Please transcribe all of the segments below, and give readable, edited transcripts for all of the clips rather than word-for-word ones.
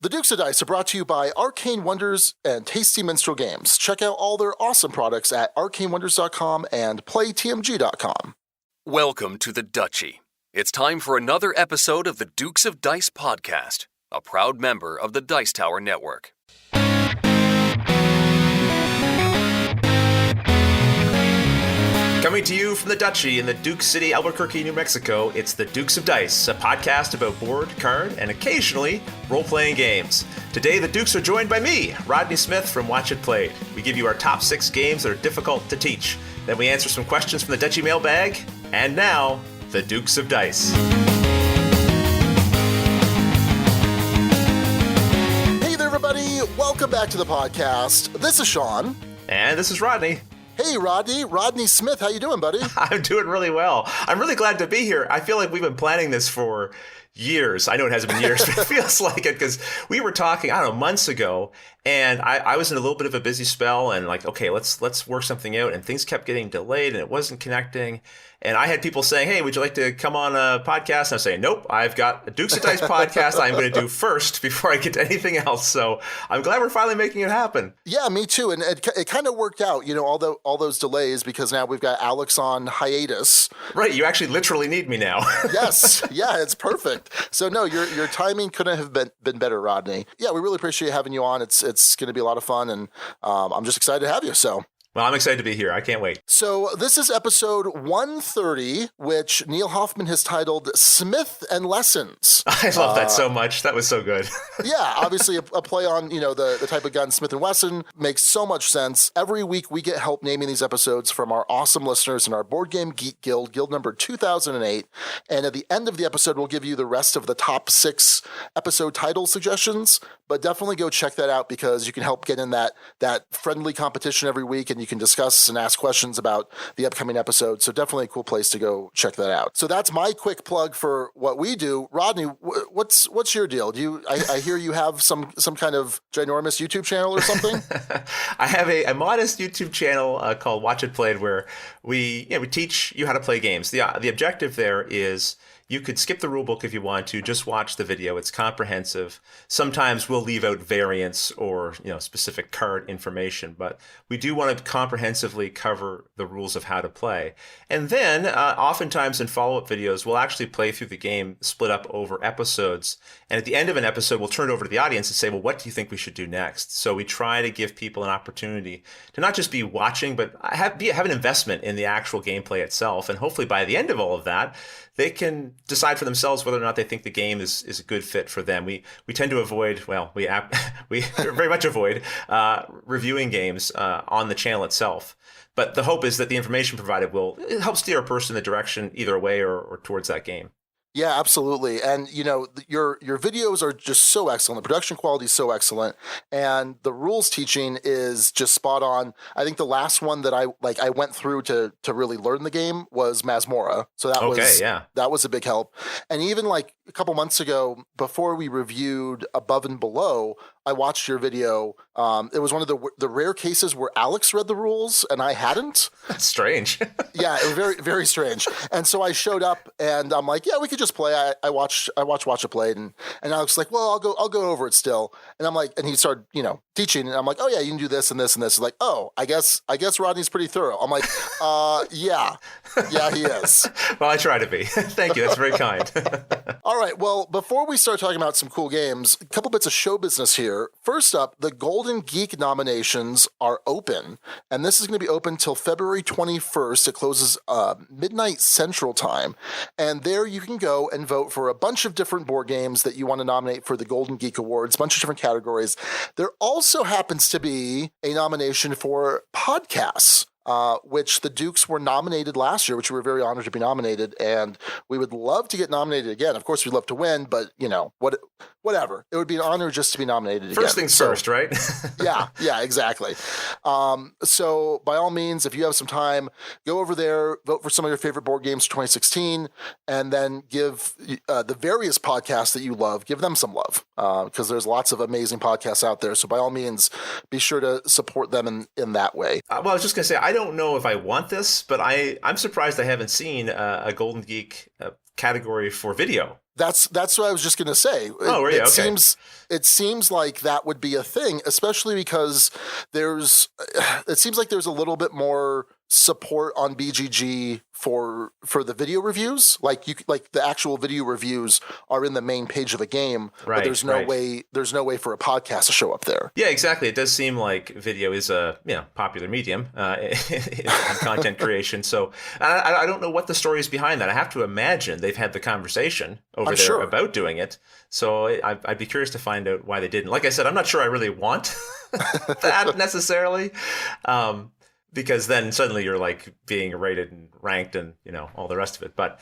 The Dukes of Dice are brought to you by Arcane Wonders and Tasty Minstrel Games. Check out all their awesome products at arcanewonders.com and playtmg.com. Welcome to the Duchy. It's time for another episode of the Dukes of Dice podcast, a proud member of the Dice Tower Network. Coming to you from the Duchy in the Duke City, Albuquerque, New Mexico, it's the Dukes of Dice, a podcast about board, card, and occasionally role-playing games. Today, the Dukes are joined by me, Rodney Smith from Watch It Played. We give you our top 6 games that are difficult to teach. Then we answer some questions from the Duchy Mailbag, and now, the Dukes of Dice. Hey there, everybody. Welcome back to the podcast. This is Sean. And this is Rodney. Hey, Rodney Smith, how you doing, buddy? I'm doing really well. I'm really glad to be here. I feel like we've been planning this for years. I know it hasn't been years, but it feels like it because we were talking, I don't know, months ago, and I was in a little bit of a busy spell and like, okay, let's work something out, and things kept getting delayed and it wasn't connecting. And I had people saying, hey, would you like to come on a podcast? And I was saying, nope, I've got a Dukes of Dice podcast I'm going to do first before I get to anything else. So I'm glad we're finally making it happen. Yeah, me too. And it kind of worked out, you know, all those delays, because now we've got Alex on hiatus. Right. You actually literally need me now. Yes. Yeah, it's perfect. So no, your timing couldn't have been better, Rodney. Yeah, we really appreciate having you on. It's going to be a lot of fun, and I'm just excited to have you. So. Well, I'm excited to be here. I can't wait. So this is episode 130, which Neil Hoffman has titled Smith and Lessons. I love that so much. That was so good. Yeah, obviously a play on, you know, the type of gun Smith & Wesson makes so much sense. Every week we get help naming these episodes from our awesome listeners in our Board Game Geek Guild number 2008. And at the end of the episode, we'll give you the rest of the top 6 episode title suggestions. But definitely go check that out, because you can help get in that friendly competition every week, and you can discuss and ask questions about the upcoming episode. So definitely a cool place to go check that out. So that's my quick plug for what we do. Rodney, what's your deal? I hear you have some kind of ginormous YouTube channel or something? I have a modest YouTube channel called Watch It Played, where we teach you how to play games. The objective there is you could skip the rulebook if you want to, just watch the video. It's comprehensive. Sometimes we'll leave out variants or, specific card information, but we do want to comprehensively cover the rules of how to play. And then, oftentimes in follow-up videos, we'll actually play through the game split up over episodes. And at the end of an episode, we'll turn it over to the audience and say, well, what do you think we should do next? So we try to give people an opportunity to not just be watching, but have an investment in the actual gameplay itself. And hopefully by the end of all of that, they can decide for themselves whether or not they think the game is a good fit for them. We tend to avoid, we very much avoid reviewing games on the channel itself. But the hope is that the information provided will help steer a person in the direction either way or towards that game. Yeah, absolutely. And, your videos are just so excellent. The production quality is so excellent. And the rules teaching is just spot on. I think the last one that I went through to really learn the game was Masmorra. So that was a big help. And even like a couple months ago, before we reviewed Above and Below, I watched your video. It was one of the rare cases where Alex read the rules and I hadn't. That's strange. Yeah, it was very, very strange. And so I showed up and I'm like, yeah, we could just play. I watched Watch It Played, and Alex was like, well, I'll go over it still. And I'm like, and he started, teaching, and I'm like, oh yeah, you can do this and this and this. Like, oh, I guess Rodney's pretty thorough. I'm like, yeah, he is. Well, I try to be. Thank you. That's very kind. All right. Well, before we start talking about some cool games, a couple bits of show business here. First up, the Golden Geek Nominations are open, and this is going to be open till February 21st. It closes midnight Central Time, and there you can go and vote for a bunch of different board games that you want to nominate for the Golden Geek Awards, a bunch of different categories. There also happens to be a nomination for podcasts, which the Dukes were nominated last year, which we were very honored to be nominated, and we would love to get nominated again. Of course, we'd love to win, but, whatever. It would be an honor just to be nominated again. First things first, right? Yeah, exactly. So by all means, if you have some time, go over there, vote for some of your favorite board games for 2016, and then give the various podcasts that you love, give them some love, because there's lots of amazing podcasts out there. So by all means, be sure to support them in that way. Well, I was just going to say, I don't know if I want this, but I'm surprised I haven't seen a Golden Geek category for video. That's what I was just going to say. Oh, yeah, okay. It seems like that would be a thing, especially because it seems like there's a little bit more support on BGG for the video reviews. Like the actual video reviews are in the main page of a game, but there's no way for a podcast to show up there. Yeah, exactly. It does seem like video is a popular medium in content creation. So I don't know what the story is behind that. I have to imagine they've had the conversation over there about doing it. So I'd be curious to find out why they didn't. Like I said, I'm not sure I really want that necessarily. Because then suddenly you're like being rated and ranked and all the rest of it. But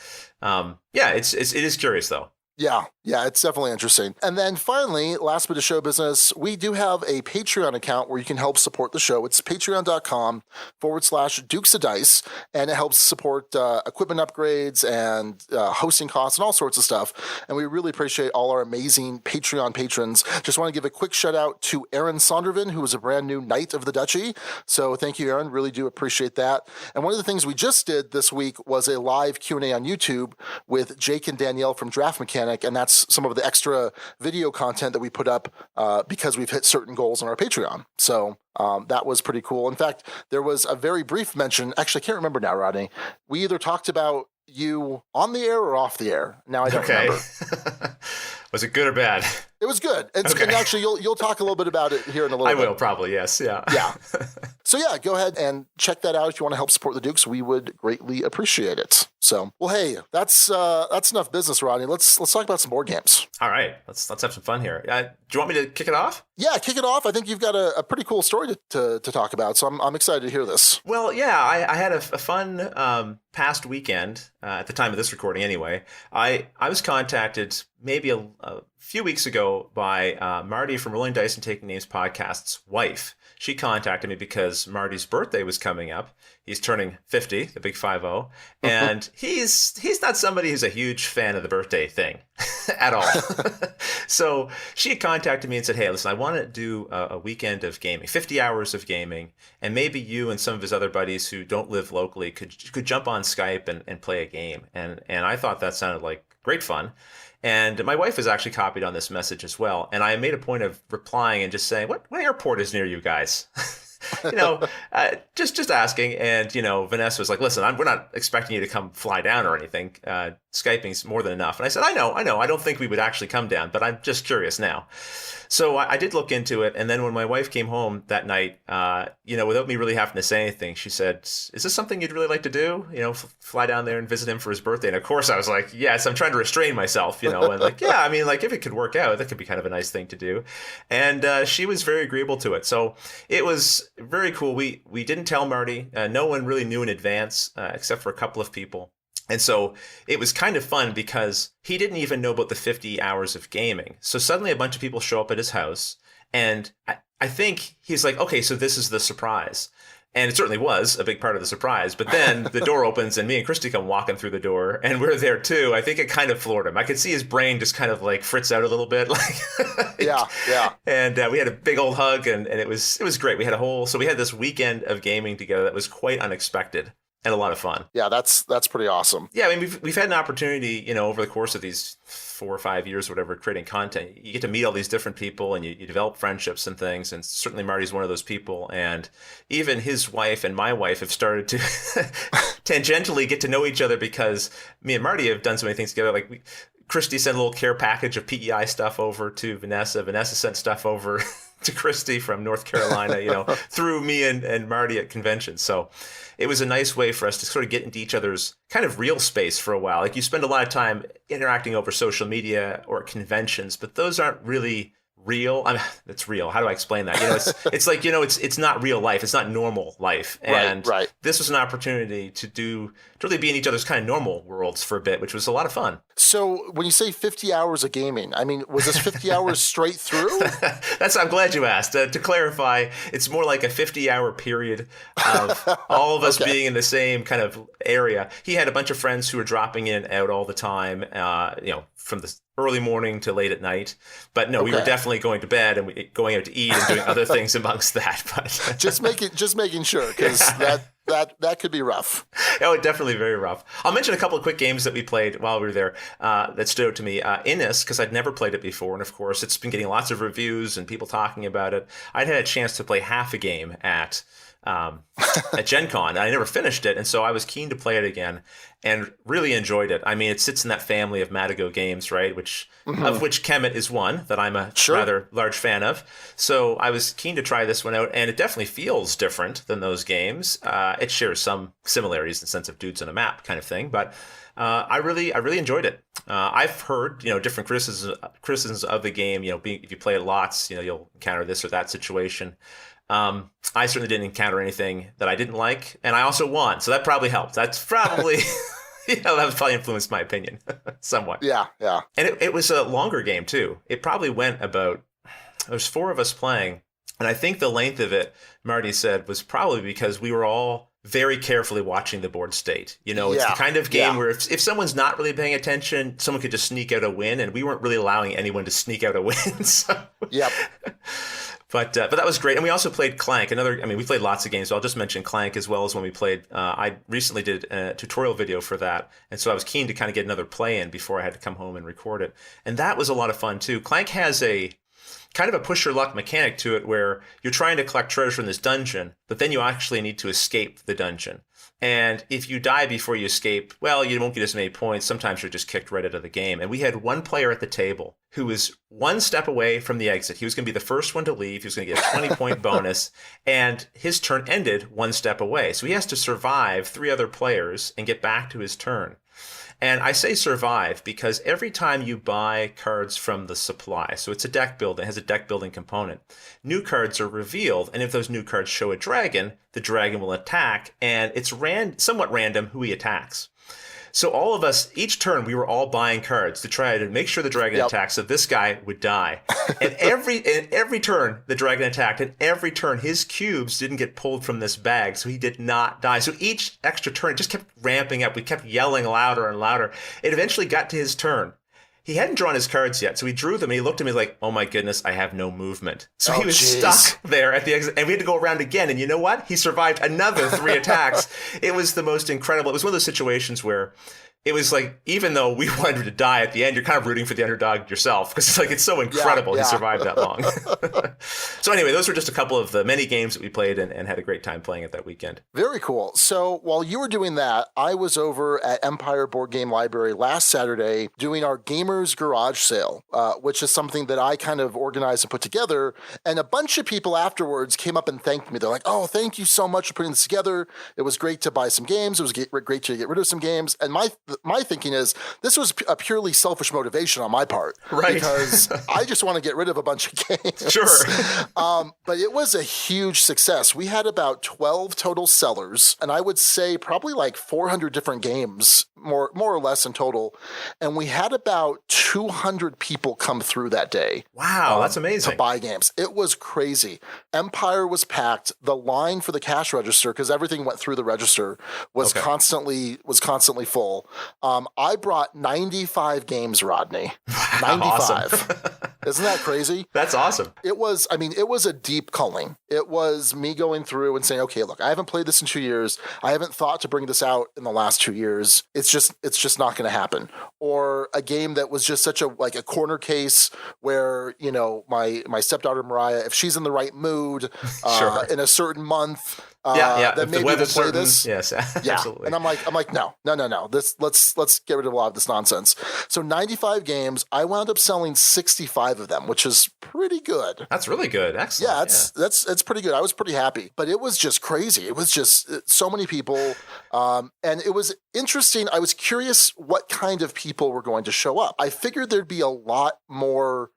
it is curious though. Yeah, it's definitely interesting. And then finally, last bit of show business, we do have a Patreon account where you can help support the show. It's patreon.com/Dukes of Dice, and it helps support equipment upgrades and hosting costs and all sorts of stuff. And we really appreciate all our amazing Patreon patrons. Just want to give a quick shout out to Aaron Sondervan, who is a brand new Knight of the Duchy. So thank you, Aaron. Really do appreciate that. And one of the things we just did this week was a live Q&A on YouTube with Jake and Danielle from Draft Mechanic. And that's some of the extra video content that we put up because we've hit certain goals on our Patreon. So that was pretty cool. In fact, there was a very brief mention. Actually, I can't remember now, Rodney. We either talked about you on the air or off the air. Now I don't remember. Was it good or bad? It was good. And actually, you'll talk a little bit about it here in a little bit. I will probably, yes. Yeah. Yeah. So go ahead and check that out if you want to help support the Dukes. We would greatly appreciate it. So, well, hey, that's enough business, Rodney. Let's talk about some board games. All right, let's have some fun here. Do you want me to kick it off? Yeah, kick it off. I think you've got a pretty cool story to talk about, so I'm excited to hear this. Well, yeah, I had a fun past weekend at the time of this recording. Anyway, I was contacted maybe a few weeks ago by Marty from Rolling Dice and Taking Names podcast's wife. She contacted me because Marty's birthday was coming up. He's turning 50, the big 50, and he's not somebody who's a huge fan of the birthday thing at all. So she had contacted me and said, hey, listen, I want to do a weekend of gaming, 50 hours of gaming, and maybe you and some of his other buddies who don't live locally could jump on Skype and play a game. And I thought that sounded like great fun. And my wife is actually copied on this message as well. And I made a point of replying and just saying, what airport is near you guys? Just asking. And, Vanessa was like, listen, we're not expecting you to come fly down or anything. Skyping's more than enough. And I said, I know. I don't think we would actually come down, but I'm just curious now. So I did look into it. And then when my wife came home that night, without me really having to say anything, she said, is this something you'd really like to do? Fly down there and visit him for his birthday. And of course I was like, yes, I'm trying to restrain myself, and like, yeah, I mean, like if it could work out, that could be kind of a nice thing to do. And she was very agreeable to it. So it was very cool. We didn't tell Marty. No one really knew in advance, except for a couple of people. And so it was kind of fun because he didn't even know about the 50 hours of gaming. So suddenly a bunch of people show up at his house, and I think he's like, okay, so this is the surprise. And it certainly was a big part of the surprise. But then the door opens and me and Christy come walking through the door, and we're there too. I think it kind of floored him. I could see his brain just kind of like fritz out a little bit. Yeah. And we had a big old hug, and it was great. We had this weekend of gaming together that was quite unexpected. And a lot of fun. Yeah, that's pretty awesome. Yeah, I mean, we've had an opportunity, over the course of these 4 or 5 years, or whatever, creating content. You get to meet all these different people, and you develop friendships and things. And certainly Marty's one of those people. And even his wife and my wife have started to tangentially get to know each other because me and Marty have done so many things together. Like Christy sent a little care package of PEI stuff over to Vanessa. Vanessa sent stuff over to Christy from North Carolina, through me and Marty at conventions. So it was a nice way for us to sort of get into each other's kind of real space for a while. Like you spend a lot of time interacting over social media or conventions, but those aren't really real. I mean, it's real. How do I explain that? It's like, it's not real life. It's not normal life. And right. This was an opportunity to really be in each other's kind of normal worlds for a bit, which was a lot of fun. So when you say 50 hours of gaming, I mean, was this 50 hours straight through? I'm glad you asked. To clarify, it's more like a 50-hour period of all of us being in the same kind of area. He had a bunch of friends who were dropping in and out all the time, from the early morning to late at night. But no, we were definitely going to bed and going out to eat and doing other things amongst that. But just making sure, because that could be rough. Oh, definitely very rough. I'll mention a couple of quick games that we played while we were there that stood out to me. Innis, because I'd never played it before, and of course it's been getting lots of reviews and people talking about it. I'd had a chance to play half a game at GenCon, and I never finished it, and so I was keen to play it again and really enjoyed it. I mean, it sits in that family of Madigo games, right? Of which Kemet is one that I'm a rather large fan of. So I was keen to try this one out, and it definitely feels different than those games. It shares some similarities in the sense of dudes on a map kind of thing, but I really enjoyed it. I've heard different criticisms of the game. If you play it lots, you'll encounter this or that situation. I certainly didn't encounter anything that I didn't like, and I also won, so that probably helped. That's probably, that was probably influenced my opinion somewhat. Yeah. And it was a longer game too. It probably went about, there's 4 of us playing, and I think the length of it, Marty said, was probably because we were all very carefully watching the board state. It's the kind of game where if someone's not really paying attention, someone could just sneak out a win, and we weren't really allowing anyone to sneak out a win. So. Yep. But that was great. And we also played Clank. We played lots of games, so I'll just mention Clank as well as when we played. I recently did a tutorial video for that, and so I was keen to kind of get another play in before I had to come home and record it. And that was a lot of fun too. Clank has a kind of a push your luck mechanic to it where you're trying to collect treasure in this dungeon, but then you actually need to escape the dungeon. And if you die before you escape, well, you won't get as many points. Sometimes you're just kicked right out of the game. And we had one player at the table who was one step away from the exit. He was going to be the first one to leave. He was going to get a 20-point bonus. And his turn ended one step away. So he has to survive 3 other players and get back to his turn. And I say survive because every time you buy cards from the supply, so it's a deck building, it has a deck building component, new cards are revealed, and if those new cards show a dragon, the dragon will attack, and it's somewhat random who he attacks. So all of us, each turn, we were all buying cards to try to make sure the dragon attacks, so this guy would die. And every turn, the dragon attacked, and every turn, his cubes didn't get pulled from this bag, so he did not die. So each extra turn, it just kept ramping up. We kept yelling louder and louder. It eventually got to his turn. He hadn't drawn his cards yet, so he drew them, and he looked at me like, oh my goodness, I have no movement. So he was stuck there at the exit, and we had to go around again, and you know what? He survived another 3 attacks. It was the most incredible. It was one of those situations where it was like, even though we wanted him to die at the end, you're kind of rooting for the underdog yourself, because it's so incredible he survived that long. So anyway, those were just a couple of the many games that we played and had a great time playing it that weekend. Very cool. So while you were doing that, I was over at Empire Board Game Library last Saturday doing our Gamers Garage Sale, which is something that I kind of organized and put together. And a bunch of people afterwards came up and thanked me. They're like, oh, thank you so much for putting this together. It was great to buy some games. It was great to get rid of some games. And my thinking is this was a purely selfish motivation on my part. Right. Because I just want to get rid of a bunch of games. Sure. But it was a huge success. We had about 12 total sellers, and I would say probably like 400 different games, more or less in total. And we had about 200 people come through that day. Wow, that's amazing. To buy games. It was crazy. Empire was packed. The line for the cash register, because everything went through the register, was constantly full. I brought 95 games, Rodney. 95. Awesome. Isn't that crazy? That's awesome. It was a deep culling. It was me going through and saying, okay, look, I haven't played this in 2 years. I haven't thought to bring this out in the last 2 years. It's just not going to happen. Or a game that was just such a corner case where, my stepdaughter Mariah, if she's in the right mood, in a certain month, then maybe we'll play this. Yes, absolutely. And I'm like, no. Let's get rid of a lot of this nonsense. So 95 games, I wound up selling 65 of them, which is pretty good. That's really good. Excellent. Yeah, that's pretty good. I was pretty happy, but it was just crazy. It was just so many people, and it was interesting. I was curious what kind of people were going to show up. I figured there'd be a lot more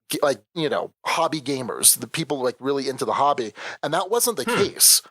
hobby gamers, the people really into the hobby, and that wasn't the case.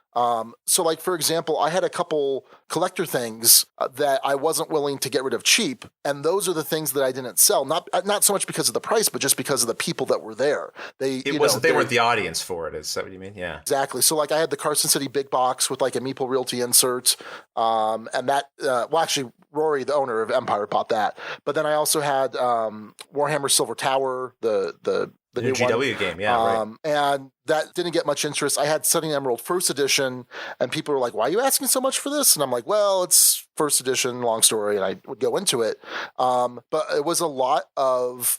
So for example, I had a couple collector things that I wasn't willing to get rid of cheap, and those are the things that I didn't sell. Not so much because of the price, but just because of the people that were there. They weren't the audience for it. Is that what you mean? Yeah, exactly. So I had the Carson City big box with a Meeple Realty insert, and that actually Rory, the owner of Empire, bought that. But then I also had Warhammer Silver Tower, the the new new GW one. game, yeah, right. And that didn't get much interest. I had Sunny Emerald First Edition, and people were like, "Why are you asking so much for this?" And I'm like, "Well, it's First Edition, long story," and I would go into it. But it was a lot of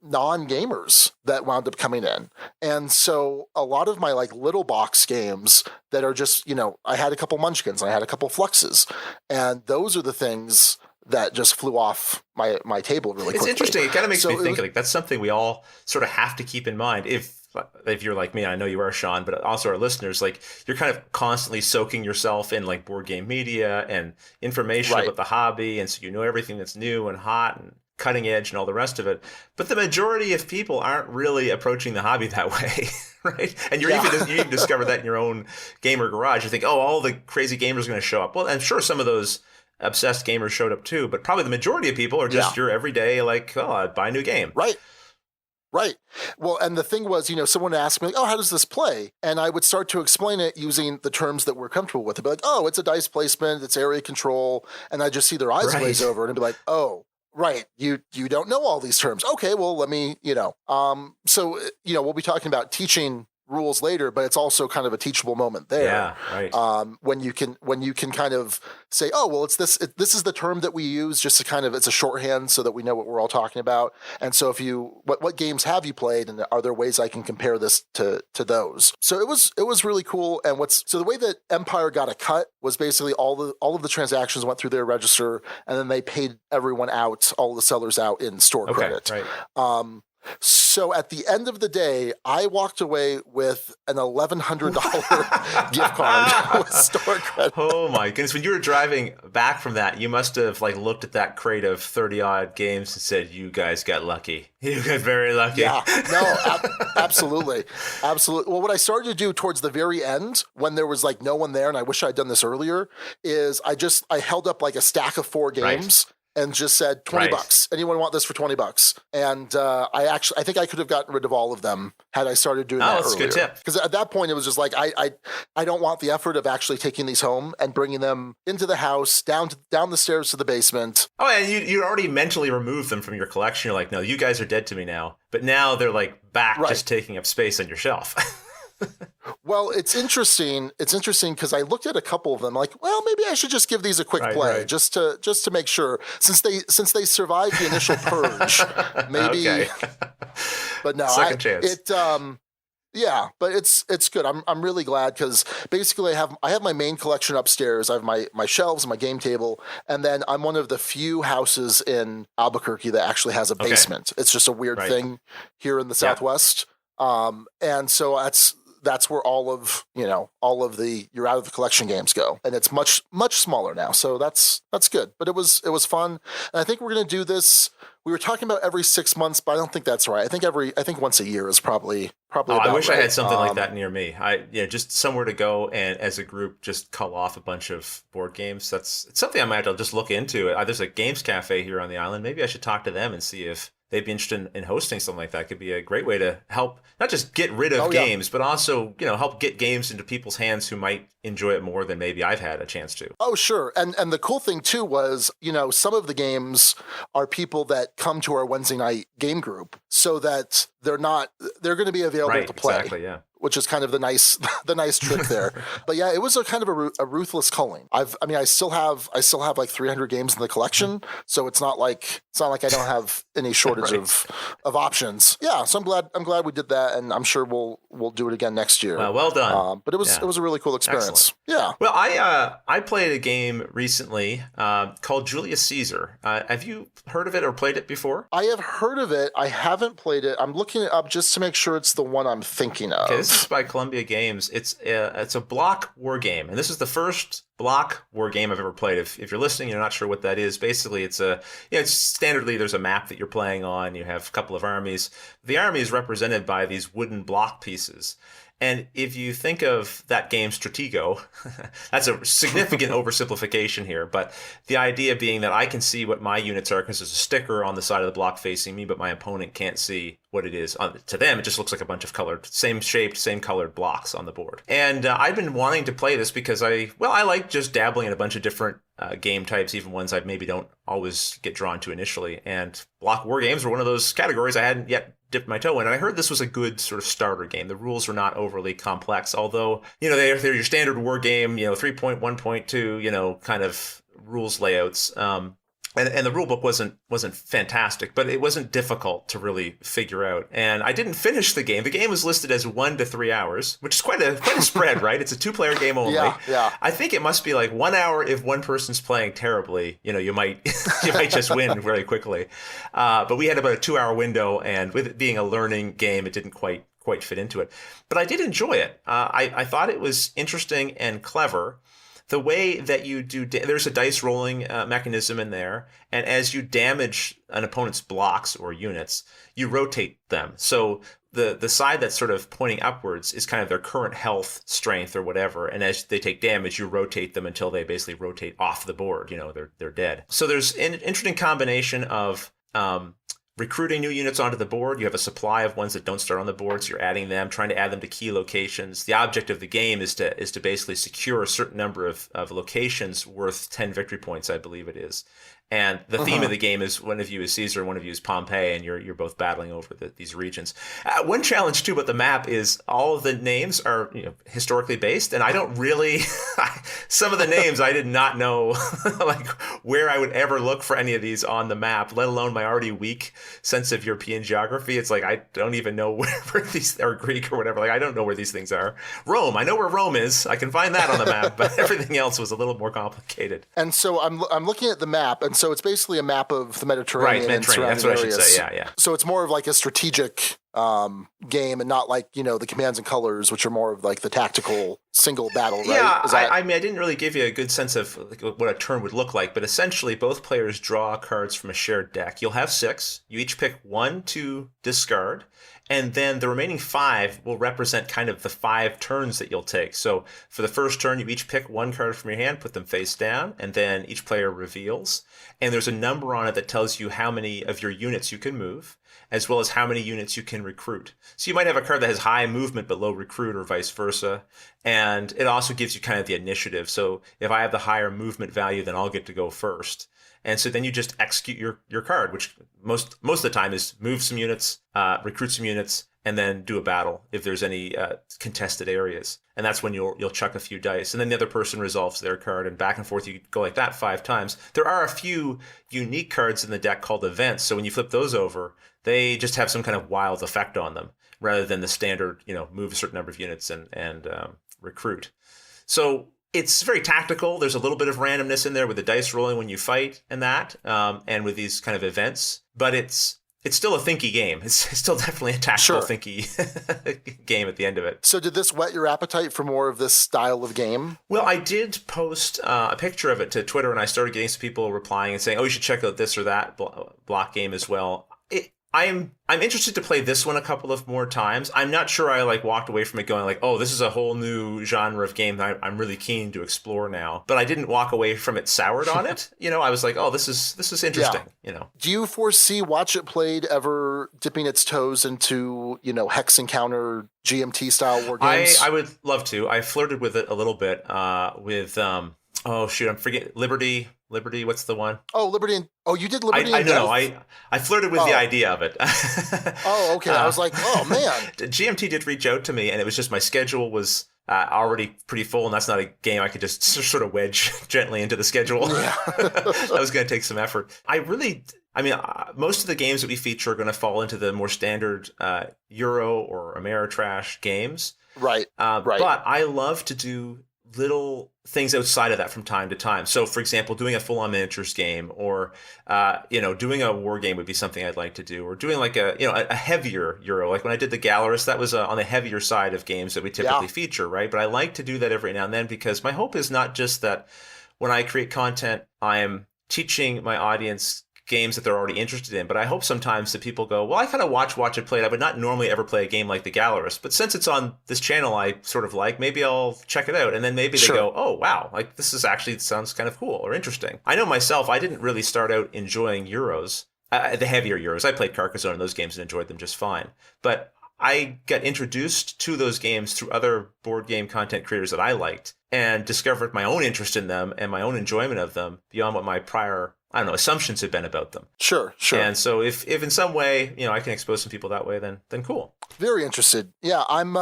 non-gamers that wound up coming in. And so a lot of my like little box games that are just, I had a couple Munchkins, I had a couple Fluxes, and those are the things that just flew off my table really quickly. It's interesting. It kind of makes me think like that's something we all sort of have to keep in mind. If you're like me, I know you are, Sean, but also our listeners, like you're kind of constantly soaking yourself in like board game media and information about the hobby. And so you know everything that's new and hot and cutting edge and all the rest of it. But the majority of people aren't really approaching the hobby that way, right? And you even discover that in your own gamer garage. You think, oh, all the crazy gamers are going to show up. Well, I'm sure some of those obsessed gamers showed up too, but probably the majority of people are just your everyday, like, oh, I'd buy a new game. Right. Well, and the thing was, someone asked me, like, oh, how does this play? And I would start to explain it using the terms that we're comfortable with. They'd be like, oh, it's a dice placement, it's area control. And I'd just see their eyes glaze over and I'd be like, oh, right. You don't know all these terms. Okay, well, let me, So, we'll be talking about teaching rules later, but it's also kind of a teachable moment there. Yeah, right. When you can kind of say, oh, well, it's this is the term that we use just to kind of, it's a shorthand so that we know what we're all talking about. And so what games have you played, and are there ways I can compare this to those? So it was really cool. And so the way that Empire got a cut was basically all of the transactions went through their register, and then they paid everyone out, all the sellers out in store credit. Right. So at the end of the day, I walked away with an $1,100 gift card with store credit. Oh my goodness. When you were driving back from that, you must have like looked at that crate of 30 odd games and said, you guys got lucky. You got very lucky. Yeah, no, absolutely. Absolutely. Well, what I started to do towards the very end, when there was like no one there, and I wish I'd done this earlier, is I held up like a stack of 4 games. Right. And just said $20. Anyone want this for $20? And I think I could have gotten rid of all of them had I started doing that earlier. That's a good tip. Because at that point it was just like I don't want the effort of actually taking these home and bringing them into the house, down the stairs to the basement. Oh, and you already mentally removed them from your collection. You're like, no, you guys are dead to me now. But now they're like back, just taking up space on your shelf. Well, it's interesting. It's interesting because I looked at a couple of them, like, well, maybe I should just give these a quick play, just to make sure, since they survived the initial purge, maybe. Okay. But no, second chance. But it's good. I'm really glad because basically I have my main collection upstairs. I have my shelves and my game table, and then I'm one of the few houses in Albuquerque that actually has a basement. It's just a weird thing here in the Southwest, and so that's where all of the you're out of the collection games go, and it's much smaller now. So that's good. But it was fun, and I think we're gonna do this. We were talking about every 6 months, but I don't think that's right. I think once a year is probably. I wish I had something like that near me. Just somewhere to go and as a group just cull off a bunch of board games. It's something I might have to just look into. There's a games cafe here on the island. Maybe I should talk to them and see if they'd be interested in hosting something like that. Could be a great way to help not just get rid of games, but also help get games into people's hands who might enjoy it more than maybe I've had a chance to. Oh, sure. And the cool thing too was, some of the games are people that come to our Wednesday night game group, so that they're going to be available to play. Exactly, yeah. Which is kind of the nice trick there. But yeah, it was a kind of a ruthless culling. I still have like 300 games in the collection, so it's not like I don't have any shortage of options. Yeah, so I'm glad we did that, and I'm sure we'll do it again next year. Well done. But it was a really cool experience. Excellent. Yeah. Well, I played a game recently called Julius Caesar. Have you heard of it or played it before? I have heard of it. I haven't played it. I'm looking it up just to make sure it's the one I'm thinking of. Okay, this is by Columbia Games. It's a block war game, and this is the first block war game I've ever played. If you're listening, you're not sure what that is. Basically, it's standardly there's a map that you're playing on. You have a couple of armies. The army is represented by these wooden block pieces. And if you think of that game Stratego, that's a significant oversimplification here, but the idea being that I can see what my units are because there's a sticker on the side of the block facing me, but my opponent can't see what it is. To them, it just looks like a bunch of same shaped, same colored blocks on the board. And I've been wanting to play this because I like just dabbling in a bunch of different game types, even ones I maybe don't always get drawn to initially. And block war games were one of those categories I hadn't yet dipped my toe in. And I heard this was a good sort of starter game. The rules are not overly complex, although, they're your standard war game, 3.1.2, kind of rules layouts. And the rule book wasn't fantastic, but it wasn't difficult to really figure out. And I didn't finish the game. The game was listed as 1 to 3 hours, which is quite a spread, right? It's a 2-player game only. Yeah. I think it must be like 1 hour if one person's playing terribly. You might just win very quickly. But we had about a 2-hour window, and with it being a learning game, it didn't quite fit into it. But I did enjoy it. I thought it was interesting and clever. The way that you do, there's a dice rolling mechanism in there, and as you damage an opponent's blocks or units, you rotate them. So the side that's sort of pointing upwards is kind of their current health, strength, or whatever, and as they take damage, you rotate them until they basically rotate off the board. They're dead. So there's an interesting combination of recruiting new units onto the board. You have a supply of ones that don't start on the board, so you're adding them, trying to add them to key locations. The object of the game is to basically secure a certain number of locations worth 10 victory points, I believe it is. And the theme of the game is one of you is Caesar and one of you is Pompey, and you're both battling over these regions. One challenge, too, about the map is all of the names are historically based, and I don't really... some of the names I did not know like where I would ever look for any of these on the map, let alone my already weak sense of European geography. It's like I don't even know where these are, Greek or whatever. Like I don't know where these things are. Rome, I know where Rome is. I can find that on the map, but everything else was a little more complicated. And so I'm looking at the map, and so it's basically a map of the Mediterranean. Right, Mediterranean. That's what areas. I should say. Yeah. So it's more of like a strategic game, and not like the commands and colors, which are more of like the tactical single battle. Right? Yeah, I didn't really give you a good sense of what a turn would look like, but essentially both players draw cards from a shared deck. You'll have 6. You each pick 1 to discard, and then the remaining 5 will represent kind of the 5 turns that you'll take. So for the first turn, you each pick 1 card from your hand, put them face down, and then each player reveals. And there's a number on it that tells you how many of your units you can move, as well as how many units you can recruit. So you might have a card that has high movement but low recruit, or vice versa. And it also gives you kind of the initiative. So if I have the higher movement value, then I'll get to go first. And so then you just execute your card, which most of the time is move some units, recruit some units, and then do a battle if there's any contested areas. And that's when you'll chuck a few dice. And then the other person resolves their card, and back and forth you go like that 5 times. There are a few unique cards in the deck called events. So when you flip those over, they just have some kind of wild effect on them, rather than the standard, move a certain number of units and recruit. So it's very tactical. There's a little bit of randomness in there with the dice rolling when you fight and that, and with these kind of events. But it's still a thinky game. It's still definitely a tactical, thinky game at the end of it. So did this whet your appetite for more of this style of game? Well, I did post a picture of it to Twitter, and I started getting some people replying and saying, "Oh, you should check out this or that block game as well." I'm interested to play this one a couple of more times. I'm not sure I walked away from it going like, oh, this is a whole new genre of game that I'm really keen to explore now. But I didn't walk away from it soured on it. I was like, oh, this is interesting. Yeah. Do you foresee Watch It Played ever dipping its toes into hex encounter GMT style war games? I would love to. I flirted with it a little bit with oh shoot, I'm forgetting Liberty. What's the one? Oh, Liberty. You did Liberty. I know. I flirted with the idea of it. Oh, okay. I was like, oh man. GMT did reach out to me, and it was just my schedule was already pretty full, and that's not a game I could just sort of wedge gently into the schedule. Yeah. That was going to take some effort. Most of the games that we feature are going to fall into the more standard Euro or Ameritrash games. Right. Right. But I love to do little things outside of that from time to time. So, for example, doing a full-on miniatures game, or doing a war game would be something I'd like to do, or doing a heavier Euro. Like when I did the Gallerist, that was on the heavier side of games that we typically feature, right? But I like to do that every now and then, because my hope is not just that when I create content, I am teaching my audience games that they're already interested in, but I hope sometimes that people go, well, I kind of watch it played. I would not normally ever play a game like the Gallerist, but since it's on this channel I sort of like, maybe I'll check it out. And then maybe they go, oh, wow, this is actually sounds kind of cool or interesting. I know myself, I didn't really start out enjoying Euros, the heavier Euros. I played Carcassonne in those games and enjoyed them just fine. But I got introduced to those games through other board game content creators that I liked and discovered my own interest in them and my own enjoyment of them beyond what my prior, I don't know, assumptions have been about them. Sure. And so if in some way, I can expose some people that way, then cool. Very interested. Yeah, I'm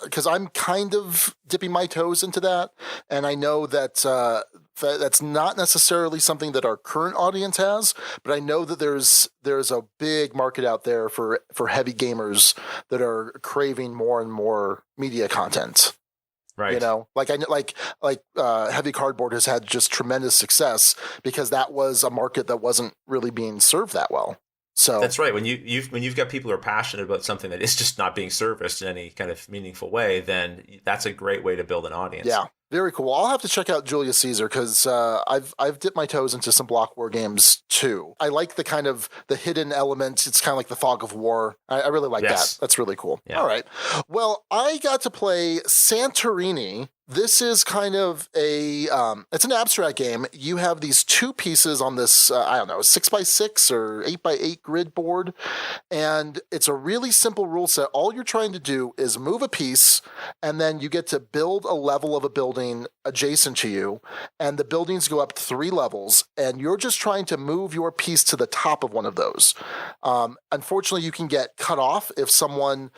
because I'm kind of dipping my toes into that, and I know that that's not necessarily something that our current audience has, but I know that there's a big market out there for heavy gamers that are craving more and more media content. Right. Like Heavy Cardboard has had just tremendous success because that was a market that wasn't really being served that well. So that's right. When you've got people who are passionate about something that is just not being serviced in any kind of meaningful way, then that's a great way to build an audience. Yeah. Very cool. I'll have to check out Julius Caesar because I've dipped my toes into some block war games too. I like the kind of the hidden element. It's kind of like the fog of war. I really like that. That's really cool. Yeah. All right. Well, I got to play Santorini. This is kind of it's an abstract game. You have these two pieces on this, 6x6 or 8x8 grid board. And it's a really simple rule set. All you're trying to do is move a piece, and then you get to build a level of a building adjacent to you. And the buildings go up 3 levels, and you're just trying to move your piece to the top of one of those. Unfortunately, you can get cut off if someone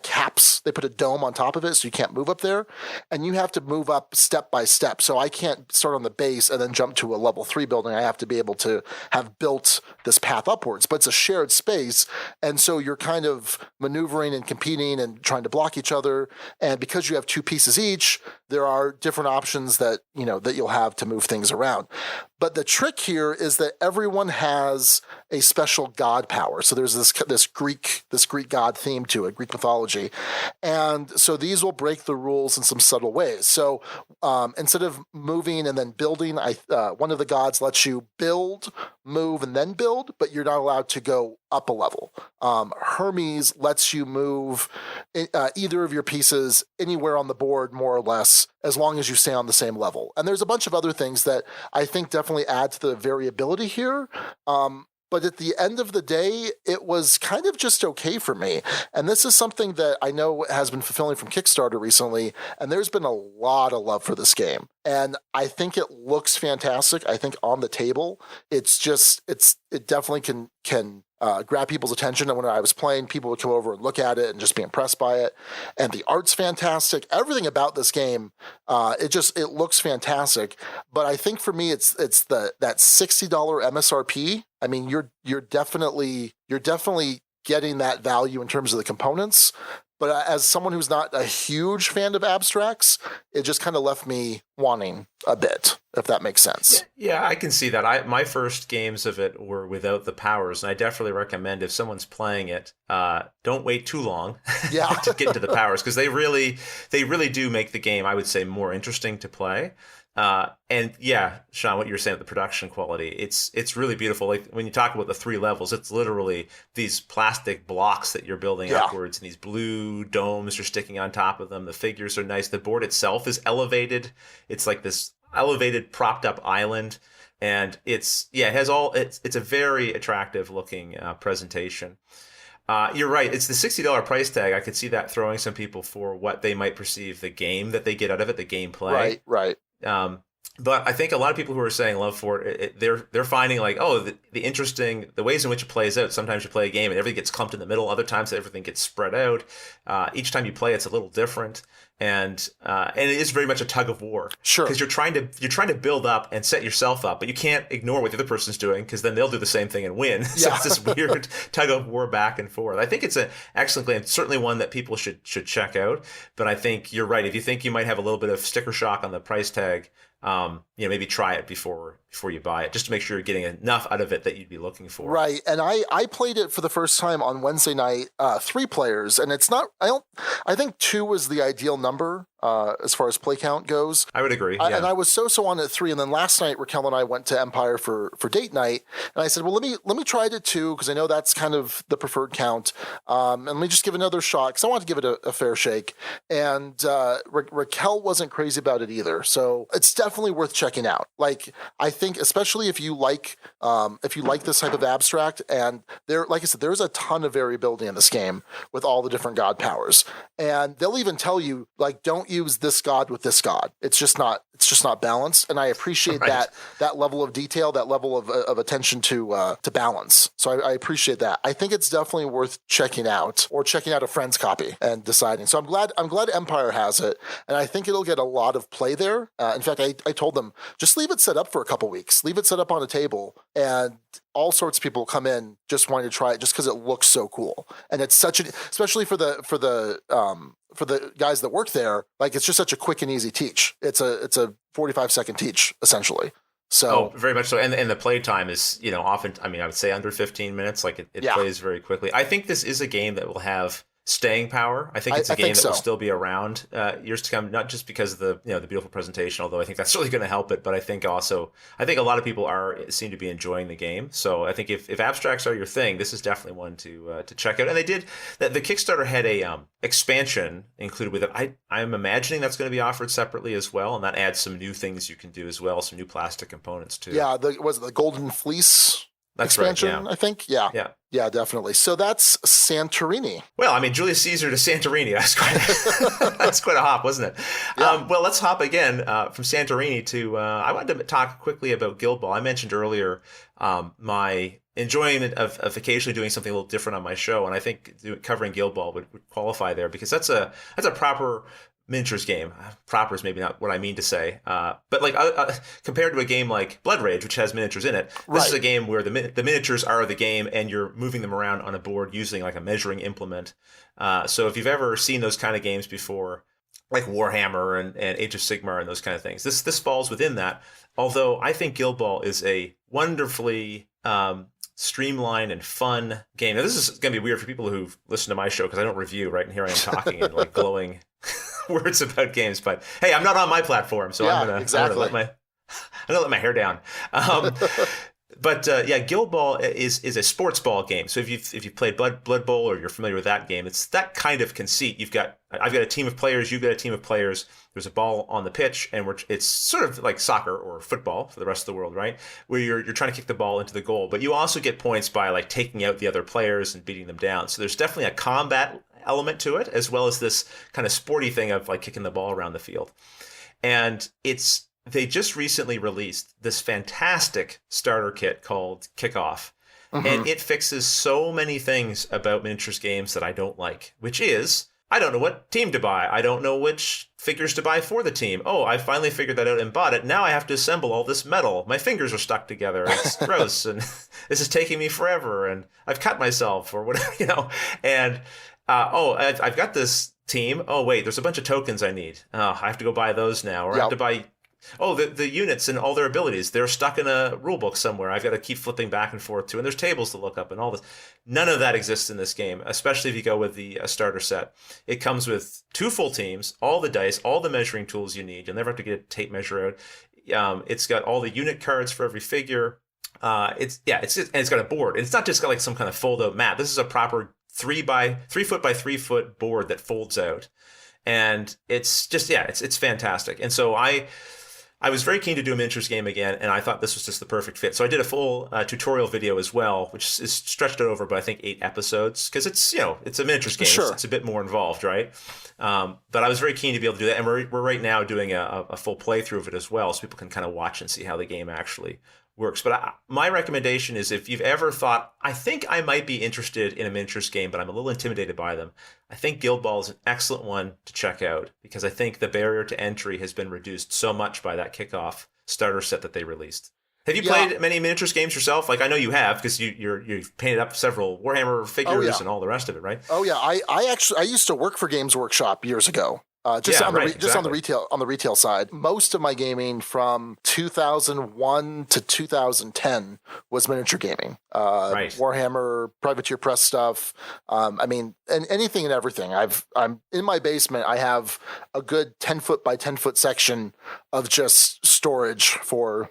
caps, they put a dome on top of it, so you can't move up there. And you have to move up step by step. So I can't start on the base and then jump to a level 3 building. I have to be able to have built this path upwards, but it's a shared space. And so you're kind of maneuvering and competing and trying to block each other. And because you have 2 pieces each, there are different options that you'll have to move things around. But the trick here is that everyone has a special god power. So there's this Greek god theme to it, Greek mythology. And so these will break the rules in some subtle ways. So instead of moving and then building, one of the gods lets you build, move, and then build, but you're not allowed to go up a level. Hermes lets you move either of your pieces anywhere on the board, more or less, as long as you stay on the same level. And there's a bunch of other things that I think definitely add to the variability here. But at the end of the day, it was kind of just okay for me. And this is something that I know has been fulfilling from Kickstarter recently, and there's been a lot of love for this game. And I think it looks fantastic. I think on the table, it definitely can grab people's attention. And when I was playing, people would come over and look at it and just be impressed by it. And the art's fantastic. Everything about this game, it looks fantastic. But I think for me, it's that $60 MSRP. I mean, you're definitely getting that value in terms of the components. But as someone who's not a huge fan of abstracts, it just kind of left me wanting a bit, if that makes sense. Yeah, I can see that. My first games of it were without the powers, and I definitely recommend if someone's playing it, don't wait too long to get into the powers, because they really do make the game, I would say, more interesting to play. And yeah, Sean, what you were saying about the production quality, it's really beautiful. Like when you talk about the 3 levels, it's literally these plastic blocks that you're building upwards, and these blue domes are sticking on top of them. The figures are nice. The board itself is elevated. It's like this elevated, propped up island, and it's a very attractive looking presentation. You're right. It's the $60 price tag. I could see that throwing some people for what they might perceive the game that they get out of it, the gameplay. Right. But I think a lot of people who are saying love for it, they're finding like, the ways in which it plays out. Sometimes you play a game and everything gets clumped in the middle. Other times everything gets spread out. Each time you play, it's a little different. And it is very much a tug of war. Sure. Because you're trying to build up and set yourself up, but you can't ignore what the other person's doing, because then they'll do the same thing and win. So it's this weird tug of war back and forth. I think it's an excellent game. Certainly one that people should check out. But I think you're right. If you think you might have a little bit of sticker shock on the price tag, maybe try it before you buy it, just to make sure you're getting enough out of it that you'd be looking for. Right. And I played it for the first time on Wednesday night, 3 players, and it's not, I think 2 is the ideal number as far as play count goes. I would agree. And I was so on at 3. And then last night, Raquel and I went to Empire for date night. And I said, well, let me try it at 2, because I know that's kind of the preferred count. And let me just give it another shot, because I want to give it a fair shake. And Raquel wasn't crazy about it either. So it's definitely worth checking out. Like, I think especially if you like this type of abstract, and like I said, there's a ton of variability in this game with all the different god powers, and they'll even tell you like don't use this god with this god. It's just not balanced, and I appreciate that level of detail, that level of attention to balance. So I appreciate that. I think it's definitely worth checking out, or checking out a friend's copy and deciding. So I'm glad Empire has it, and I think it'll get a lot of play there. In fact, I told them just leave it set up for a couple weeks, leave it set up on a table, and all sorts of people come in just wanting to try it just because it looks so cool, and it's especially for the guys that work there, like it's just such a quick and easy teach. It's a 45-second teach essentially. So very much so, and the play time is often, I mean, I would say under 15 minutes. Like it plays very quickly. I think this is a game that will have staying power. I think it's a game that will still be around years to come, not just because of the the beautiful presentation, although I think that's really going to help it, but I think a lot of people seem to be enjoying the game. So I think if abstracts are your thing, this is definitely one to check out. And they did the Kickstarter had a expansion included with it. I'm imagining that's going to be offered separately as well, and that adds some new things you can do as well, some new plastic components too. Yeah, was it the Golden Fleece? That's expansion, right, yeah. I think. Yeah, definitely. So that's Santorini. Well, I mean, Julius Caesar to Santorini. That's quite a hop, wasn't it? Yeah. Well, let's hop again from Santorini to. I wanted to talk quickly about Guild Ball. I mentioned earlier my enjoyment of occasionally doing something a little different on my show, and I think covering Guild Ball would qualify there, because that's a proper miniatures game. Proper is maybe not what I mean to say, but like compared to a game like Blood Rage, which has miniatures in it, this is a game where the miniatures are the game, and you're moving them around on a board using like a measuring implement. So if you've ever seen those kind of games before, like Warhammer and Age of Sigmar and those kind of things, this falls within that. Although I think Guild Ball is a wonderfully streamlined and fun game. Now, this is going to be weird for people who've listened to my show, because I don't review, right? And here I am talking and like glowing words about games, but hey, I'm not on my platform, so I'm gonna let my hair down. But Guild Ball is a sports ball game. So if you've played Blood Bowl, or you're familiar with that game, it's that kind of conceit. I've got a team of players, you've got a team of players. There's a ball on the pitch, and it's sort of like soccer or football for the rest of the world, right? Where you're trying to kick the ball into the goal, but you also get points by like taking out the other players and beating them down. So there's definitely a combat element to it, as well as this kind of sporty thing of like kicking the ball around the field. And they just recently released this fantastic starter kit called Kickoff. Mm-hmm. And it fixes so many things about miniatures games that I don't like, which is, I don't know what team to buy. I don't know which figures to buy for the team. Oh, I finally figured that out and bought it. Now I have to assemble all this metal. My fingers are stuck together. It's gross. And this is taking me forever. And I've cut myself or whatever, And, I've got this team. Oh, wait, there's a bunch of tokens I need. Oh, I have to go buy those now. Or I have to buy... Oh, the units and all their abilities, they're stuck in a rule book somewhere. I've got to keep flipping back and forth to, and there's tables to look up and all this. None of that exists in this game, especially if you go with the starter set. It comes with 2 full teams, all the dice, all the measuring tools you need. You'll never have to get a tape measure out. It's got all the unit cards for every figure. It's got a board. And it's not just got like some kind of fold out map. This is a proper 3 foot by 3 foot board that folds out. And it's just, it's fantastic. And so I was very keen to do a miniatures game again, and I thought this was just the perfect fit. So I did a full tutorial video as well, which is stretched over by I think 8 episodes, because it's it's a miniatures game. Sure. It's a bit more involved, right? But I was very keen to be able to do that, and we're right now doing a full playthrough of it as well, so people can kind of watch and see how the game actually works. But my recommendation is, if you've ever thought, I think I might be interested in a miniatures game, but I'm a little intimidated by them, I think Guild Ball is an excellent one to check out, because I think the barrier to entry has been reduced so much by that Kickoff starter set that they released. Have you played many miniatures games yourself? Like, I know you have, because you've painted up several Warhammer figures and all the rest of it, right? Oh yeah, I used to work for Games Workshop years ago. On the retail side. Most of my gaming from 2001 to 2010 was miniature gaming. Warhammer, Privateer Press stuff. And anything and everything. I'm in my basement. I have a good 10 foot by 10 foot section of just storage for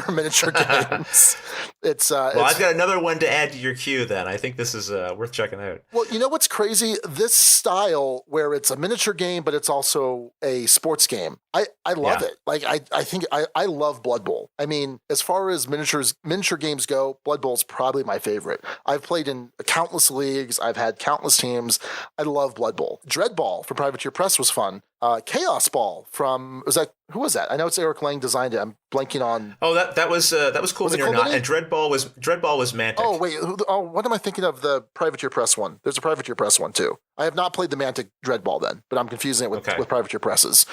miniature games. I've got another one to add to your queue then. I think this is worth checking out. Well, you know what's crazy? This style where it's a miniature game, but it's also a sports game. I love it. Like I think I love Blood Bowl. I mean, as far as miniature games go, Blood Bowl's probably my favorite. I've played in countless leagues. I've had countless teams. I love Blood Bowl. Dread Ball from Privateer Press was fun. Chaos Ball from who was that? I know it's Eric Lang designed it. I'm blanking on. Oh, that was cool. Was it You're Cool not. And Dread Ball was Mantic. Oh wait, what am I thinking of? The Privateer Press one. There's a Privateer Press one too. I have not played the Mantic Dread Ball then, but I'm confusing it with Privateer Presses.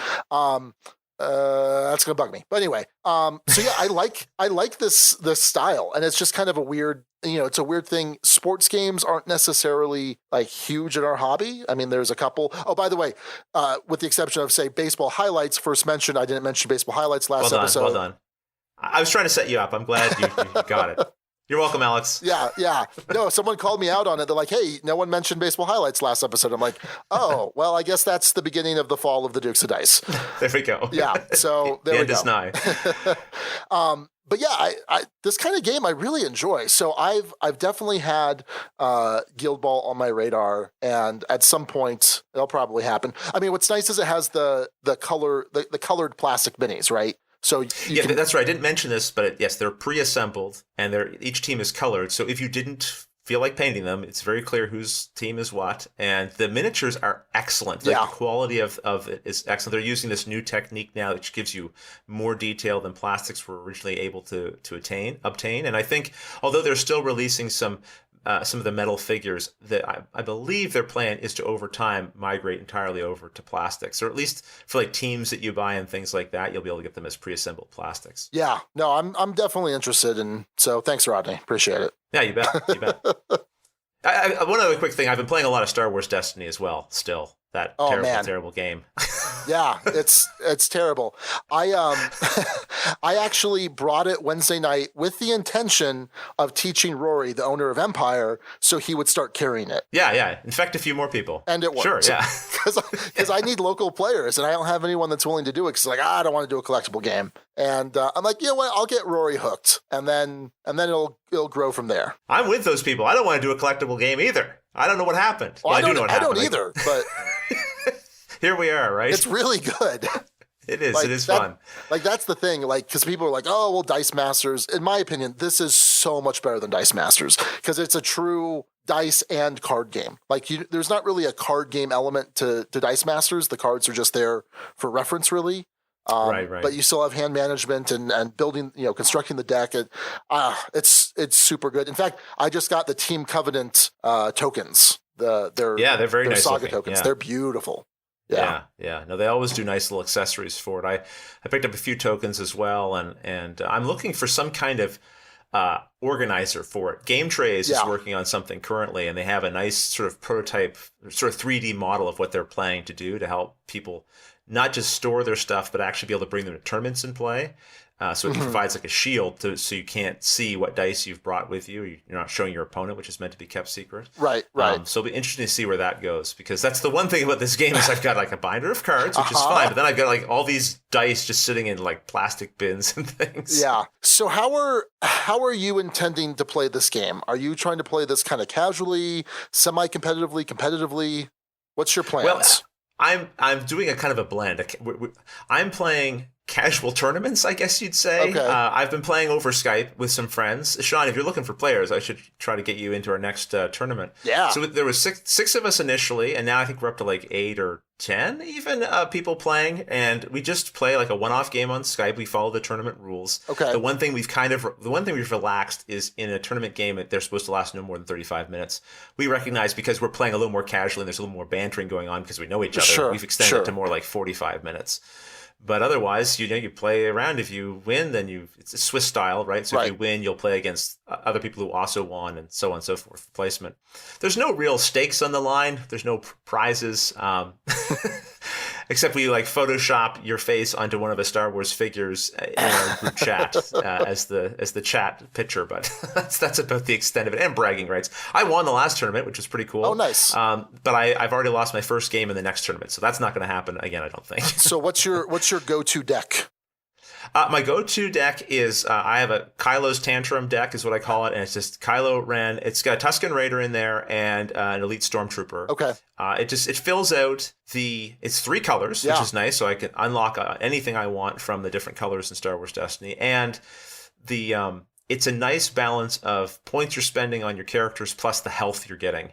That's gonna bug me. But anyway, so yeah, I like this style, and it's just kind of a weird, it's a weird thing. Sports games aren't necessarily like huge in our hobby. I mean, there's a couple. Oh, by the way, with the exception of say baseball highlights, first mentioned. I didn't mention baseball highlights last episode. Well done. I was trying to set you up. I'm glad you got it. You're welcome, Alex. Yeah. No, someone called me out on it. They're like, hey, no one mentioned baseball highlights last episode. I'm like, oh, well, I guess that's the beginning of the fall of the Dukes of Dice. There we go. Yeah, so there we go. Is nigh. But yeah, I this kind of game I really enjoy. So I've definitely had Guild Ball on my radar, and at some point it'll probably happen. I mean, what's nice is it has the colored plastic minis, right? So that's right. I didn't mention this, but yes, they're pre-assembled, and each team is colored. So if you didn't feel like painting them, it's very clear whose team is what. And the miniatures are excellent. The quality of it is excellent. They're using this new technique now, which gives you more detail than plastics were originally able to obtain. And I think, although they're still releasing some of the metal figures, that I believe their plan is to over time migrate entirely over to plastics, or at least for like teams that you buy and things like that, you'll be able to get them as pre-assembled plastics. Yeah, no, I'm definitely interested, and so thanks, Rodney. Appreciate it. Yeah, you bet. One other quick thing, I've been playing a lot of Star Wars Destiny as well. Still, that terrible game. Yeah, it's terrible. I actually brought it Wednesday night with the intention of teaching Rory, the owner of Empire, so he would start carrying it. Yeah. Infect a few more people. And it worked. Sure, yeah. Because I need local players, and I don't have anyone that's willing to do it. Because like, I don't want to do a collectible game. And I'm like, you know what? I'll get Rory hooked, and then it'll grow from there. I'm with those people. I don't want to do a collectible game either. I don't know what happened. Well, I do know what happened. I don't either, but here we are, right? It's really good. It is. It is fun. Like, that's the thing. Like, because people are like, oh, well, Dice Masters. In my opinion, this is so much better than Dice Masters because it's a true dice and card game. Like, there's not really a card game element to Dice Masters. The cards are just there for reference, really. Right. But you still have hand management and building, constructing the deck. It's super good. In fact, I just got the Team Covenant tokens. They're very nice Saga looking. Tokens. Yeah. They're beautiful. Yeah. No, they always do nice little accessories for it. I picked up a few tokens as well, and I'm looking for some kind of organizer for it. Game Trays is working on something currently, and they have a nice sort of prototype, sort of 3D model of what they're planning to do to help people not just store their stuff, but actually be able to bring them to tournaments and play. So it provides like a shield so you can't see what dice you've brought with you. You're not showing your opponent, which is meant to be kept secret. Right. So it'll be interesting to see where that goes, because that's the one thing about this game is I've got like a binder of cards, which is fine, but then I've got like all these dice just sitting in like plastic bins and things. Yeah. So how are you intending to play this game? Are you trying to play this kind of casually, semi-competitively, competitively? What's your plans? Well, I'm doing a kind of a blend. I'm playing casual tournaments, I guess you'd say. Okay. I've been playing over Skype with some friends. Sean, if you're looking for players, I should try to get you into our next tournament. Yeah. So there was six of us initially, and now I think we're up to like 8 or 10 even people playing, and we just play like a one-off game on Skype. We follow the tournament rules. Okay. The one thing we've relaxed is in a tournament game, they're supposed to last no more than 35 minutes. We recognize because we're playing a little more casually and there's a little more bantering going on because we know each other. Sure, we've extended it to more like 45 minutes. But otherwise, you play around. If you win, then it's a Swiss style, right? So if you win, you'll play against other people who also won, and so on and so forth for placement. There's no real stakes on the line. There's no prizes, except we like Photoshop your face onto one of the Star Wars figures in our group chat as the chat picture. But that's about the extent of it. And bragging rights. I won the last tournament, which was pretty cool. Oh, nice. But I've already lost my first game in the next tournament, so that's not going to happen again, I don't think. So what's your go-to deck? My go-to deck is I have a Kylo's Tantrum deck, is what I call it, and it's just Kylo Ren. It's got a Tusken Raider in there and an Elite Stormtrooper. Okay. It fills out it's 3 colors, which is nice, so I can unlock anything I want from the different colors in Star Wars Destiny, and it's a nice balance of points you're spending on your characters plus the health you're getting.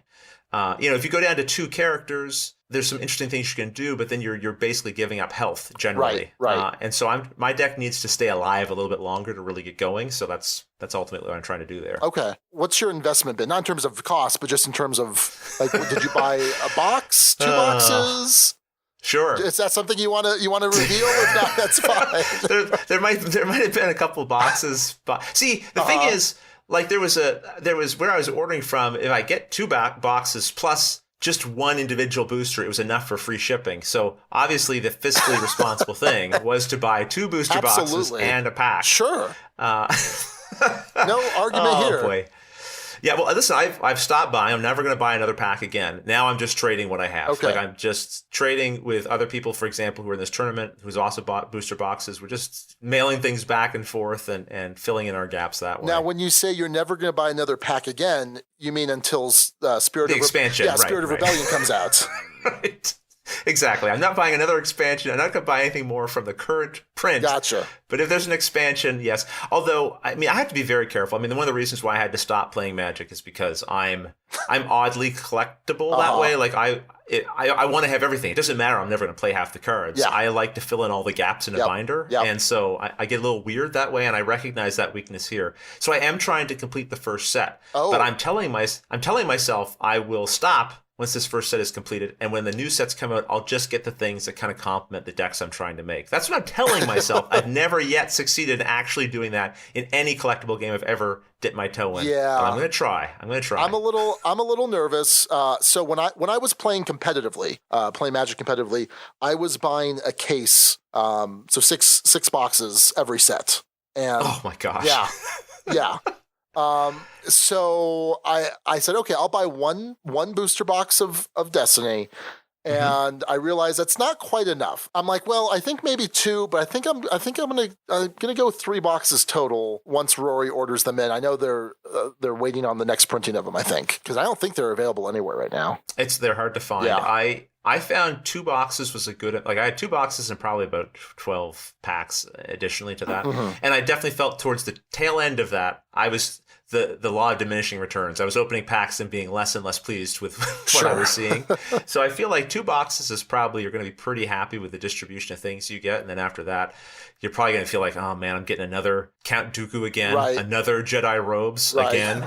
If you go down to 2 characters, there's some interesting things you can do, but then you're basically giving up health generally. Right. And so my deck needs to stay alive a little bit longer to really get going. So that's ultimately what I'm trying to do there. Okay. What's your investment been? Not in terms of cost, but just in terms of like, did you buy a box, 2 boxes? Sure. Is that something you want to reveal? If not, that's fine. there might have been a couple of boxes. But see, the thing is, like there was where I was ordering from. If I get 2 boxes plus just 1 individual booster, it was enough for free shipping. So obviously, the fiscally responsible thing was to buy 2 booster boxes and a pack. Sure. No argument here. Boy. Yeah, well, listen, I've stopped buying. I'm never going to buy another pack again. Now I'm just trading what I have. Okay. Like I'm just trading with other people, for example, who are in this tournament, who's also bought booster boxes. We're just mailing things back and forth and filling in our gaps that way. Now, when you say you're never going to buy another pack again, you mean until Spirit of Expansion. Spirit of Rebellion comes out. Right. Exactly. I'm not buying another expansion. I'm not going to buy anything more from the current print. Gotcha. But if there's an expansion, yes. Although, I mean, I have to be very careful. I mean, one of the reasons why I had to stop playing Magic is because I'm oddly collectible that way. Like I want to have everything. It doesn't matter. I'm never going to play half the cards. Yeah. I like to fill in all the gaps in a binder. Yep. And so I get a little weird that way, and I recognize that weakness here. So I am trying to complete the first set. But I'm telling myself I will stop once this first set is completed, and when the new sets come out, I'll just get the things that kind of complement the decks I'm trying to make. That's what I'm telling myself. I've never yet succeeded in actually doing that in any collectible game I've ever dipped my toe in. Yeah. But I'm going to try. I'm a little nervous. So when I was playing competitively, playing Magic competitively, I was buying a case, so six boxes every set. And oh my gosh. Yeah. So I said, okay, I'll buy one booster box of Destiny. And I realized that's not quite enough. I'm like, well, I think maybe 2, but I think I'm gonna go 3 boxes total once Rory orders them in. I know they're waiting on the next printing of them, I think, because I don't think they're available anywhere right now. They're hard to find. Yeah. I found 2 boxes was a good, like I had 2 boxes and probably about 12 packs additionally to that. And I definitely felt towards the tail end of that, I was the law of diminishing returns. I was opening packs and being less and less pleased with what I was seeing. So I feel like 2 boxes is probably, you're going to be pretty happy with the distribution of things you get. And then after that, you're probably going to feel like, oh man, I'm getting another Count Dooku again, another Jedi robes again.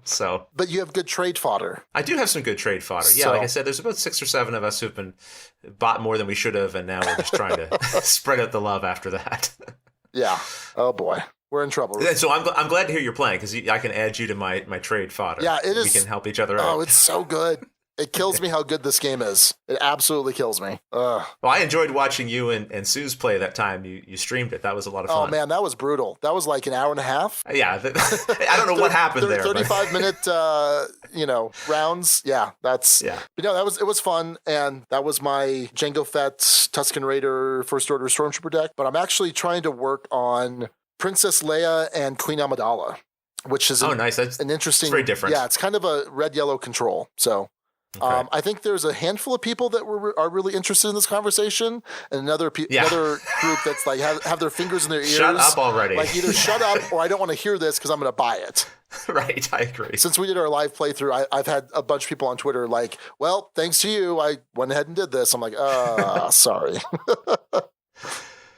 So. But you have good trade fodder. I do have some good trade fodder. Yeah, like I said, there's about 6 or 7 of us who've been bought more than we should have, and now we're just trying to spread out the love after that. Yeah. Oh boy. We're in trouble. So I'm glad to hear you're playing, because I can add you to my trade fodder. Yeah, it is. We can help each other out. Oh, it's so good. It kills me how good this game is. It absolutely kills me. Ugh. Well, I enjoyed watching you and Suze play that time you streamed it. That was a lot of fun. Oh, man, that was brutal. That was like an hour and a half. Yeah. I don't know what happened there. 35-minute rounds. Yeah, that's... Yeah. But no, it was fun, and that was my Jango Fett, Tusken Raider, First Order Stormtrooper deck. But I'm actually trying to work on Princess Leia and Queen Amidala, which is nice. That's an interesting... It's very different. Yeah, it's kind of a red-yellow control, so... Okay. I think there's a handful of people that are really interested in this conversation, and another group that's like have their fingers in their ears. Shut up already. Like either shut up or I don't want to hear this because I'm going to buy it. Right, I agree. Since we did our live playthrough, I've had a bunch of people on Twitter like, well, thanks to you, I went ahead and did this. I'm like, sorry.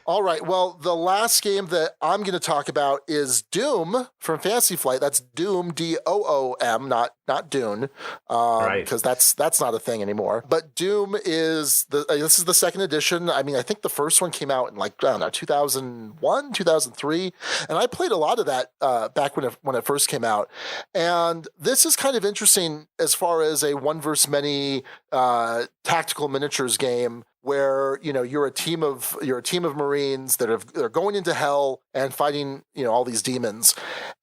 All right. Well, the last game that I'm going to talk about is Doom from Fantasy Flight. That's Doom, Doom, not Dune, because that's not a thing anymore. But Doom is this is the second edition. I mean, I think the first one came out in 2001, 2003, and I played a lot of that back when it first came out. And this is kind of interesting as far as a one versus many tactical miniatures game, where you're a team of Marines that are going into hell and fighting all these demons,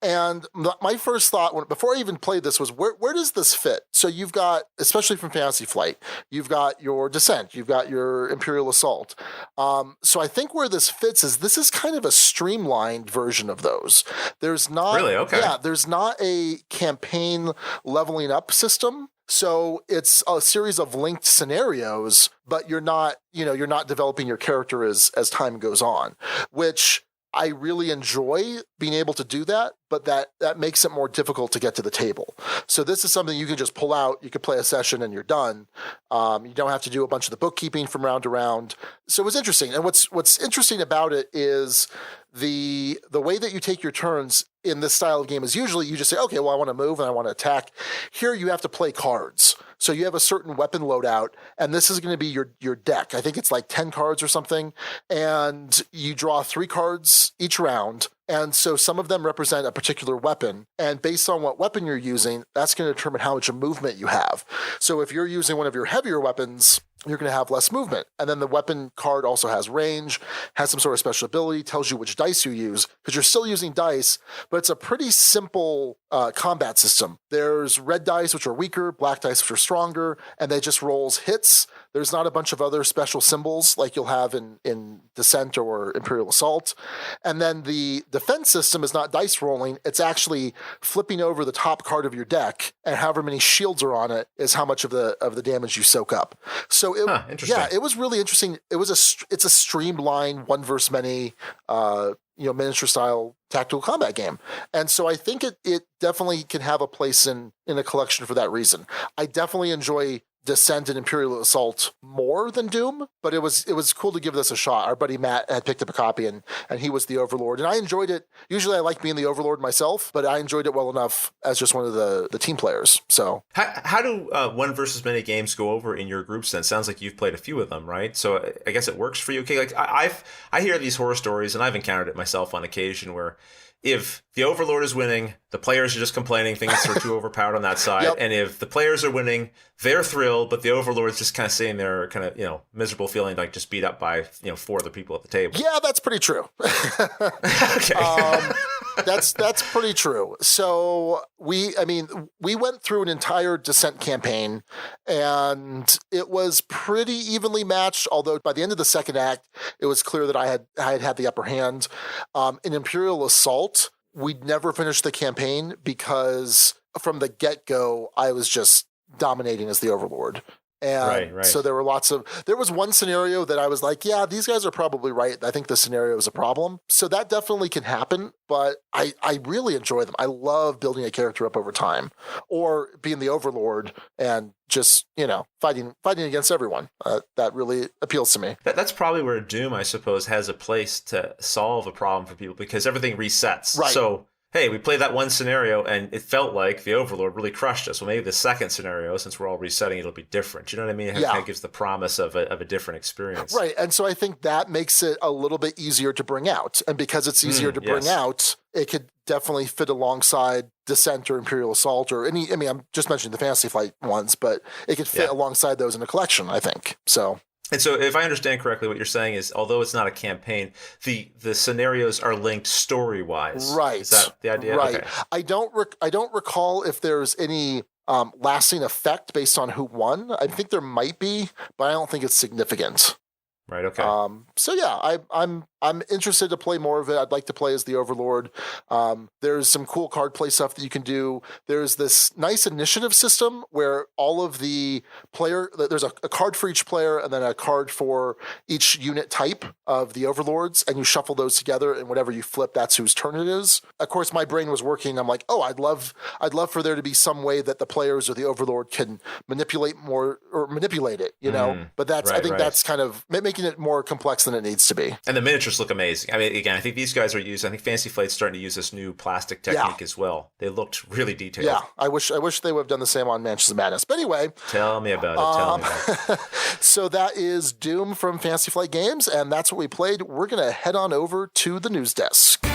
And my first thought before I even played this was, where does this fit? So you've got, especially from Fantasy Flight, you've got your Descent, you've got your Imperial Assault. So I think where this fits is this is kind of a streamlined version of those. There's not really okay. Yeah, there's not a campaign leveling up system. So it's a series of linked scenarios, but you're not developing your character as time goes on, which I really enjoy being able to do that, but that makes it more difficult to get to the table. So this is something you can just pull out. You can play a session and you're done. You don't have to do a bunch of the bookkeeping from round to round. So it was interesting. And what's interesting about it is the way that you take your turns in this style of game is usually you just say, okay, well, I want to move and I want to attack. Here you have to play cards. So you have a certain weapon loadout, and this is going to be your deck. I think it's like 10 cards or something, and you draw 3 cards each round. And so some of them represent a particular weapon, and based on what weapon you're using, that's going to determine how much movement you have. So if you're using one of your heavier weapons, you're going to have less movement. And then the weapon card also has range, has some sort of special ability, tells you which dice you use, because you're still using dice, but it's a pretty simple combat system. There's red dice, which are weaker, black dice, which are stronger, and they just rolls hits. There's not a bunch of other special symbols like you'll have in Descent or Imperial Assault. And then the defense system is not dice rolling. It's actually flipping over the top card of your deck, and however many shields are on it is how much of the damage you soak up. So it was really interesting. It's a streamlined one versus many miniature style tactical combat game. And so I think it definitely can have a place in a collection for that reason. I definitely enjoy Descent and Imperial Assault more than Doom, but it was cool to give this a shot. Our buddy Matt had picked up a copy and he was the Overlord, and I enjoyed it. Usually I like being the Overlord myself, but I enjoyed it well enough as just one of the team players. So how do one versus many games go over in your groups then? Sounds like you've played a few of them, right? So I guess it works for you. Okay, like I hear these horror stories, and I've encountered it myself on occasion, where if the Overlord is winning, the players are just complaining things are too overpowered on that side. Yep. And if the players are winning, they're thrilled, but the Overlord's just kind of sitting there, kind of, miserable, feeling like just beat up by, 4 other people at the table. Yeah, that's pretty true. Okay. That's pretty true. So we went through an entire Descent campaign, and it was pretty evenly matched, although by the end of the second act, it was clear that I had the upper hand. In Imperial Assault, we'd never finished the campaign because from the get-go, I was just dominating as the Overlord. And right. So there was one scenario that I was like, yeah, these guys are probably right. I think the scenario is a problem. So that definitely can happen, but I really enjoy them. I love building a character up over time, or being the Overlord and just, fighting against everyone. That really appeals to me. That's probably where Doom, I suppose, has a place to solve a problem for people, because everything resets. Right. So, hey, we played that one scenario and it felt like the Overlord really crushed us. Well, maybe the second scenario, since we're all resetting, it'll be different. You know what I mean? It kind of gives the promise of a different experience. Right. And so I think that makes it a little bit easier to bring out. And because it's easier to bring out, it could definitely fit alongside Descent or Imperial Assault or I'm just mentioning the Fantasy Flight ones, but it could fit alongside those in a collection, I think. So... And so if I understand correctly, what you're saying is, although it's not a campaign, the scenarios are linked story-wise. Right. Is that the idea? Right. Okay. I don't recall if there's any lasting effect based on who won. I think there might be, but I don't think it's significant. Right. Okay. So yeah, I'm interested to play more of it. I'd like to play as the Overlord. There's some cool card play stuff that you can do. There's this nice initiative system where all of the there's a card for each player and then a card for each unit type of the Overlords, and you shuffle those together, and whatever you flip, that's whose turn it is. Of course, my brain was working. I'm like, oh, I'd love for there to be some way that the players or the Overlord can manipulate it, But that's I think that's kind of making it more complex than it needs to be. And the miniatures look amazing. I mean, again, I think these guys are using, I think Fantasy Flight's starting to use this new plastic technique as well. They looked really detailed. Yeah, I wish they would have done the same on Mansions of Madness. But anyway. Tell me about it. So that is Doom from Fantasy Flight Games, and that's what we played. We're going to head on over to the news desk.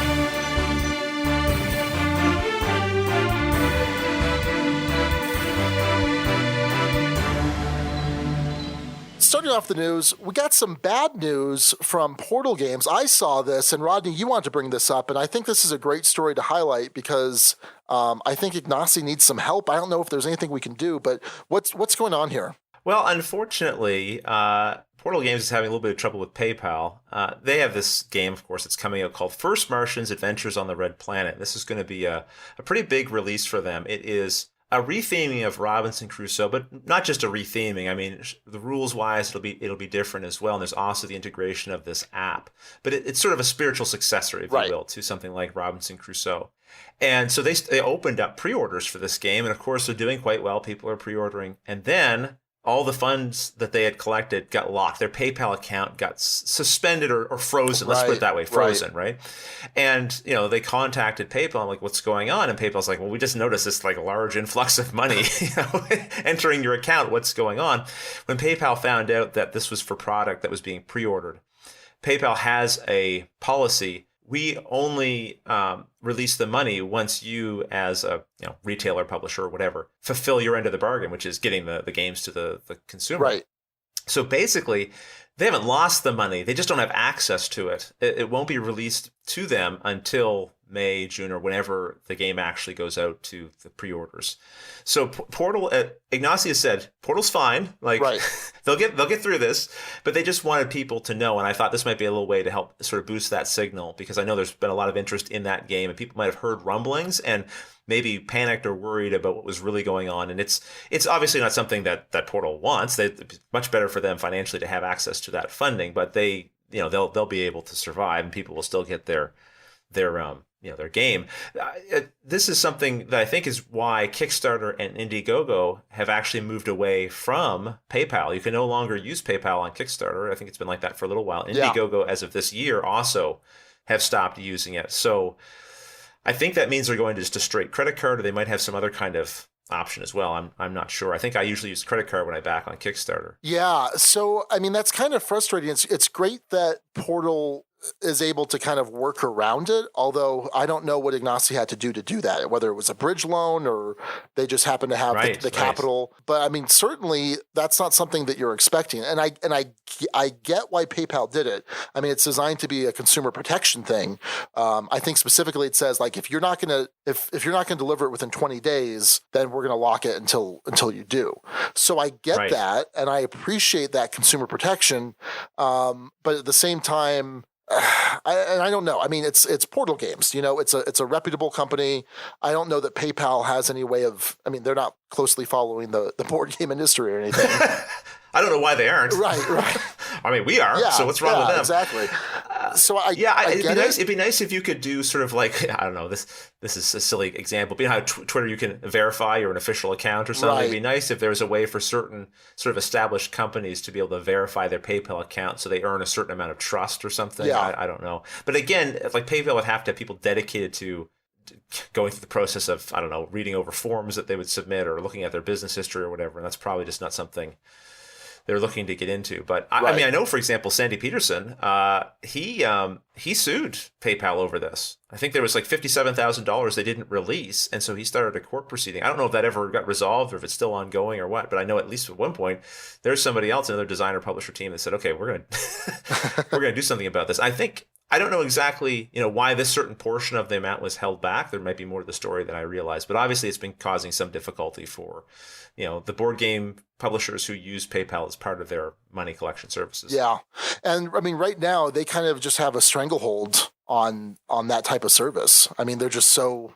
Starting starting off the news, we got some bad news from Portal Games. I saw this, and Rodney, you wanted to bring this up, and I think this is a great story to highlight because I think Ignacy needs some help. I don't know if there's anything we can do, but what's going on here? Well, unfortunately, Portal Games is having a little bit of trouble with PayPal. They have this game, of course, that's coming out called First Martians Adventures on the Red Planet. This is going to be a pretty big release for them. It is a retheming of Robinson Crusoe, but not just a retheming. I mean, the rules-wise, it'll be different as well. And there's also the integration of this app. But it's sort of a spiritual successor, if you will, to something like Robinson Crusoe. And so they opened up pre-orders for this game, and of course they're doing quite well. People are pre-ordering, and then all the funds that they had collected got locked. Their PayPal account got suspended or frozen. Let's put it that way, frozen, right? And, they contacted PayPal. I'm like, what's going on? And PayPal's like, well, we just noticed this like large influx of money entering your account. What's going on? When PayPal found out that this was for product that was being pre-ordered, PayPal has a policy. We only release the money once you, as a retailer, publisher, or whatever, fulfill your end of the bargain, which is getting the games to the consumer. Right. So basically, they haven't lost the money. They just don't have access to it. It won't be released to them until May, June, or whenever the game actually goes out to the pre-orders. So Portal, Ignacy has said, Portal's fine. Like they'll get through this, but they just wanted people to know. And I thought this might be a little way to help sort of boost that signal, because I know there's been a lot of interest in that game, and people might have heard rumblings and maybe panicked or worried about what was really going on. And it's obviously not something that Portal wants. It's much better for them financially to have access to that funding, but they'll be able to survive, and people will still get their game. This is something that I think is why Kickstarter and Indiegogo have actually moved away from PayPal. You can no longer use PayPal on Kickstarter. I think it's been like that for a little while. Indiegogo, as of this year, also have stopped using it. So I think that means they're going to just a straight credit card, or they might have some other kind of option as well. I'm not sure. I think I usually use credit card when I back on Kickstarter. Yeah. So, I mean, that's kind of frustrating. It's great that Portal is able to kind of work around it, although I don't know what Ignacy had to do that, whether it was a bridge loan or they just happen to have the capital. But I mean, certainly that's not something that you're expecting. And I get why PayPal did it. I mean, it's designed to be a consumer protection thing. I think specifically it says, like, if you're not going to deliver it within 20 days, then we're going to lock it until you do. So I get that, and I appreciate that consumer protection. But at the same time, I don't know. I mean, it's Portal Games. It's a reputable company. I don't know that PayPal has any way of. I mean, they're not closely following the board game industry or anything. I don't know why they aren't. Right. I mean, we are. So what's wrong with them? Exactly. So it'd be nice if you could do sort of like, I don't know, this is a silly example, but you know how Twitter you can verify you're an official account or something. It'd be nice if there was a way for certain sort of established companies to be able to verify their PayPal account so they earn a certain amount of trust or something. I don't know. But again, like PayPal would have to have people dedicated to going through the process of, I don't know, reading over forms that they would submit or looking at their business history or whatever. And that's probably just not something they're looking to get into. But I mean, I know, for example, Sandy Peterson, he sued PayPal over this. I think there was like $57,000 they didn't release. And so he started a court proceeding. I don't know if that ever got resolved or if it's still ongoing or what, but I know at least at one point there's somebody else, another designer publisher team that said, okay, we're going to do something about this. I don't know exactly, why this certain portion of the amount was held back. There might be more to the story than I realized, but obviously it's been causing some difficulty for, the board game publishers who use PayPal as part of their money collection services. Yeah. And I mean, right now they kind of just have a stranglehold on that type of service. I mean, they're just so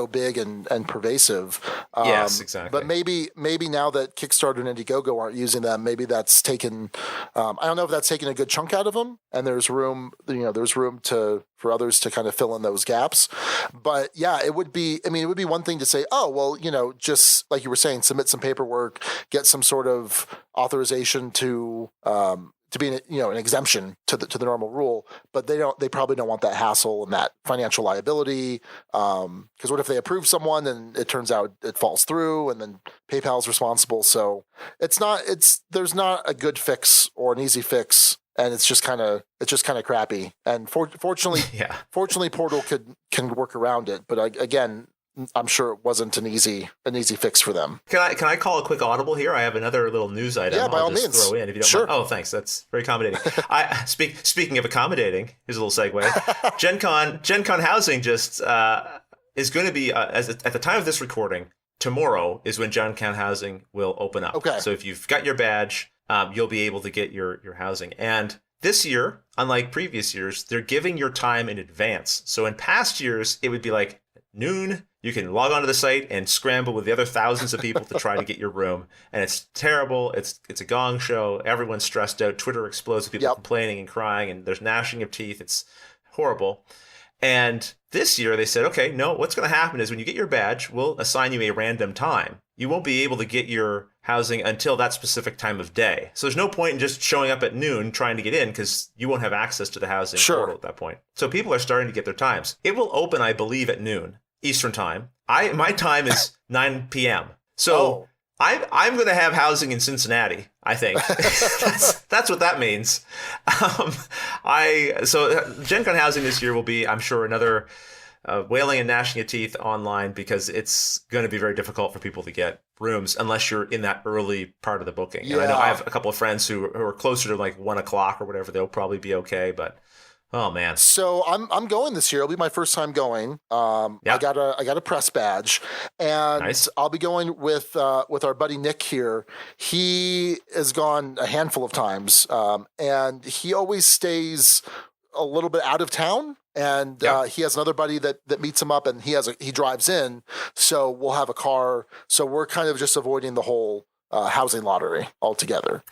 big and pervasive. Yes, exactly. But maybe now that Kickstarter and Indiegogo aren't using them, maybe that's taken. I don't know if that's taken a good chunk out of them, and there's room. There's room for others to kind of fill in those gaps. But yeah, it would be. I mean, it would be one thing to say, oh well, just like you were saying, submit some paperwork, get some sort of authorization to be an exemption to the normal rule, but they probably don't want that hassle and that financial liability. Because what if they approve someone and it turns out it falls through and then PayPal's responsible? So there's not a good fix or an easy fix, and it's just kind of crappy. And fortunately, Portal can work around it. But again, I'm sure it wasn't an easy fix for them. Can I call a quick audible here? I have another little news item. Yeah, by all just means. Throw in if you don't Sure. mind. Oh, thanks. That's very accommodating. Speaking of accommodating, here's a little segue. GenCon housing just is going to be at the time of this recording. Tomorrow is when GenCon housing will open up. Okay. So if you've got your badge, you'll be able to get your housing. And this year, unlike previous years, they're giving your time in advance. So in past years, it would be like noon. You can log onto the site and scramble with the other thousands of people to try to get your room. And it's terrible. It's a gong show. Everyone's stressed out. Twitter explodes with people complaining and crying, and there's gnashing of teeth. It's horrible. And this year they said, okay, no, what's going to happen is when you get your badge, we'll assign you a random time. You won't be able to get your housing until that specific time of day. So there's no point in just showing up at noon trying to get in because you won't have access to the housing portal at that point. So people are starting to get their times. It will open, I believe, at noon Eastern time. My time is 9 p.m. So I'm going to have housing in Cincinnati, I think. That's what that means. GenCon housing this year will be, I'm sure, another wailing and gnashing of teeth online because it's going to be very difficult for people to get rooms unless you're in that early part of the booking. Yeah. And I know I have a couple of friends who are closer to like 1 o'clock or whatever. They'll probably be okay, but oh man. So I'm going this year. It'll be my first time going. I got a press badge, and nice. I'll be going with our buddy Nick here. He has gone a handful of times, and he always stays a little bit out of town. And he has another buddy that meets him up, and he drives in. So we'll have a car. So we're kind of just avoiding the whole housing lottery altogether.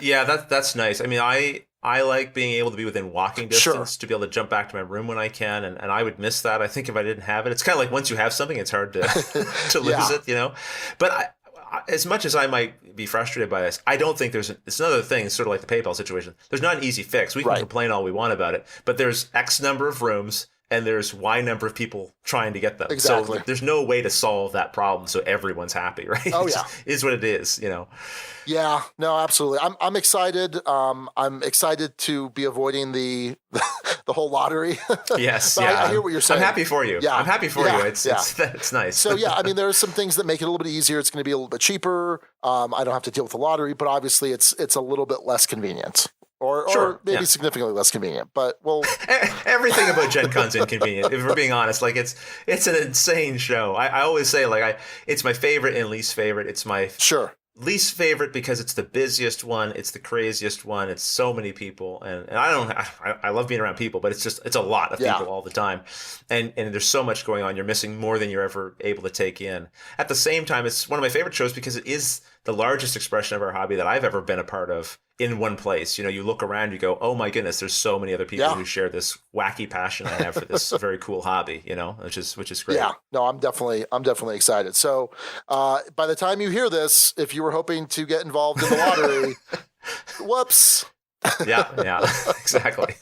Yeah, that's nice. I mean, I like being able to be within walking distance to be able to jump back to my room when I can, and I would miss that. I think if I didn't have it, it's kind of like once you have something, it's hard to lose it, you know. But as much as I might be frustrated by this, I don't think it's another thing, sort of like the PayPal situation. There's not an easy fix. We can complain all we want about it, but there's X number of rooms and there's Y number of people trying to get them. Exactly. So there's no way to solve that problem so everyone's happy, right? Oh, yeah. It is what it is, you know. Yeah, no, absolutely. I'm excited. I'm excited to be avoiding the whole lottery. Yes, I hear what you're saying. I'm happy for you. Yeah. I'm happy for you. It's nice. So yeah, I mean, there are some things that make it a little bit easier. It's going to be a little bit cheaper. I don't have to deal with the lottery, but obviously it's a little bit less convenient. Or maybe significantly less convenient, but everything about Gen Con's inconvenient. If we're being honest, like it's an insane show. I always say it's my favorite and least favorite. It's my least favorite because it's the busiest one. It's the craziest one. It's so many people, and I love being around people, but it's a lot of people all the time, and there's so much going on. You're missing more than you're ever able to take in. At the same time, it's one of my favorite shows because it is the largest expression of our hobby that I've ever been a part of in one place. You know, you look around, you go, oh my goodness, there's so many other people who share this wacky passion I have for this very cool hobby, you know, which is great. Yeah, no, I'm definitely excited. So by the time you hear this, if you were hoping to get involved in the lottery, whoops. Yeah, exactly.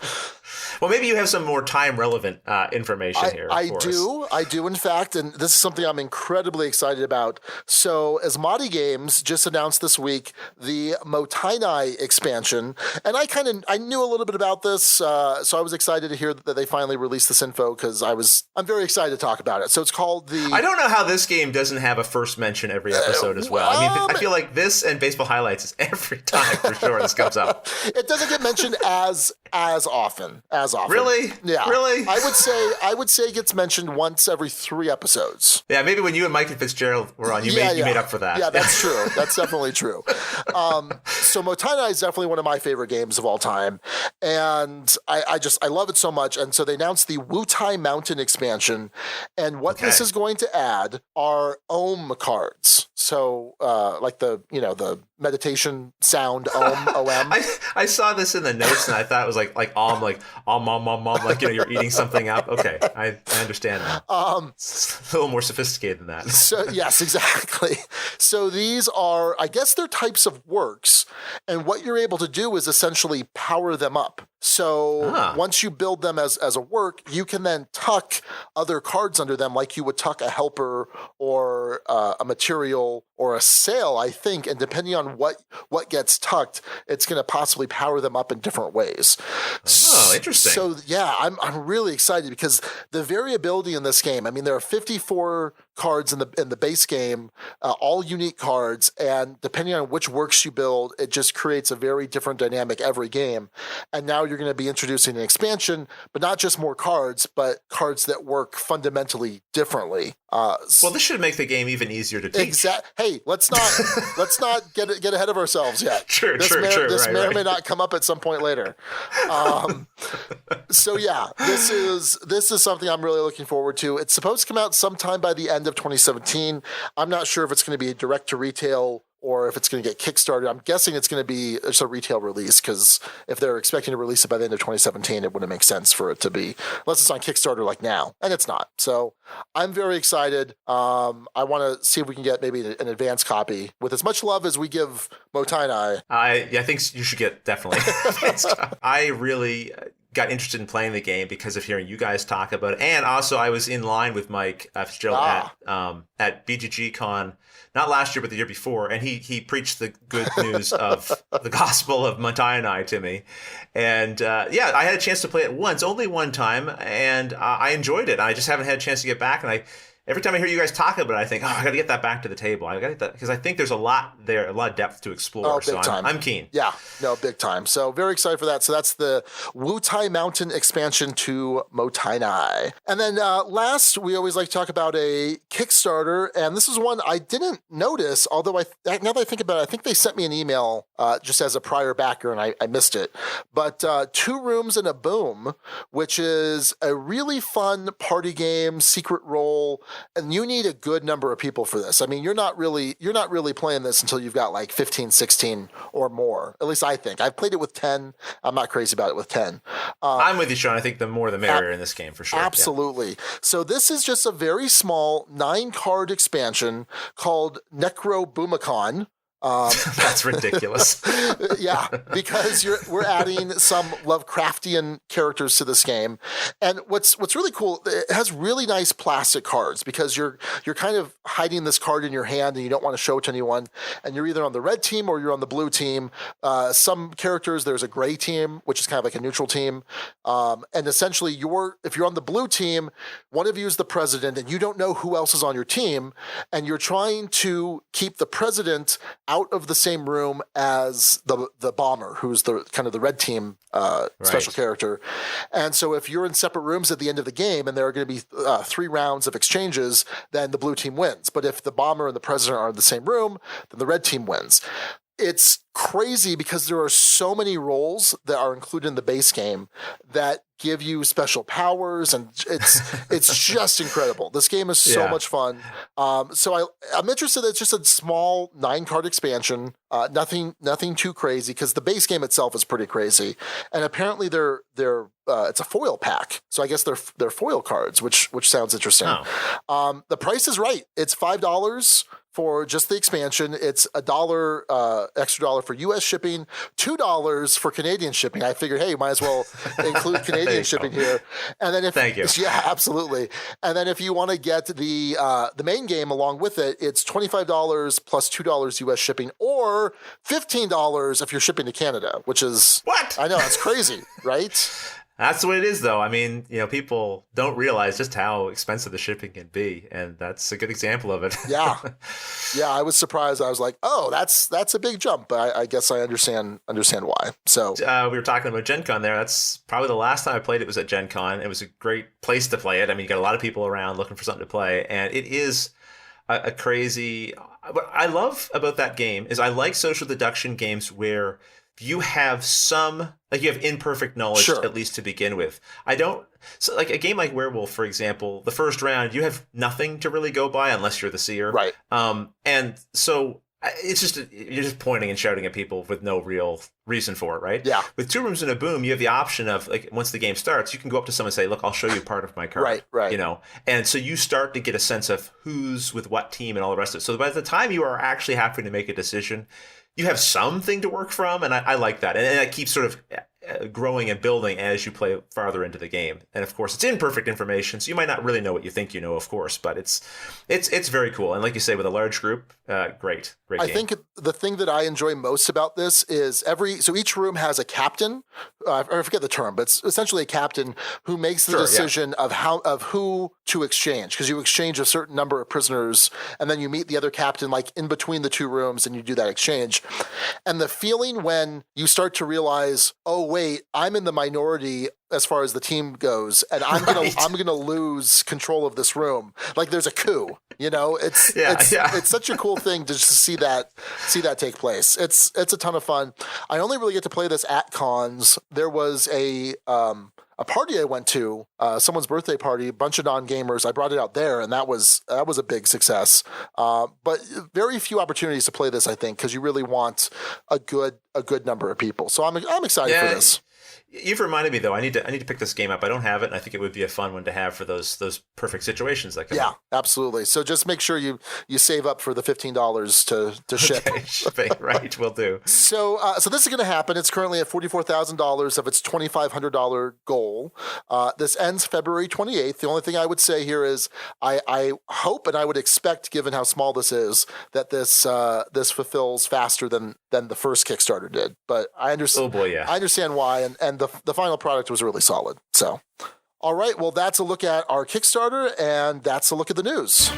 Well, maybe you have some more time-relevant information here. I do, in fact, and this is something I'm incredibly excited about. So, as Marty Games just announced this week, the Mottainai expansion, and I knew a little bit about this, so I was excited to hear that they finally released this info because I'm very excited to talk about it. So it's called the. I don't know how this game doesn't have a first mention every episode as well. I mean, I feel like this and Baseball Highlights is every time for sure this comes up. It doesn't get mentioned as often. Really? Yeah. Really? I would say it gets mentioned once every 3 episodes. Yeah, maybe when you and Mike and Fitzgerald were on, you made up for that. Yeah, that's true. That's definitely true. So Mottainai is definitely one of my favorite games of all time. And I love it so much. And so they announced the Wutai Mountain expansion. And what this is going to add are Om cards. So like the meditation sound Om. I saw this in the notes and I thought it was like Om, like Om, like you're eating something up. Okay, I understand that. It's a little more sophisticated than that. So yes, exactly. So these are, I guess, they're types of works, and what you're able to do is essentially power them up. So once you build them as a work, you can then tuck other cards under them, like you would tuck a helper or a material or a sail, I think. And depending on what gets tucked, it's going to possibly power them up in different ways. Oh, interesting. So yeah, I'm really excited because the variability in this game. I mean, there are 54 cards in the base game, all unique cards, and depending on which works you build, it just creates a very different dynamic every game. And now you're going to be introducing an expansion, but not just more cards, but cards that work fundamentally differently. Well, this should make the game even easier to teach. Hey, let's not get ahead of ourselves yet. True. This may or may not come up at some point later. So yeah, this is something I'm really looking forward to. It's supposed to come out sometime by the end of 2017. I'm not sure if it's going to be direct to retail or if it's going to get Kickstarted. I'm guessing it's going to be just a retail release, because if they're expecting to release it by the end of 2017, it wouldn't make sense for it to be, unless it's on Kickstarter like now, and it's not. So I'm very excited. I want to see if we can get maybe an advanced copy with as much love as we give Mottainai. I think you should get definitely. I really got interested in playing the game because of hearing you guys talk about it, and also I was in line with Mike Fitzgerald at BGG-Con, not last year but the year before, and he preached the good news of the gospel of Mottainai to me, and I had a chance to play it only one time, and I enjoyed it. I just haven't had a chance to get back, and every time I hear you guys talk about it, I think, I got to get that back to the table. I got to get that, because I think there's a lot there, a lot of depth to explore. Oh, big time. I'm keen. Yeah, no, big time. So very excited for that. So that's the Wutai Mountain expansion to Mottainai. And then last, we always like to talk about a Kickstarter, and this is one I didn't notice, although now that I think about it, I think they sent me an email just as a prior backer, and I missed it. But 2 Rooms and a Boom, which is a really fun party game, secret role. And you need a good number of people for this. I mean, you're not really playing this until you've got like 15, 16 or more. At least I think. I've played it with 10. I'm not crazy about it with 10. I'm with you, Sean. I think the more the merrier in this game for sure. Absolutely. Yeah. So this is just a very small 9-card expansion called Necroboomicon. That's ridiculous. Yeah, because we're adding some Lovecraftian characters to this game, and what's really cool, it has really nice plastic cards, because you're kind of hiding this card in your hand and you don't want to show it to anyone, and you're either on the red team or you're on the blue team. Some characters, there's a gray team, which is kind of like a neutral team, and essentially if you're on the blue team, one of you is the president, and you don't know who else is on your team, and you're trying to keep the president out of the same room as the bomber, who's the kind of the red team special character. And so if you're in separate rooms at the end of the game and there are going to be 3 rounds of exchanges, then the blue team wins. But if the bomber and the president are in the same room, then the red team wins. It's crazy because there are so many roles that are included in the base game that give you special powers, and it's just incredible. This game is so much fun. So I'm interested. It's just a small 9-card expansion. Nothing too crazy, because the base game itself is pretty crazy. And apparently it's a foil pack. So I guess they're foil cards, which sounds interesting. Oh. The price is right. It's $5 for just the expansion. It's $1 extra dollar for U.S. shipping, $2 for Canadian shipping. I figured, hey, might as well include Canadian shipping here. And then Thank you. Yeah, absolutely. And then if you want to get the main game along with it, it's $25 plus $2 U.S. shipping, or $15 if you're shipping to Canada, which is what? I know, it's crazy, right? That's the way it is, though. I mean, people don't realize just how expensive the shipping can be, and that's a good example of it. Yeah, I was surprised. I was like, "Oh, that's a big jump," but I guess I understand why. So we were talking about GenCon there. That's probably the last time I played it was at GenCon. It was a great place to play it. I mean, you got a lot of people around looking for something to play, and it is a crazy. What I love about that game is I like social deduction games where you have you have imperfect knowledge, at least to begin with. So like a game like Werewolf, for example, the first round, you have nothing to really go by unless you're the seer. Right. And so it's just, you're just pointing and shouting at people with no real reason for it, right? Yeah. With 2 Rooms and a Boom, you have the option of, like, once the game starts, you can go up to someone and say, look, I'll show you part of my card. Right. And so you start to get a sense of who's with what team and all the rest of it. So by the time you are actually having to make a decision, you have something to work from, and I like that. And that keeps sort of growing and building as you play farther into the game. And of course, it's imperfect information, so you might not really know what you think you know, of course, but it's very cool. And like you say, with a large group, great game. I think the thing that I enjoy most about this is each room has a captain. I forget the term, but it's essentially a captain who makes the decision of who to exchange, because you exchange a certain number of prisoners, and then you meet the other captain like in between the two rooms, and you do that exchange. And the feeling when you start to realize, oh wait, I'm in the minority as far as the team goes, and I'm gonna lose control of this room. Like there's a coup, it's such a cool thing to just see that take place. It's a ton of fun. I only really get to play this at cons. There was a party I went to, someone's birthday party, a bunch of non-gamers. I brought it out there, and that was a big success. But very few opportunities to play this, I think, because you really want a good number of people. So I'm excited for this. You've reminded me, though. I need to pick this game up. I don't have it, and I think it would be a fun one to have for those perfect situations that come up. Yeah, absolutely. So just make sure you save up for the $15 to ship. Okay, right, will do. So this is going to happen. It's currently at $44,000 of its $2,500 goal. This ends February 28th. The only thing I would say here is I hope and I would expect, given how small this is, that this fulfills faster than the first Kickstarter did. But I understand. Oh boy, yeah. I understand why, and the final product was really solid. So, all right, well, that's a look at our Kickstarter, and that's a look at the news.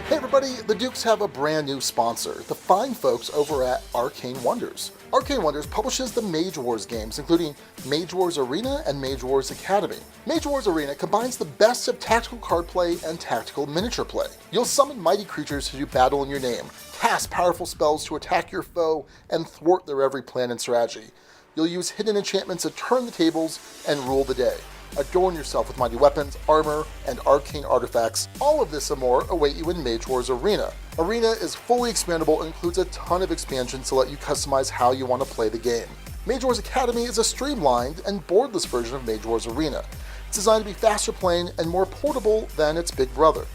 Hey everybody, the Dukes have a brand new sponsor, the fine folks over at Arcane Wonders. Arcane Wonders publishes the Mage Wars games, including Mage Wars Arena and Mage Wars Academy. Mage Wars Arena combines the best of tactical card play and tactical miniature play. You'll summon mighty creatures to do battle in your name, cast powerful spells to attack your foe, and thwart their every plan and strategy. You'll use hidden enchantments to turn the tables and rule the day. Adorn yourself with mighty weapons, armor, and arcane artifacts. All of this and more await you in Mage Wars Arena. Arena is fully expandable and includes a ton of expansions to let you customize how you want to play the game. Mage Wars Academy is a streamlined and boardless version of Mage Wars Arena. It's designed to be faster playing and more portable than its big brother.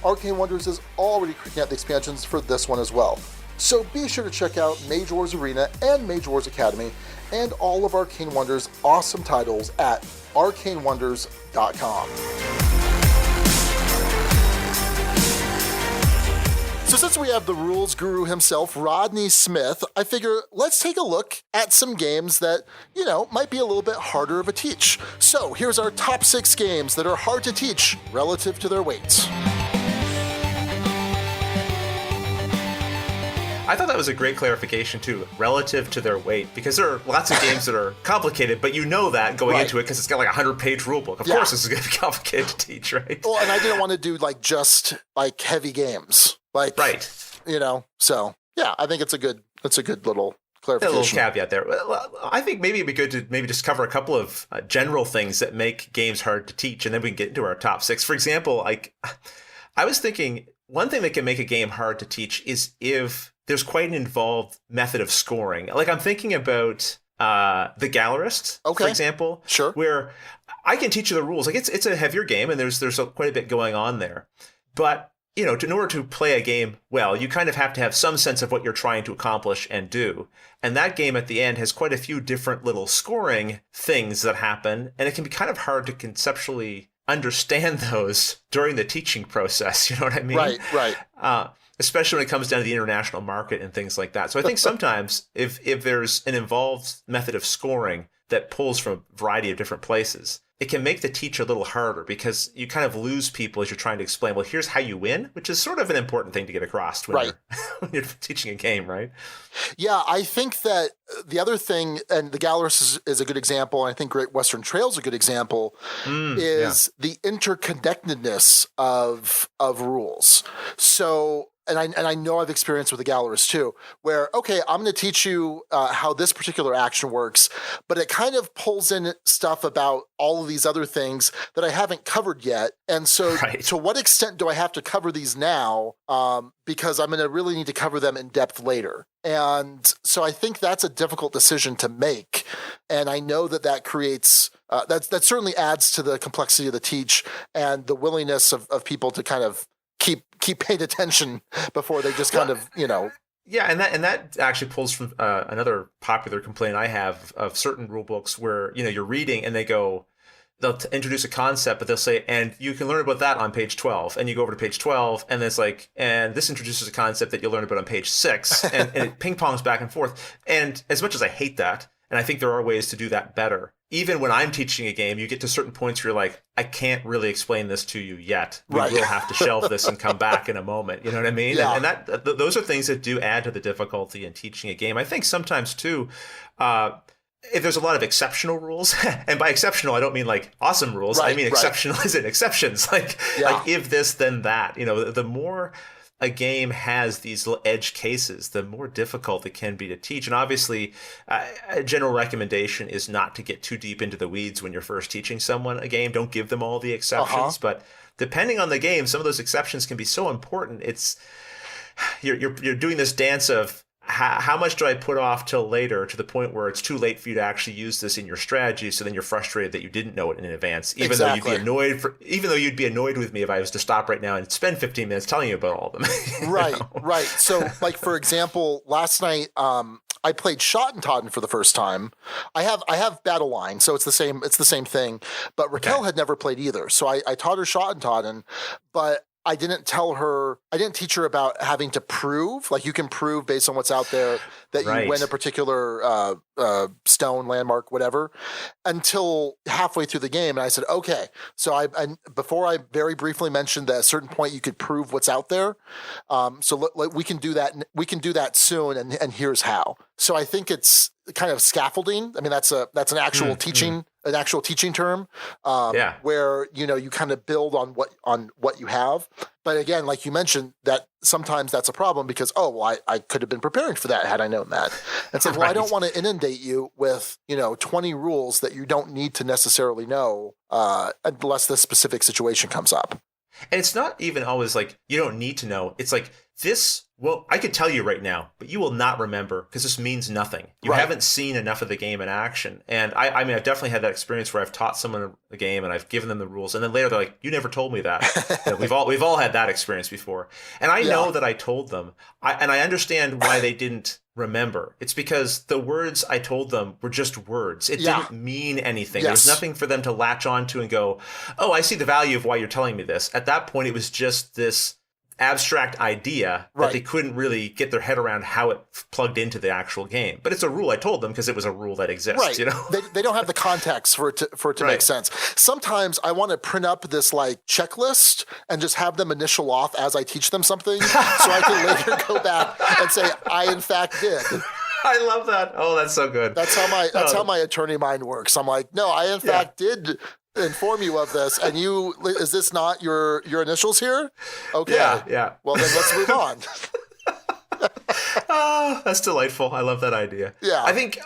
Arcane Wonders is already cranking out the expansions for this one as well. So be sure to check out Mage Wars Arena and Mage Wars Academy and all of Arcane Wonders' awesome titles at arcanewonders.com. So since we have the rules guru himself, Rodney Smith, I figure let's take a look at some games that, might be a little bit harder of a teach. So here's our top 6 games that are hard to teach relative to their weight. I thought that was a great clarification, too, relative to their weight, because there are lots of games that are complicated, but you know that going into it because it's got like a 100-page rule book. Of course this is going to be complicated to teach, right? Well, and I didn't want to do just heavy games. Right. So yeah, I think it's a good little clarification. A little caveat there. Well, I think maybe it'd be good to maybe just cover a couple of general things that make games hard to teach, and then we can get into our top 6. For example, I was thinking one thing that can make a game hard to teach is if there's quite an involved method of scoring. I'm thinking about The Gallerist, for example. Sure. Where I can teach you the rules. It's a heavier game, and there's quite a bit going on there. But, in order to play a game well, you kind of have to have some sense of what you're trying to accomplish and do. And that game at the end has quite a few different little scoring things that happen, and it can be kind of hard to conceptually understand those during the teaching process. You know what I mean? Right. Especially when it comes down to the international market and things like that. So I think sometimes if there's an involved method of scoring that pulls from a variety of different places, it can make the teach a little harder because you kind of lose people as you're trying to explain, well, here's how you win, which is sort of an important thing to get across when you're teaching a game, right? Yeah, I think that the other thing, and The Gallerist is a good example, and I think Great Western Trail is a good example, is the interconnectedness of rules. So, and I know I've experienced with The Gallerist too, where, okay, I'm going to teach you how this particular action works, but it kind of pulls in stuff about all of these other things that I haven't covered yet. And so to what extent do I have to cover these now? Because I'm going to really need to cover them in depth later. And so I think that's a difficult decision to make. And I know that creates that certainly adds to the complexity of the teach and the willingness of people to kind of keep paying attention before they just kind of, Yeah, and that actually pulls from another popular complaint I have of certain rule books where, you're reading and they'll introduce a concept, but they'll say, and you can learn about that on page 12. And you go over to page 12, and it's like, and this introduces a concept that you'll learn about on page 6. And it ping pongs back and forth. And as much as I hate that, and I think there are ways to do that better, even when I'm teaching a game, you get to certain points where you're like, I can't really explain this to you yet. We will have to shelve this and come back in a moment. You know what I mean? Yeah. And that those are things that do add to the difficulty in teaching a game. I think sometimes, too, if there's a lot of exceptional rules, and by exceptional, I don't mean like awesome rules. I mean exceptional as in exceptions, like if this, then that. The more a game has these little edge cases, the more difficult it can be to teach. And obviously, a general recommendation is not to get too deep into the weeds when you're first teaching someone a game. Don't give them all the exceptions. But depending on the game, some of those exceptions can be so important. It's you're doing this dance of how much do I put off till later to the point where it's too late for you to actually use this in your strategy? So then you're frustrated that you didn't know it in advance, even though you'd be annoyed with me if I was to stop right now and spend 15 minutes telling you about all of them. Right. So, like for example, last night I played Schottentodden for the first time. I have Battle Line, so it's the same thing. But Raquel had never played either, so I taught her Schottentodden, but I didn't teach her about having to prove, like you can prove based on what's out there that you win a particular stone, landmark, whatever, until halfway through the game. And I said, okay. So before I very briefly mentioned that at a certain point you could prove what's out there. So we can do that. We can do that soon. And here's how. So I think it's kind of scaffolding. I mean, that's an actual teaching. An actual teaching term, where you kind of build on what you have. But again, like you mentioned, that sometimes that's a problem because I could have been preparing for that had I known that. It's like, well, I don't want to inundate you with 20 rules that you don't need to necessarily know unless this specific situation comes up. And it's not even always like you don't need to know. It's like this. Well, I could tell you right now, but you will not remember because this means nothing. You haven't seen enough of the game in action. And I mean, I've definitely had that experience where I've taught someone a game and I've given them the rules, and then later they're like, "You never told me that." We've all had that experience before, and I know that I told them, and I understand why they didn't remember. It's because the words I told them were just words. It didn't mean anything. There's nothing for them to latch onto and go, "Oh, I see the value of why you're telling me this." At that point, it was just this abstract idea that they couldn't really get their head around how it plugged into the actual game. But it's a rule I told them because it was a rule that exists. They don't have the context for it to make sense. Sometimes I want to print up this like checklist and just have them initial off as I teach them something so I can later go back and say, I in fact did. I love that. Oh, that's so good. That's how my attorney mind works. I'm like, no, I in fact did inform you of this, and is this not your initials here? Okay. Yeah. Well, then let's move on. That's delightful. I love that idea. Yeah. I think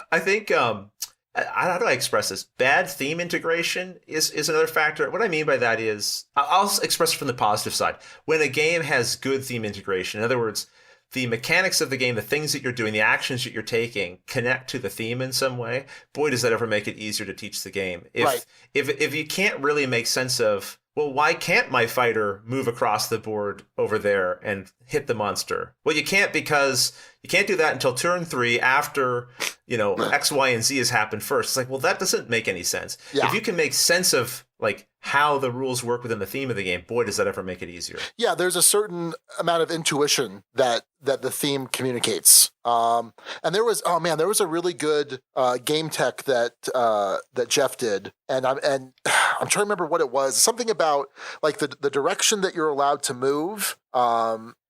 how do I express this? Bad theme integration is another factor. What I mean by that is, I'll express it from the positive side. When a game has good theme integration, in other words, the mechanics of the game, the things that you're doing, the actions that you're taking connect to the theme in some way, boy, does that ever make it easier to teach the game. If you can't really make sense of, well, why can't my fighter move across the board over there and hit the monster? Well, you can't because you can't do that until turn 3 after, X, Y, and Z has happened first. It's like, well, that doesn't make any sense. Yeah. If you can make sense of like how the rules work within the theme of the game, boy, does that ever make it easier. Yeah, there's a certain amount of intuition that the theme communicates. And there was a really good game tech that Jeff did, and I'm trying to remember what it was. Something about like the direction that you're allowed to move.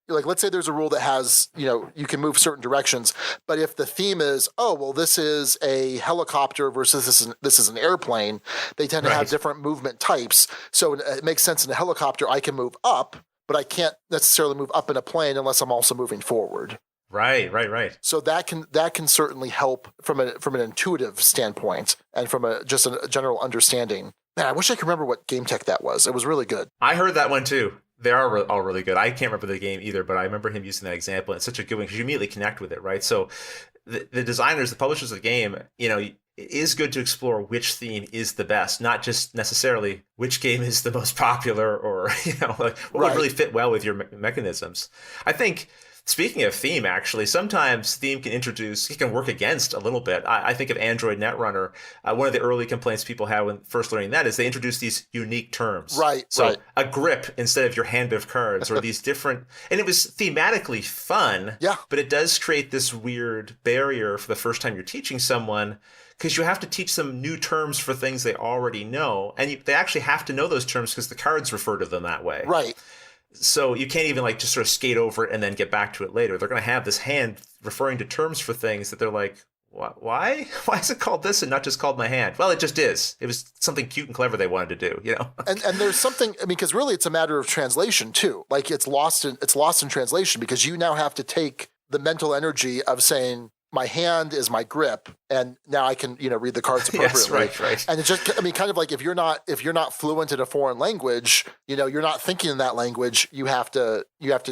Like, let's say there's a rule that has, you can move certain directions, but if the theme is, this is a helicopter versus this is an airplane, they tend to have different movement types. So it makes sense in a helicopter, I can move up, but I can't necessarily move up in a plane unless I'm also moving forward. Right. So that can certainly help from an intuitive standpoint and from just a general understanding. Man, I wish I could remember what game tech that was. It was really good. I heard that one too. They are all really good. I can't remember the game either, but I remember him using that example. It's such a good one because you immediately connect with it, right? So the designers, the publishers of the game, it is good to explore which theme is the best, not just necessarily which game is the most popular or, like what would really fit well with your mechanisms. I think, speaking of theme, actually, sometimes theme can work against a little bit. I think of Android Netrunner. One of the early complaints people had when first learning that is they introduced these unique terms. Right. So a grip instead of your hand of cards, or these different, and it was thematically fun. Yeah. But it does create this weird barrier for the first time you're teaching someone, because you have to teach them new terms for things they already know, and they actually have to know those terms because the cards refer to them that way. Right. So you can't even just sort of skate over it and then get back to it later. They're going to have this hand referring to terms for things that they're like, why? Why is it called this and not just called my hand? Well, it just is. It was something cute and clever they wanted to do, And there's something, because really it's a matter of translation too. Like it's lost in translation, because you now have to take the mental energy of saying, my hand is my grip, and now I can, read the cards appropriately. Yes, right. And it's just, kind of like if you're not fluent in a foreign language, you're not thinking in that language. You have to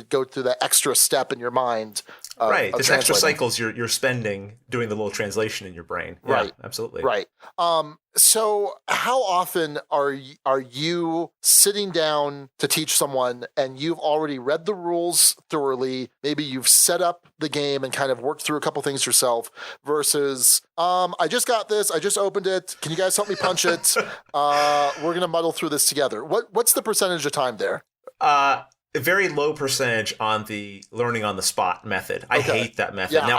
go through that extra step in your mind. Right. There's extra cycles you're spending doing the little translation in your brain. Yeah, right. Absolutely. Right. So how often are you sitting down to teach someone and you've already read the rules thoroughly? Maybe you've set up the game and kind of worked through a couple things yourself, versus, I just got this. I just opened it. Can you guys help me punch it? We're going to muddle through this together. What's the percentage of time there? A very low percentage on the learning on the spot method. I hate that method. Yeah, now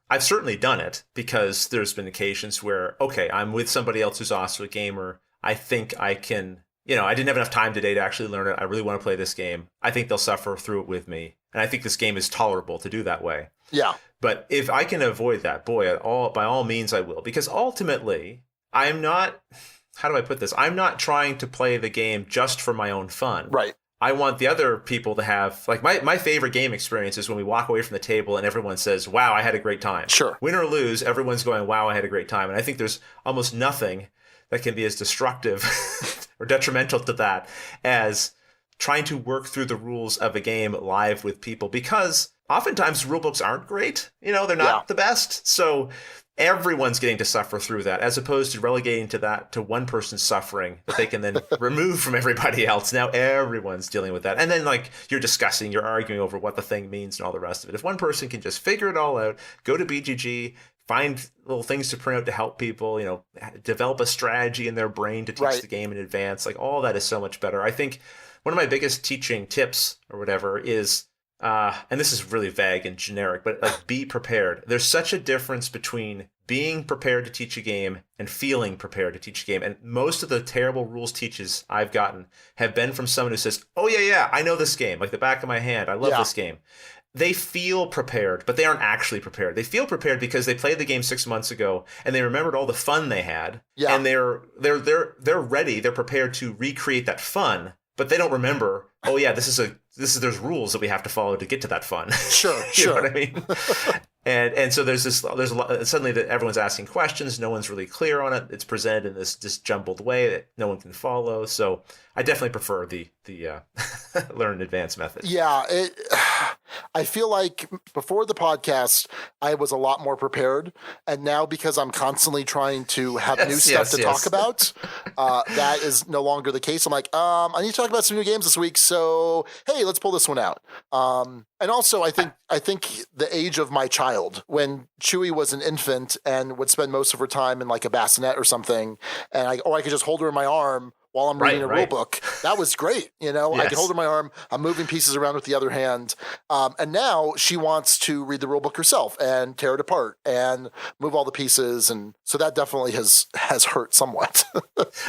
I've certainly done it, because there's been occasions where, okay, I'm with somebody else who's also a gamer. I think I can, I didn't have enough time today to actually learn it. I really want to play this game. I think they'll suffer through it with me. And I think this game is tolerable to do that way. Yeah. But if I can avoid that, by all means I will. Because ultimately, I'm not, how do I put this? I'm not trying to play the game just for my own fun. Right. I want the other people to have, my favorite game experience is when we walk away from the table and everyone says, wow, I had a great time. Sure. Win or lose, everyone's going, wow, I had a great time. And I think there's almost nothing that can be as destructive or detrimental to that as trying to work through the rules of a game live with people, because oftentimes rule books aren't great. They're not the best. So everyone's getting to suffer through that, as opposed to relegating to one person's suffering that they can then remove from everybody else. Now everyone's dealing with that. And then you're arguing over what the thing means and all the rest of it. If one person can just figure it all out, go to BGG, find little things to print out to help people, develop a strategy in their brain to teach the game in advance, all that is so much better. I think one of my biggest teaching tips or whatever is, and this is really vague and generic, but be prepared. There's such a difference between being prepared to teach a game and feeling prepared to teach a game. And most of the terrible rules teaches I've gotten have been from someone who says, oh yeah, I know this game like the back of my hand. I love this game. They feel prepared, but they aren't actually prepared. They feel prepared because they played the game 6 months ago and they remembered all the fun they had. Yeah. And they're ready. They're prepared to recreate that fun, but they don't remember, oh yeah, there's rules that we have to follow to get to that fun. Sure. You know what I mean? And so there's a lot, suddenly that everyone's asking questions. No one's really clear on it. It's presented in this jumbled way that no one can follow. So I definitely prefer the learn in advance method. Yeah. I feel like before the podcast, I was a lot more prepared. And now, because I'm constantly trying to have new stuff to talk about, that is no longer the case. I'm like, I need to talk about some new games this week. So, hey, let's pull this one out. And also, I think the age of my child, when Chewie was an infant and would spend most of her time in a bassinet or something, and I could just hold her in my arm while I'm reading a rule book. That was great. I could hold her in my arm. I'm moving pieces around with the other hand. And now she wants to read the rule book herself and tear it apart and move all the pieces. And so that definitely has hurt somewhat.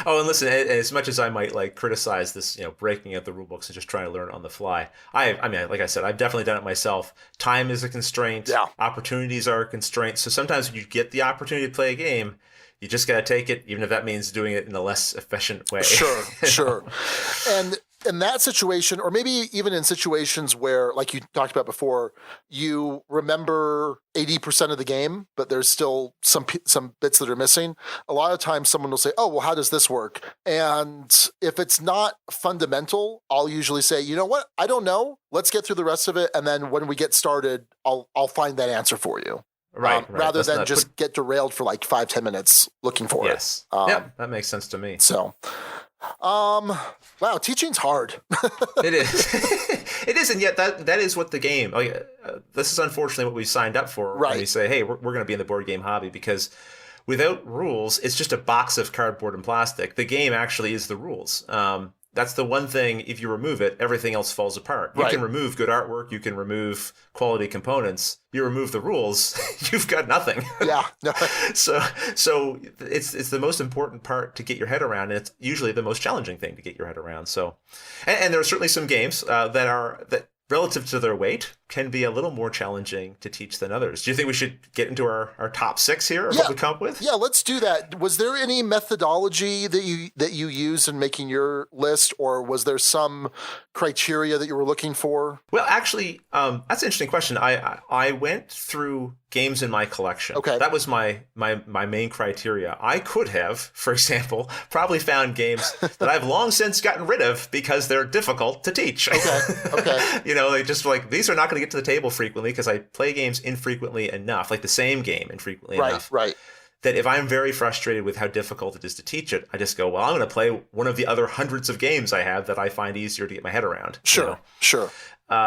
Oh, and listen, as much as I might criticize this, breaking up the rule books and just trying to learn on the fly, I mean, like I said, I've definitely done it myself. Time is a constraint. Yeah. Opportunities are a constraint. So sometimes when you get the opportunity to play a game, you just got to take it, even if that means doing it in a less efficient way. Sure. And in that situation, or maybe even in situations where, like you talked about before, you remember 80% of the game, but there's still some bits that are missing. A lot of times someone will say, oh, well, how does this work? And if it's not fundamental, I'll usually say, you know what? I don't know. Let's get through the rest of it. And then when we get started, I'll find that answer for you. Right. rather than just get derailed for like 5-10 minutes looking for it. Yes. Yeah, that makes sense to me. So, wow, teaching's hard. It is. It is, and yet that is what the game. This is unfortunately what we signed up for. Right. When we say, hey, we're going to be in the board game hobby, because without rules, it's just a box of cardboard and plastic. The game actually is the rules. That's the one thing, if you remove it, everything else falls apart. You can remove good artwork, you can remove quality components. You remove the rules, you've got nothing. Yeah. No. So it's the most important part to get your head around, and it's usually the most challenging thing to get your head around. So, and there are certainly some games that relative to their weight can be a little more challenging to teach than others. Do you think we should get into our top 6 here, what we come up with? Yeah, let's do that. Was there any methodology that you used in making your list, or was there some criteria that you were looking for? Well, actually, that's an interesting question. I went through games in my collection. Okay. That was my main criteria. I could have, for example, probably found games that I've long since gotten rid of because they're difficult to teach. Okay. They just like, these are not going to get to the table frequently because I play games infrequently enough, like the same game infrequently enough. Right. That if I'm very frustrated with how difficult it is to teach it, I just go, well, I'm going to play one of the other hundreds of games I have that I find easier to get my head around. Sure.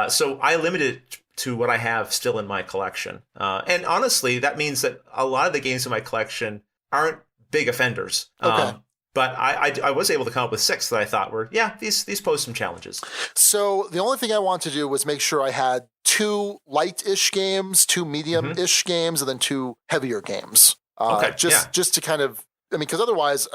So I limited it to what I have still in my collection. And honestly, that means that a lot of the games in my collection aren't big offenders. Okay. But I was able to come up with 6 that I thought were, these pose some challenges. So the only thing I wanted to do was make sure I had 2 light-ish games, 2 medium-ish games, and then 2 heavier games. Just to kind of, because otherwise,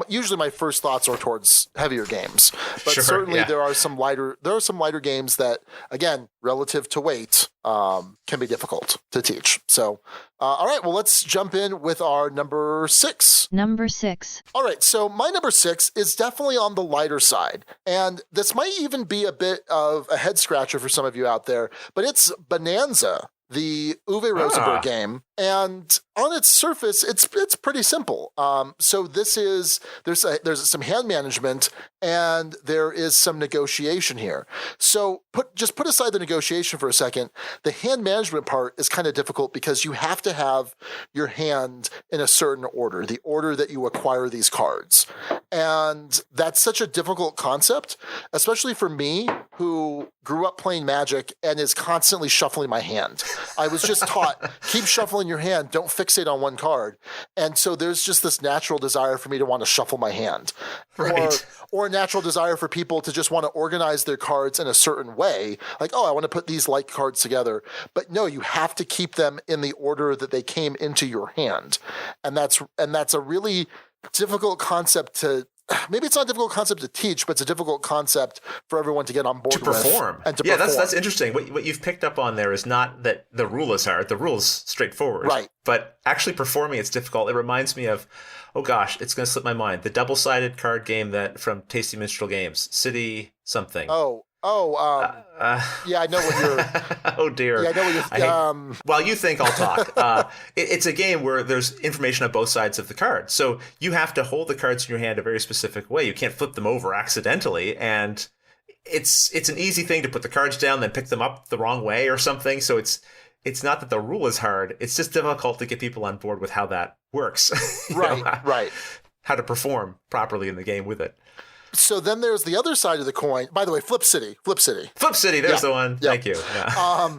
usually my first thoughts are towards heavier games, but certainly there are some lighter games that, again, relative to weight, can be difficult to teach. So, all right, well, let's jump in with our number 6. Number 6. All right, so my number 6 is definitely on the lighter side, and this might even be a bit of a head scratcher for some of you out there, but it's Bonanza, the Uwe Rosenberg game. And on its surface, it's pretty simple. So there's some hand management and there is some negotiation here. So put aside the negotiation for a second. The hand management part is kind of difficult because you have to have your hand in a certain order, the order that you acquire these cards. And that's such a difficult concept, especially for me, who grew up playing Magic and is constantly shuffling my hand. I was just taught, keep shuffling your hand, don't fixate on one card. And so there's just this natural desire for me to want to shuffle my hand. Right. Or a natural desire for people to just want to organize their cards in a certain way. Like, I want to put these light cards together. But no, you have to keep them in the order that they came into your hand. And that's a really difficult concept to, maybe it's not a difficult concept to teach, but it's a difficult concept for everyone to get on board to perform. And to perform. That's interesting. What you've picked up on there is not that the rule is hard. The rule is straightforward. Right. But actually performing it's difficult. It reminds me of, oh gosh, it's going to slip my mind. The double-sided card game that from Tasty Minstrel Games, City something. Yeah, I know what you're... Oh, dear. Yeah, I know what you're... While you think, I'll talk. It's a game where there's information on both sides of the card. So you have to hold the cards in your hand a very specific way. You can't flip them over accidentally. And it's an easy thing to put the cards down, then pick them up the wrong way or something. So it's not that the rule is hard. It's just difficult to get people on board with how that works. Right. How to perform properly in the game with it. So then there's the other side of the coin. By the way, Flip City. Flip City, there's the one. Yeah. Thank you. Yeah.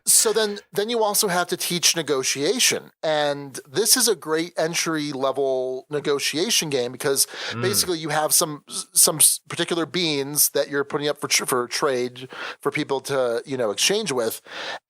So then you also have to teach negotiation. And this is a great entry level negotiation game because basically you have some particular beans that you're putting up for trade for people to, exchange with.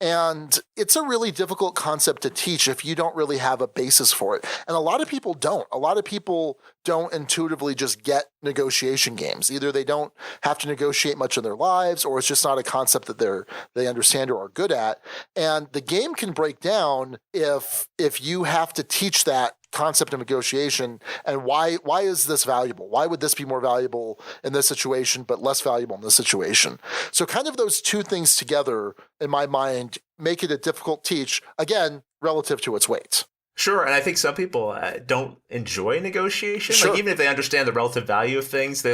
And it's a really difficult concept to teach if you don't really have a basis for it. And a lot of people don't. A lot of people don't intuitively just get negotiation games. Either they don't have to negotiate much in their lives, or it's just not a concept that they understand or are good at. And the game can break down if you have to teach that concept of negotiation and why is this valuable? Why would this be more valuable in this situation but less valuable in this situation? So kind of those two things together, in my mind, make it a difficult teach, again, relative to its weight. Sure, and I think some people don't enjoy negotiation. Sure. Like even if they understand the relative value of things,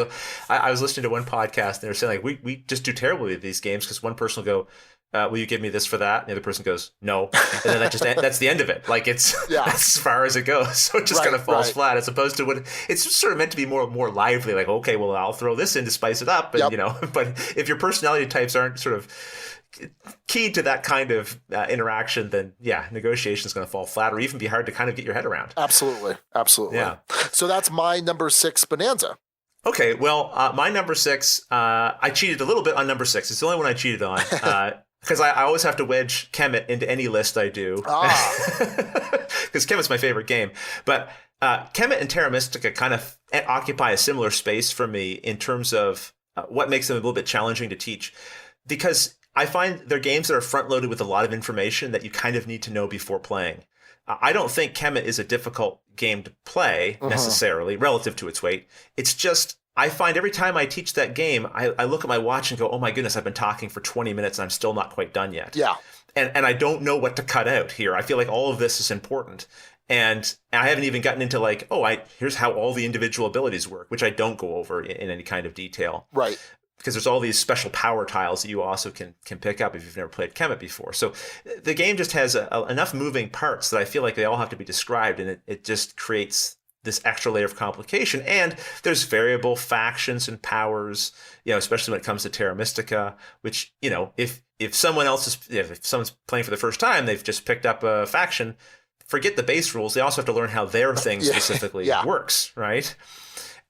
I was listening to one podcast and they were saying like we just do terribly at these games because one person will go, "Will you give me this for that?" And the other person goes, "No," and then that's the end of it. Like it's that's as far as it goes. So it just kind of falls flat. As opposed to what it's just sort of meant to be more lively. Like okay, well I'll throw this in to spice it up, and But if your personality types aren't sort of key to that kind of interaction, then negotiation is going to fall flat or even be hard to kind of get your head around. Absolutely. Yeah. So that's my number 6 Bonanza. Okay, well, my number 6, I cheated a little bit on number 6. It's the only one I cheated on because I always have to wedge Kemet into any list I do because Kemet's my favorite game. But Kemet and Terra Mystica kind of occupy a similar space for me in terms of what makes them a little bit challenging to teach, because I find they're games that are front-loaded with a lot of information that you kind of need to know before playing. I don't think Kemet is a difficult game to play necessarily relative to its weight. It's just I find every time I teach that game, I look at my watch and go, oh my goodness, I've been talking for 20 minutes and I'm still not quite done yet. Yeah. And I don't know what to cut out here. I feel like all of this is important. And I haven't even gotten into like, here's how all the individual abilities work, which I don't go over in any kind of detail. Right. Because there's all these special power tiles that you also can pick up if you've never played Kemet before. So the game just has enough moving parts that I feel like they all have to be described, and it just creates this extra layer of complication. And there's variable factions and powers, especially when it comes to Terra Mystica, which, if someone's playing for the first time, they've just picked up a faction, forget the base rules. They also have to learn how their thing specifically works, right?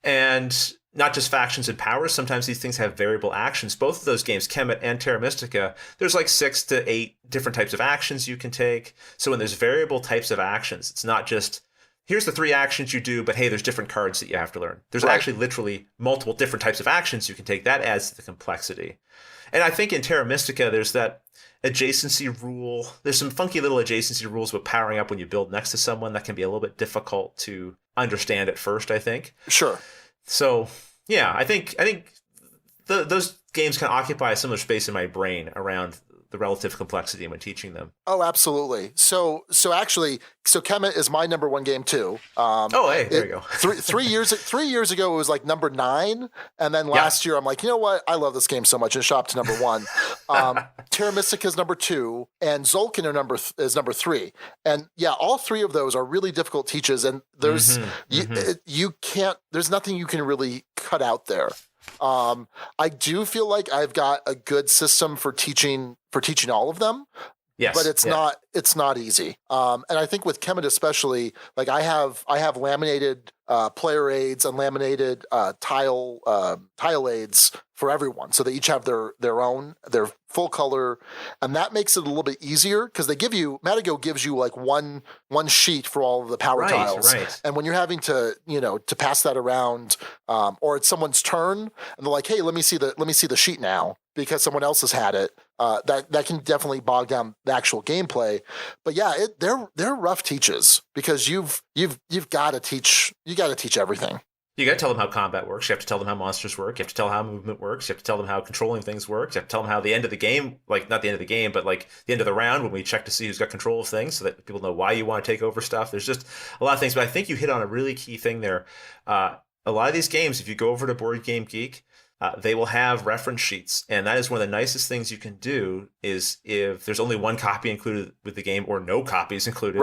And not just factions and powers. Sometimes these things have variable actions. Both of those games, Kemet and Terra Mystica, there's like 6 to 8 different types of actions you can take. So when there's variable types of actions, it's not just, here's the 3 actions you do, but hey, there's different cards that you have to learn. There's actually literally multiple different types of actions you can take. That adds to the complexity. And I think in Terra Mystica, there's that adjacency rule. There's some funky little adjacency rules with powering up when you build next to someone that can be a little bit difficult to understand at first, I think. Sure. So, I think those games can occupy a similar space in my brain around the relative complexity when teaching them. Oh, absolutely. So Kemet is my number 1 game too. There you go. 3 years ago, it was like number 9. And then last year, I'm like, you know what? I love this game so much. And it shot up to number 1. Terra Mystica is number 2 and Tzolk'in is number 3. And all 3 of those are really difficult teaches. And there's, there's nothing you can really cut out there. I do feel like I've got a good system for teaching all of them. Yes, but it's not easy. And I think with Kemet especially, like I have laminated player aids and laminated tile aids for everyone, so they each have their full color, and that makes it a little bit easier because Matago gives you like one sheet for all of the power tiles, and when you're having to pass that around, or it's someone's turn and they're like, hey, let me see the sheet now because someone else has had it. That can definitely bog down the actual gameplay. But they're rough teaches because you've got to teach everything. You got to tell them how combat works. You have to tell them how monsters work. You have to tell them how movement works. You have to tell them how controlling things works. You have to tell them how the end of the game, like not the end of the game, but like the end of the round when we check to see who's got control of things so that people know why you want to take over stuff. There's just a lot of things, but I think you hit on a really key thing there. A lot of these games, if you go over to Board Game Geek, they will have reference sheets, and that is one of the nicest things you can do is if there's only 1 copy included with the game or no copies included,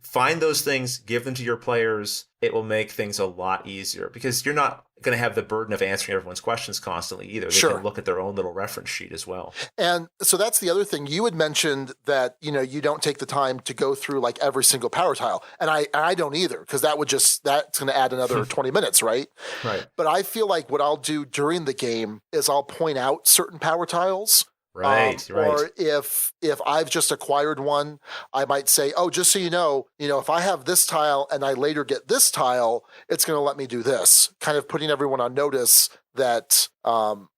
find those things, give them to your players. It will make things a lot easier because you're not going to have the burden of answering everyone's questions constantly either. They can look at their own little reference sheet as well. And so that's the other thing. You had mentioned that, you don't take the time to go through like every single power tile. And I don't either because that's going to add another 20 minutes, right? Right. But I feel like what I'll do during the game is I'll point out certain power tiles. Right. Or if I've just acquired one, I might say, oh, just so you know, if I have this tile and I later get this tile, it's going to let me do this, kind of putting everyone on notice that,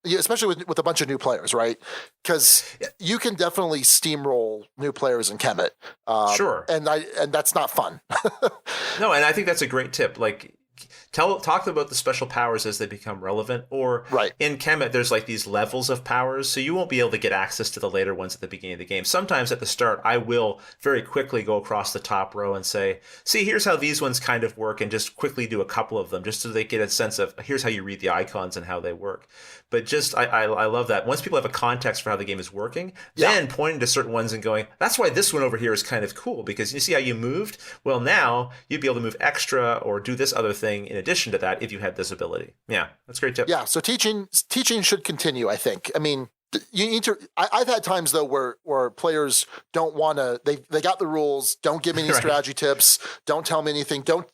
especially with a bunch of new players, right? Because you can definitely steamroll new players in Kemet. Sure. And that's not fun. No, and I think that's a great tip. Like, talk about the special powers as they become relevant. Or in Kemet, there's like these levels of powers, so you won't be able to get access to the later ones at the beginning of the game. Sometimes at the start, I will very quickly go across the top row and say, see, here's how these ones kind of work, and just quickly do a couple of them, just so they get a sense of here's how you read the icons and how they work. But just I love that. Once people have a context for how the game is working, then pointing to certain ones and going, that's why this one over here is kind of cool, because you see how you moved? Well, now you'd be able to move extra or do this other thing in addition to that if you had this ability. Yeah, that's a great tip. Yeah, so teaching should continue, I think. I mean, you need to. I've had times though where players don't want to. They got the rules. Don't give me any strategy tips. Don't tell me anything. Don't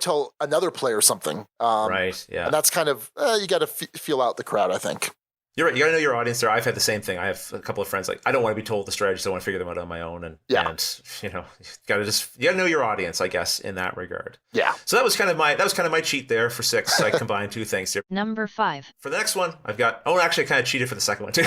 tell another player something. Right. Yeah. And that's kind of you got to feel out the crowd, I think. You're right. You got to know your audience there. I've had the same thing. I have a couple of friends like, I don't want to be told the strategies. I want to figure them out on my own. And you know, you got to know your audience, I guess, in that regard. Yeah. So that was kind of my cheat there for 6. I combined 2 things here. Number 5. For the next one, I've got, actually I kind of cheated for the second one too.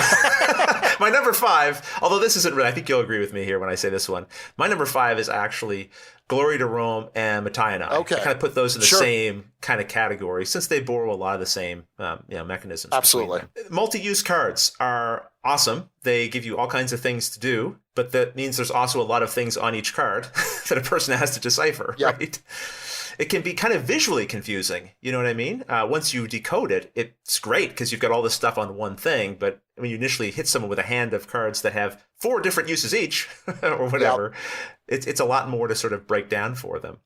My number 5, although this isn't really, I think you'll agree with me here when I say this one. My number 5 is actually Glory to Rome and Mottainai. Okay. I kind of put those in the same kind of category since they borrow a lot of the same mechanisms. Absolutely. Multi-use cards are awesome. They give you all kinds of things to do, but that means there's also a lot of things on each card that a person has to decipher, right? It can be kind of visually confusing. You know what I mean? Once you decode it, it's great because you've got all this stuff on one thing. But when you initially hit someone with a hand of cards that have 4 different uses each or whatever, it's a lot more to sort of break down for them.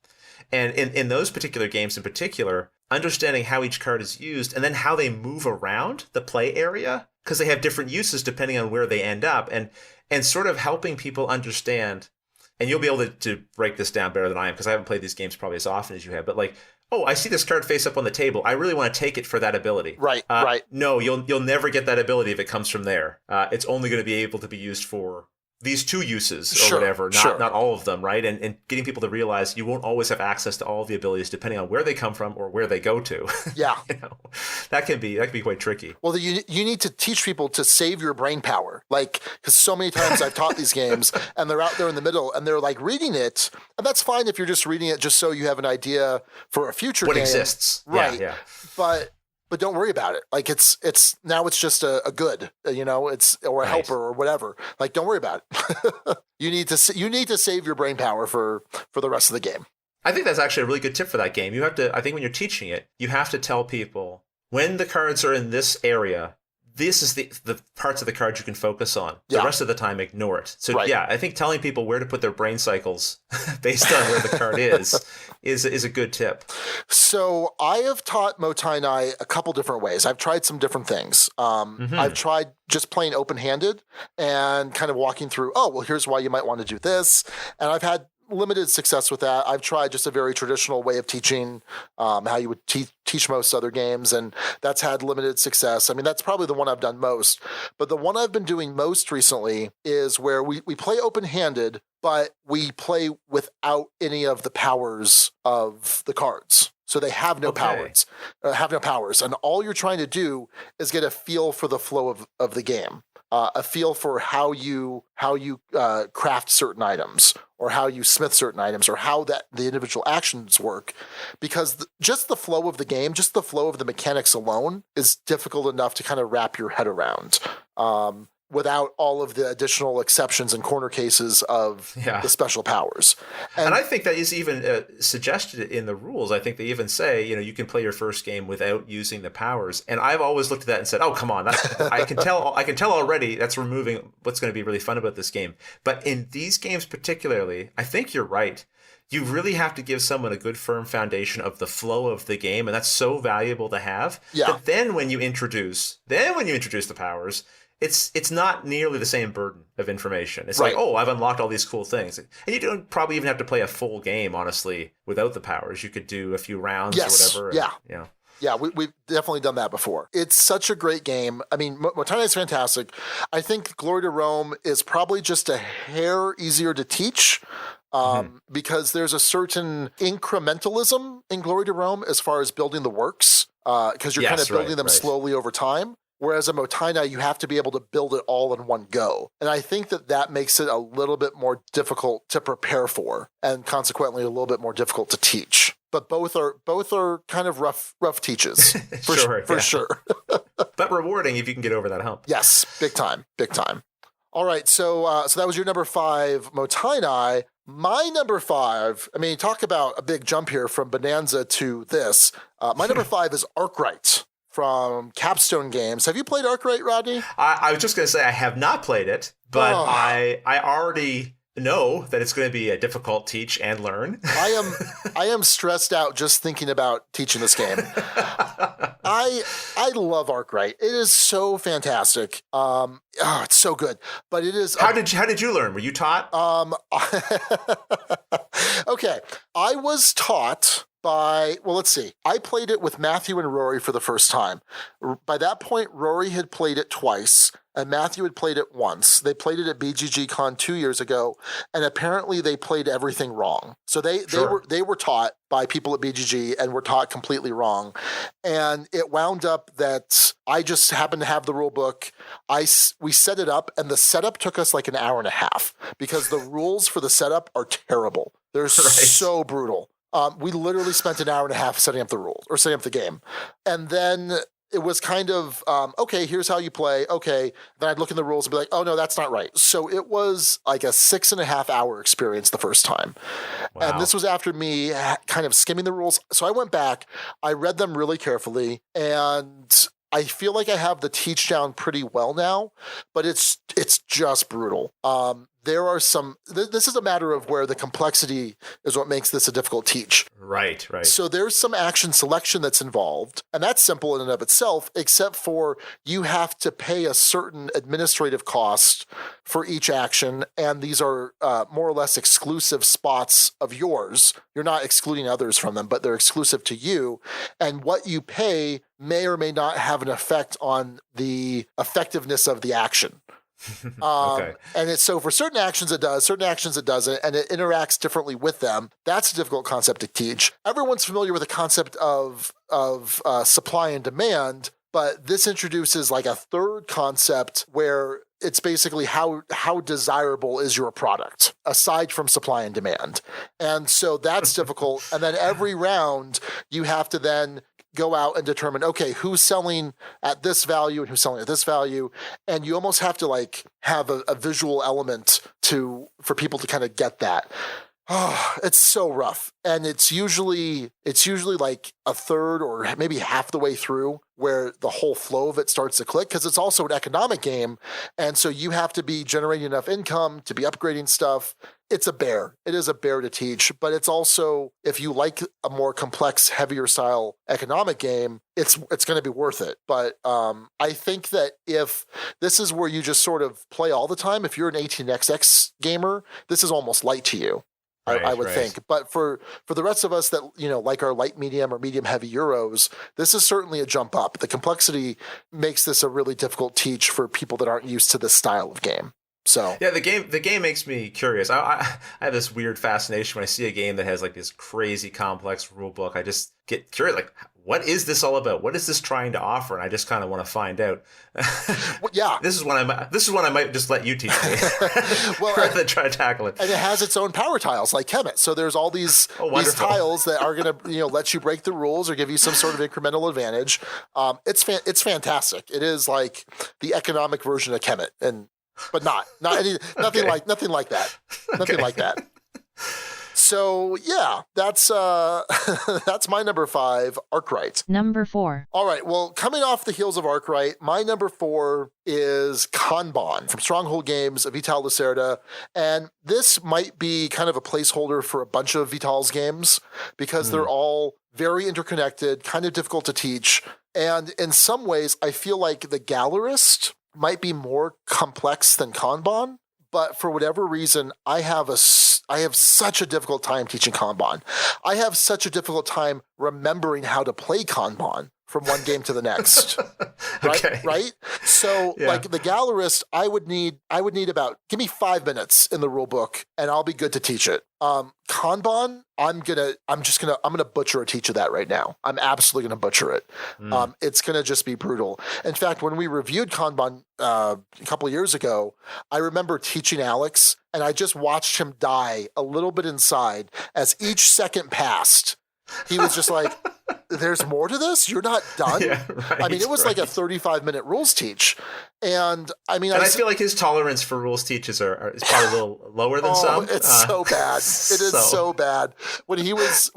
And in those particular games in particular, understanding how each card is used and then how they move around the play area, because they have different uses depending on where they end up, and sort of helping people understand. And you'll be able to break this down better than I am, because I haven't played these games probably as often as you have. But like, I see this card face up on the table. I really want to take it for that ability. Right. No, you'll never get that ability if it comes from there. It's only going to be able to be used for these 2 uses or whatever, not all of them, right? And getting people to realize you won't always have access to all of the abilities depending on where they come from or where they go to. Yeah. That can be quite tricky. Well, you need to teach people to save your brain power. Like, because so many times I've taught these games and they're out there in the middle and they're like reading it. And that's fine if you're just reading it just so you have an idea for a future game. What exists. Right. Yeah. But don't worry about it. Like it's just a good, or a helper or whatever. Like, don't worry about it. You need to save your brain power for the rest of the game. I think that's actually a really good tip for that game. You have to, I think when you're teaching it, you have to tell people when the cards are in this area, this is the parts of the card you can focus on. The rest of the time, ignore it. So I think telling people where to put their brain cycles based on where the card is a good tip. So I have taught Mottainai a couple different ways. I've tried some different things. I've tried just playing open-handed and kind of walking through, here's why you might want to do this. And I've had limited success with that. I've tried just a very traditional way of teaching, how you would teach most other games, and that's had limited success. I mean, that's probably the one I've done most. But the one I've been doing most recently is where we play open-handed, but we play without any of the powers of the cards. So they have no powers, and all you're trying to do is get a feel for the flow of the game. A feel for how you craft certain items, or how you smith certain items, or how the individual actions work, because just the flow of the game, just the flow of the mechanics alone is difficult enough to kind of wrap your head around, without all of the additional exceptions and corner cases of the special powers. And I think that is even suggested in the rules. I think they even say, you can play your first game without using the powers. And I've always looked at that and said, oh, come on. I can tell already that's removing what's going to be really fun about this game. But in these games particularly, I think you're right. You really have to give someone a good firm foundation of the flow of the game. And that's so valuable to have. Yeah. But then when you introduce the powers, it's not nearly the same burden of information. It's like, I've unlocked all these cool things. And you don't probably even have to play a full game, honestly, without the powers. You could do a few rounds or whatever. Yeah, we've definitely done that before. It's such a great game. I mean, Mottainai is fantastic. I think Glory to Rome is probably just a hair easier to teach, because there's a certain incrementalism in Glory to Rome as far as building the works, because you're kind of building them slowly over time. Whereas in Mottainai, you have to be able to build it all in one go. And I think that makes it a little bit more difficult to prepare for, and consequently a little bit more difficult to teach. but both are kind of rough teaches for sure. But rewarding if you can get over that hump. Yes, big time. All right, so that was your number 5, Mottainai. My number 5, I mean, talk about a big jump here from Bonanza to this. My number 5 is Arkwright from Capstone Games. Have you played Arkwright, Rodney? I was just going to say I have not played it, but I already know that it's going to be a difficult teach and learn. I am stressed out just thinking about teaching this game. I love Arkwright. It is so fantastic. It's so good. But it is. How did you learn? Were you taught? Okay, I was taught by, well, let's see. I played it with Matthew and Rory for the first time. By that point, Rory had played it twice, and Matthew had played it once. They played it at BGG-Con 2 years ago, and apparently they played everything wrong. So they were taught by people at BGG and were taught completely wrong. And it wound up that I just happened to have the rule book. We set it up, and the setup took us like an hour and a half because the rules for the setup are terrible. They're so brutal. We literally spent an hour and a half setting up the rules or setting up the game. And then it was kind of, okay, here's how you play. Okay. Then I'd look in the rules and be like, oh, no, that's not right. So it was like a 6.5 hour experience the first time. Wow. And this was after me kind of skimming the rules. So I went back, I read them really carefully, and I feel like I have the teach down pretty well now, but it's just brutal. There are some, this is a matter of where the complexity is what makes this a difficult teach. Right. So there's some action selection that's involved, and that's simple in and of itself, except for you have to pay a certain administrative cost for each action, and these are more or less exclusive spots of yours. You're not excluding others from them, but they're exclusive to you, and what you pay may or may not have an effect on the effectiveness of the action. Okay. And it's so for certain actions it does, certain actions it doesn't, and it interacts differently with them. That's a difficult concept to teach. Everyone's familiar with the concept of supply and demand, but this introduces like a third concept where it's basically how desirable is your product aside from supply and demand. And so that's difficult. And then every round you have to then go out and determine, okay, who's selling at this value and who's selling at this value. And you almost have to like have a visual element for people to kind of get that. Oh, it's so rough. And it's usually like a third or maybe half the way through where the whole flow of it starts to click, because it's also an economic game. And so you have to be generating enough income to be upgrading stuff. It's a bear. It is a bear to teach, but it's also, if you like a more complex, heavier style economic game, it's going to be worth it. But I think that if this is where you just sort of play all the time, if you're an 18xx gamer, this is almost light to you. I would think. But for the rest of us that, like our light medium or medium heavy Euros, this is certainly a jump up. The complexity makes this a really difficult teach for people that aren't used to this style of game. So yeah, the game makes me curious. I have this weird fascination when I see a game that has like this crazy complex rule book. I just get curious, like, what is this all about? What is this trying to offer? And I just kind of want to find out. Well, yeah, this is one I might just let you teach me, well, rather than try to tackle it. And it has its own power tiles, like Kemet. So there's all these tiles that are going to let you break the rules or give you some sort of incremental advantage. It's fantastic. It is like the economic version of Kemet, but nothing like that. Nothing like that. So yeah, that's my number 5, Arkwright. Number 4. All right. Well, coming off the heels of Arkwright, my number 4 is Kanban from Stronghold Games, Vital Lacerda, and this might be kind of a placeholder for a bunch of Vital's games because they're all very interconnected, kind of difficult to teach, and in some ways, I feel like the Gallerist might be more complex than Kanban. But for whatever reason, I have such a difficult time teaching Kanban. I have such a difficult time remembering how to play Kanban from one game to the next. Right? So like the Gallerist, I would need about, give me 5 minutes in the rule book and I'll be good to teach it. Kanban, I'm gonna butcher a teach of that right now. I'm absolutely gonna butcher it. It's gonna just be brutal. In fact, when we reviewed Kanban a couple of years ago, I remember teaching Alex and I just watched him die a little bit inside as each second passed. He was just like, there's more to this? You're not done? Yeah, right, I mean, it was like a 35-minute rules teach. And I mean, I feel like his tolerance for rules teaches is probably a little lower than some. It's so bad. It is so bad. When he was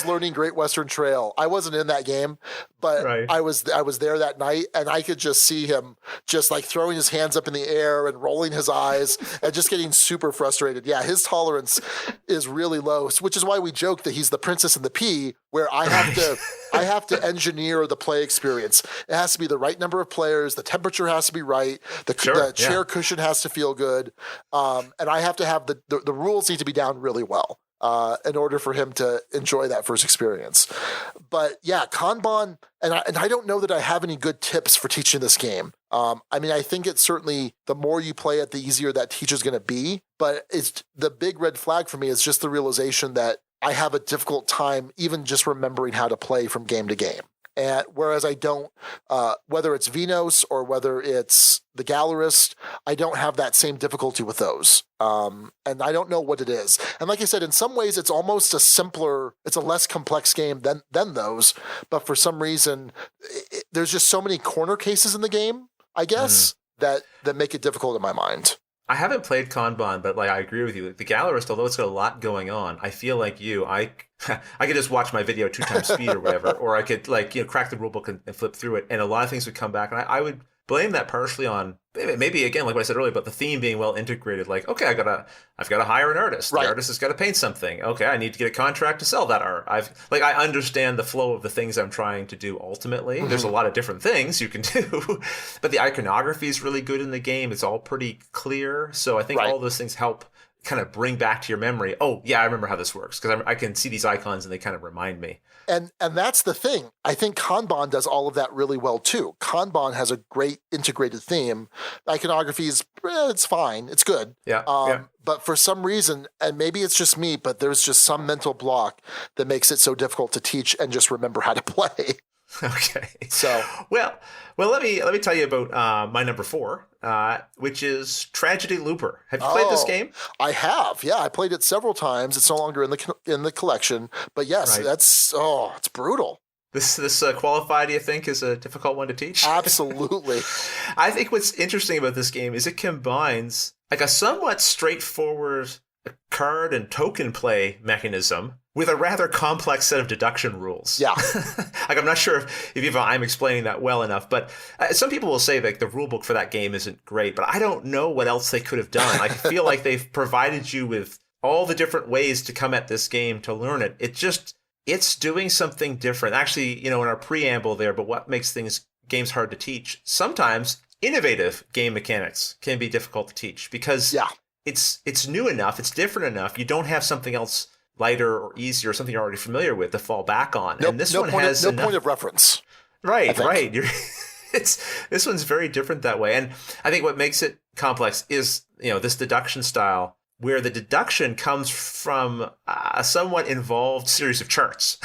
learning Great Western Trail, I wasn't in that game, but Right. I was there that night, and I could just see him just like throwing his hands up in the air and rolling his eyes and just getting super frustrated. Yeah, his tolerance is really low, which is why we joke that he's the Princess and the Pea, where I have to engineer the play experience. It has to be the right number of players. The temperature has to be right. The chair cushion has to feel good. And I have to have the rules need to be down really well in order for him to enjoy that first experience. But yeah, Kanban, and I don't know that I have any good tips for teaching this game. I mean, I think it's certainly the more you play it, the easier that teach is going to be. But it's the big red flag for me is just the realization that I have a difficult time even just remembering how to play from game to game. And whereas I don't, whether it's Venos or whether it's the Gallerist, I don't have that same difficulty with those. And I don't know what it is. And like I said, in some ways, it's almost it's a less complex game than those. But for some reason, there's just so many corner cases in the game, I guess, that make it difficult in my mind. I haven't played Kanban, but like I agree with you. The Gallerist, although it's got a lot going on, I feel like I could just watch my video 2 times speed or whatever, or I could crack the rulebook and flip through it, and a lot of things would come back, and I would blame that partially on maybe again, like what I said earlier, but the theme being well integrated. Like, okay, I've got to hire an artist. Right. The artist has got to paint something. Okay, I need to get a contract to sell that art. I understand the flow of the things I'm trying to do. Ultimately, there's a lot of different things you can do, but the iconography is really good in the game. It's all pretty clear. So I think all those things help kind of bring back to your memory. Oh yeah, I remember how this works because I can see these icons and they kind of remind me. And that's the thing. I think Kanban does all of that really well too. Kanban has a great integrated theme. Iconography is it's fine. It's good. Yeah. But for some reason, and maybe it's just me, but there's just some mental block that makes it so difficult to teach and just remember how to play. Okay. So well, let me tell you about my number 4, which is Tragedy Looper. Have you played this game? I have. Yeah, I played it several times. It's no longer in the collection, but yes, it's brutal. This qualified, do you think, is a difficult one to teach? Absolutely. I think what's interesting about this game is it combines like a somewhat straightforward card and token play mechanism with a rather complex set of deduction rules. Yeah. Like, I'm not sure if I'm explaining that well enough, but some people will say like the rule book for that game isn't great, but I don't know what else they could have done. I feel like they've provided you with all the different ways to come at this game to learn it. It's doing something different. Actually, in our preamble there, but what makes games hard to teach? Sometimes innovative game mechanics can be difficult to teach because it's new enough, it's different enough. You don't have something else lighter or easier, or something you're already familiar with to fall back on. And this one has no point of reference. Right. This one's very different that way. And I think what makes it complex is, this deduction style where the deduction comes from a somewhat involved series of charts.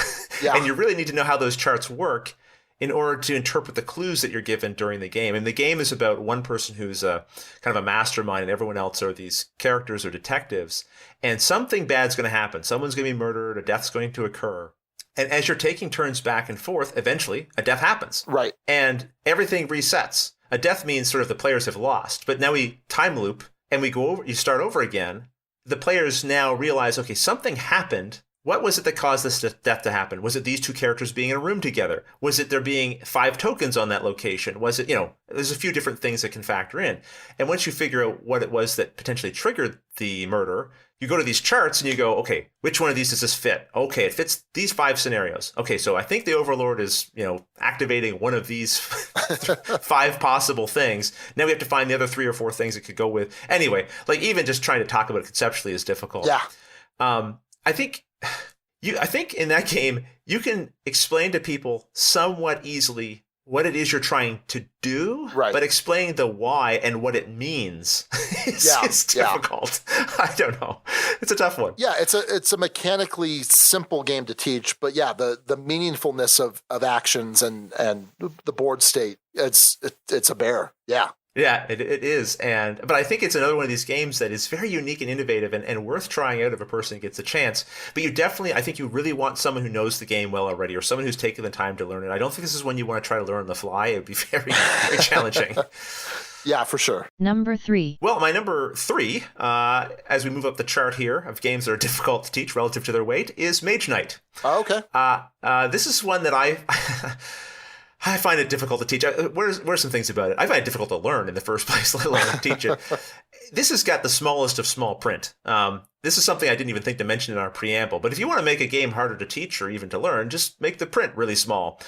Yeah. And you really need to know how those charts work in order to interpret the clues that you're given during the game. And the game is about one person who's a kind of a mastermind and everyone else are these characters or detectives. And something bad's going to happen. Someone's going to be murdered, a death's going to occur. And as you're taking turns back and forth, eventually a death happens. Right. And everything resets. A death means sort of the players have lost. But now we time loop and you start over again. The players now realize, okay, something happened. What was it that caused this death to happen? Was it these two characters being in a room together? Was it there being 5 tokens on that location? Was it, there's a few different things that can factor in. And once you figure out what it was that potentially triggered the murder, you go to these charts and you go, okay, which one of these does this fit? Okay, it fits these 5 scenarios. Okay, so I think the Overlord is, activating one of these 5 possible things. Now we have to find the other 3 or 4 things it could go with. Anyway, like even just trying to talk about it conceptually is difficult. Yeah. I think in that game, you can explain to people somewhat easily what it is you're trying to do, right. But explaining the why and what it means is difficult. I don't know. It's a tough one. Yeah, it's a mechanically simple game to teach, but yeah, the meaningfulness of actions and the board state, it's a bear. Yeah. Yeah, it is. But I think it's another one of these games that is very unique and innovative and worth trying out if a person gets a chance. But I think you really want someone who knows the game well already, or someone who's taken the time to learn it. I don't think this is one you want to try to learn on the fly. It would be very, very challenging. Yeah, for sure. Number 3. Well, my number 3, as we move up the chart here of games that are difficult to teach relative to their weight, is Mage Knight. Oh, okay. This is one that I find it difficult to teach. Where's some things about it? I find it difficult to learn in the first place, let alone teach it. This has got the smallest of small print. This is something I didn't even think to mention in our preamble. But if you want to make a game harder to teach or even to learn, just make the print really small.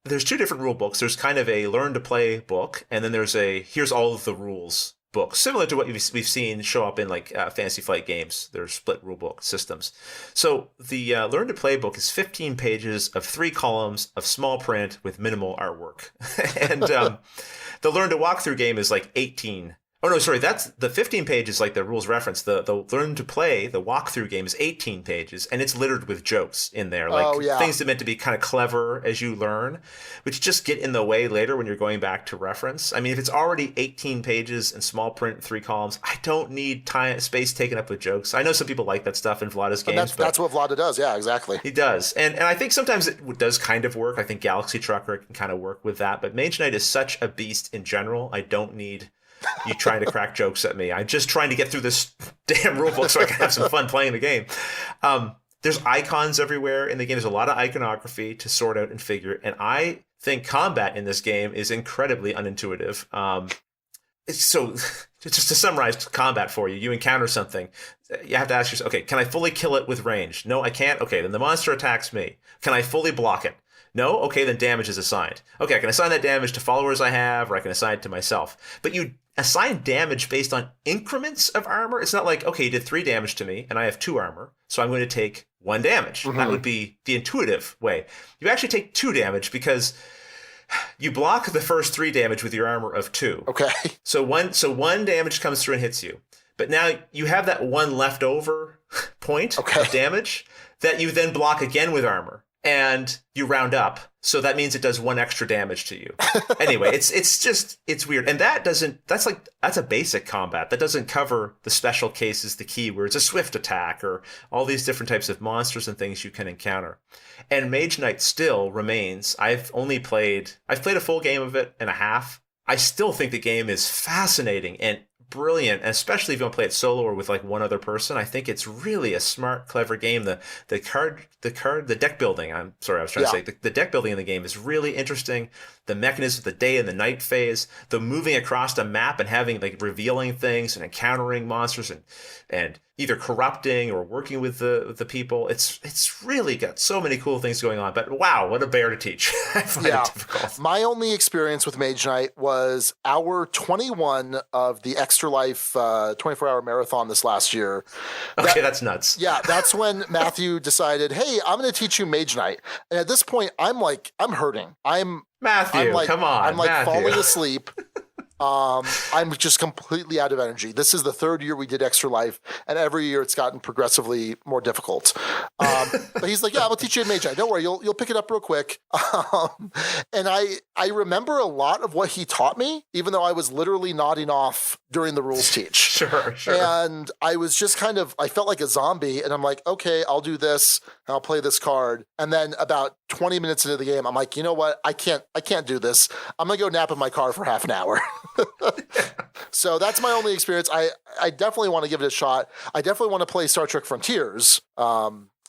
There's 2 different rule books. There's kind of a learn to play book, and then there's a here's all of the rules book, similar to what we've seen show up in like Fantasy Flight games. There's split rule book systems. So the learn to play book is 15 pages of 3 columns of small print with minimal artwork, and the learn to walk through game is like 18. Oh, no, sorry. That's the 15 pages, like the rules reference. The learn to play, the walkthrough game is 18 pages, and it's littered with jokes in there, like things that are meant to be kind of clever as you learn, which just get in the way later when you're going back to reference. I mean, if it's already 18 pages and small print, 3 columns, I don't need space taken up with jokes. I know some people like that stuff in Vlada's games. That's what Vlada does. Yeah, exactly. He does. And I think sometimes it does kind of work. I think Galaxy Trucker can kind of work with that. But Mage Knight is such a beast in general. I don't need you trying to crack jokes at me. I'm just trying to get through this damn rulebook so I can have some fun playing the game. There's icons everywhere in the game. There's a lot of iconography to sort out and figure. And I think combat in this game is incredibly unintuitive. So just to summarize combat for you, you encounter something. You have to ask yourself, okay, can I fully kill it with range? No, I can't. Okay, then the monster attacks me. Can I fully block it? No? Okay, then damage is assigned. Okay, I can assign that damage to followers I have, or I can assign it to myself. But you assign damage based on increments of armor. It's not like, okay, you did 3 damage to me, and I have 2 armor, so I'm going to take 1 damage. Mm-hmm. That would be the intuitive way. You actually take 2 damage because you block the first 3 damage with your armor of 2. Okay. So one damage comes through and hits you. But now you have that 1 leftover point of damage that you then block again with armor. And you round up, so that means it does 1 extra damage to you. Anyway, it's weird, and that's a basic combat that doesn't cover the special cases, the keywords, a swift attack, or all these different types of monsters and things you can encounter. And Mage Knight still remains. I've played a full game of it and a half. I still think the game is fascinating and brilliant, especially if you want to play it solo or with like one other person. I think it's really a smart, clever game. The deck building. I'm sorry, I was trying to say the deck building in the game is really interesting. The mechanism of the day and the night phase, the moving across a map and having like revealing things and encountering monsters and either corrupting or working with the people. It's really got so many cool things going on. But wow, what a bear to teach. I find it difficult. My only experience with Mage Knight was hour 21 of the Extra Life 24-hour marathon this last year. That's nuts. Yeah, that's when Matthew decided, hey, I'm going to teach you Mage Knight. And at this point, I'm hurting. Matthew, come on. I'm like Matthew. falling asleep. I'm just completely out of energy. This is the 3rd year we did Extra Life, and every year it's gotten progressively more difficult. But he's like, yeah, I'll teach you Mage Knight. Don't worry, you'll pick it up real quick. And I remember a lot of what he taught me, even though I was literally nodding off during the rules teach. Sure. And I was just I felt like a zombie, and I'm like, okay, I'll do this, and I'll play this card. And then about 20 minutes into the game, I'm like, you know what? I can't do this. I'm going to go nap in my car for half an hour. So that's my only experience. I definitely want to give it a shot. I definitely want to play Star Trek Frontiers,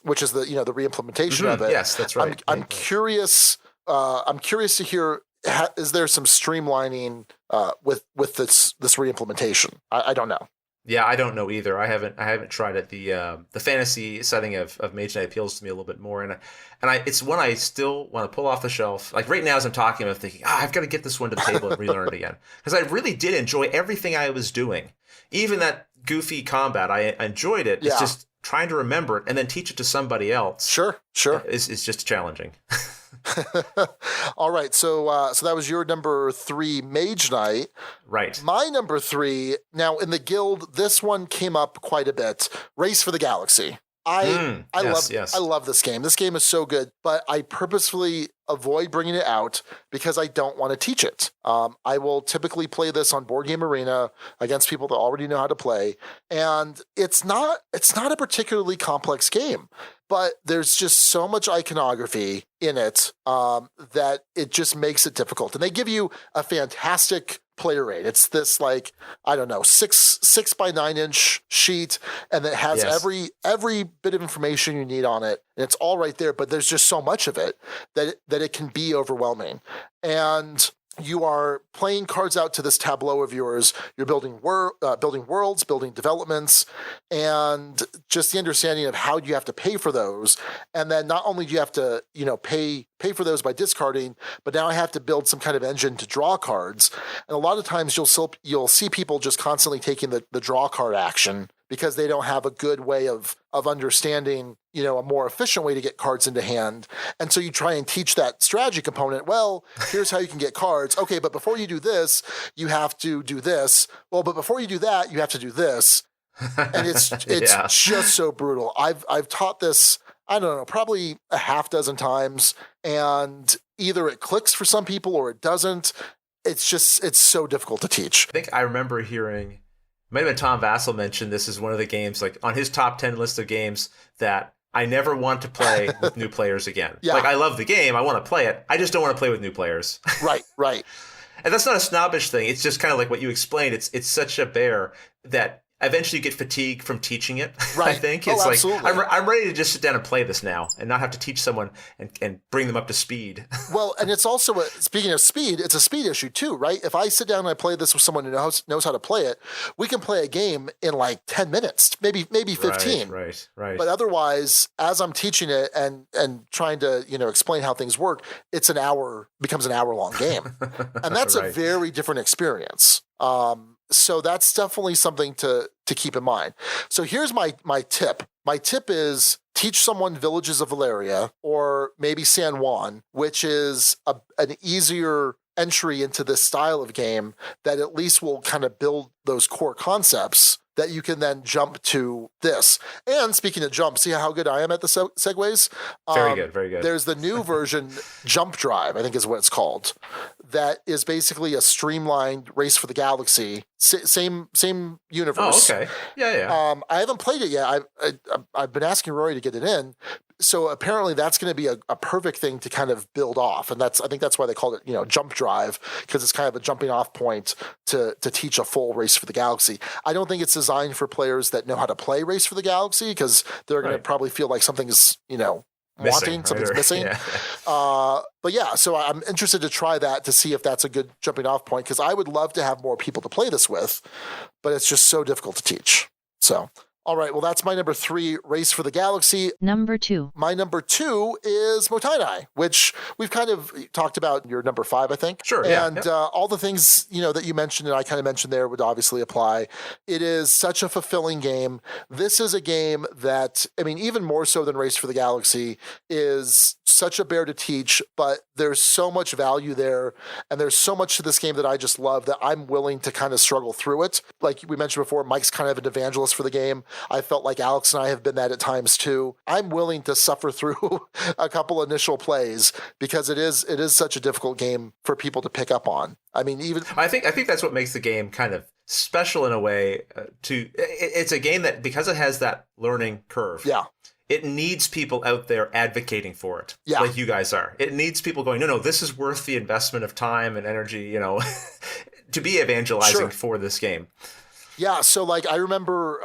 which is the re-implementation of it. Yes, that's right. I'm curious. I'm curious to hear. Is there some streamlining with this re-implementation? I don't know. Yeah, I don't know either. I haven't tried it. The fantasy setting of Mage Knight appeals to me a little bit more, and it's one I still want to pull off the shelf. Like right now, as I'm talking, I'm thinking, I've got to get this one to the table and relearn it again, because I really did enjoy everything I was doing, even that goofy combat. I enjoyed it. Yeah. It's just trying to remember it and then teach it to somebody else. Sure. Is just challenging. All right, so that was your number 3, Mage Knight. Right. My number 3, now in the guild, this one came up quite a bit. Race for the Galaxy. Yes. I love this game. This game is so good, but I purposefully avoid bringing it out because I don't want to teach it. I will typically play this on Board Game Arena against people that already know how to play, and it's not a particularly complex game, but there's just so much iconography in it that it just makes it difficult. And they give you a fantastic player rate. It's this like, I don't know, 6 by 9 inch sheet, and it has every bit of information you need on it. And it's all right there, but there's just so much of it that it can be overwhelming. And you are playing cards out to this tableau of yours. You're building worlds, building developments, and just the understanding of how you have to pay for those. And then not only do you have to, pay for those by discarding, but now I have to build some kind of engine to draw cards. And a lot of times you'll see people just constantly taking the draw card action because they don't have a good way of understanding, a more efficient way to get cards into hand. And so you try and teach that strategy component. Well, here's how you can get cards. Okay, but before you do this, you have to do this. Well, but before you do that, you have to do this. And it's just so brutal. I've taught this, I don't know, probably a half dozen times, and either it clicks for some people or it doesn't. It's so difficult to teach. I think I remember hearing, might have been Tom Vassell mentioned this is one of the games, like on his top 10 list of games that I never want to play with new players again. Yeah. Like, I love the game. I want to play it. I just don't want to play with new players. Right. And that's not a snobbish thing. It's just kind of like what you explained. It's such a bear that eventually you get fatigued from teaching it. Right. I think it's like, absolutely. I'm ready to just sit down and play this now and not have to teach someone and bring them up to speed. Well, and it's also, speaking of speed, it's a speed issue too, right? If I sit down and I play this with someone who knows how to play it, we can play a game in like 10 minutes, maybe 15. Right. But otherwise, as I'm teaching it and trying to, explain how things work, becomes an hour-long game. And that's a very different experience. So that's definitely something to keep in mind. So here's my tip. My tip is teach someone Villages of Valeria or maybe San Juan, which is an easier entry into this style of game that at least will kind of build those core concepts that you can then jump to this. And speaking of jump, see how good I am at the segues? Very good. There's the new version, Jump Drive, I think is what it's called, that is basically a streamlined Race for the Galaxy, same universe. Oh, okay. Yeah. I haven't played it yet. I've been asking Rory to get it in. So apparently that's going to be a perfect thing to kind of build off. And I think that's why they called it, Jump Drive, because it's kind of a jumping off point to teach a full Race for the Galaxy. I don't think it's designed for players that know how to play Race for the Galaxy, because they're going to probably feel like something's, something's missing. Yeah. But yeah, so I'm interested to try that to see if that's a good jumping off point, because I would love to have more people to play this with, but it's just so difficult to teach. So, all right, well, that's my number 3, Race for the Galaxy. Number 2. My number 2 is Mottainai, which we've kind of talked about. Your number 5, I think. Sure, and all the things, that you mentioned and I kind of mentioned there would obviously apply. It is such a fulfilling game. This is a game that, even more so than Race for the Galaxy, is such a bear to teach, but there's so much value there, and there's so much to this game that I just love that I'm willing to kind of struggle through it. Like we mentioned before, Mike's kind of an evangelist for the game. I felt like Alex and I have been that at times too. I'm willing to suffer through a couple initial plays because it is such a difficult game for people to pick up on. I think that's what makes the game kind of special in a way. It's a game that, because it has that learning curve. Yeah. It needs people out there advocating for it, like you guys are. It needs people going, no, this is worth the investment of time and energy, to be evangelizing for this game. Yeah, so like I remember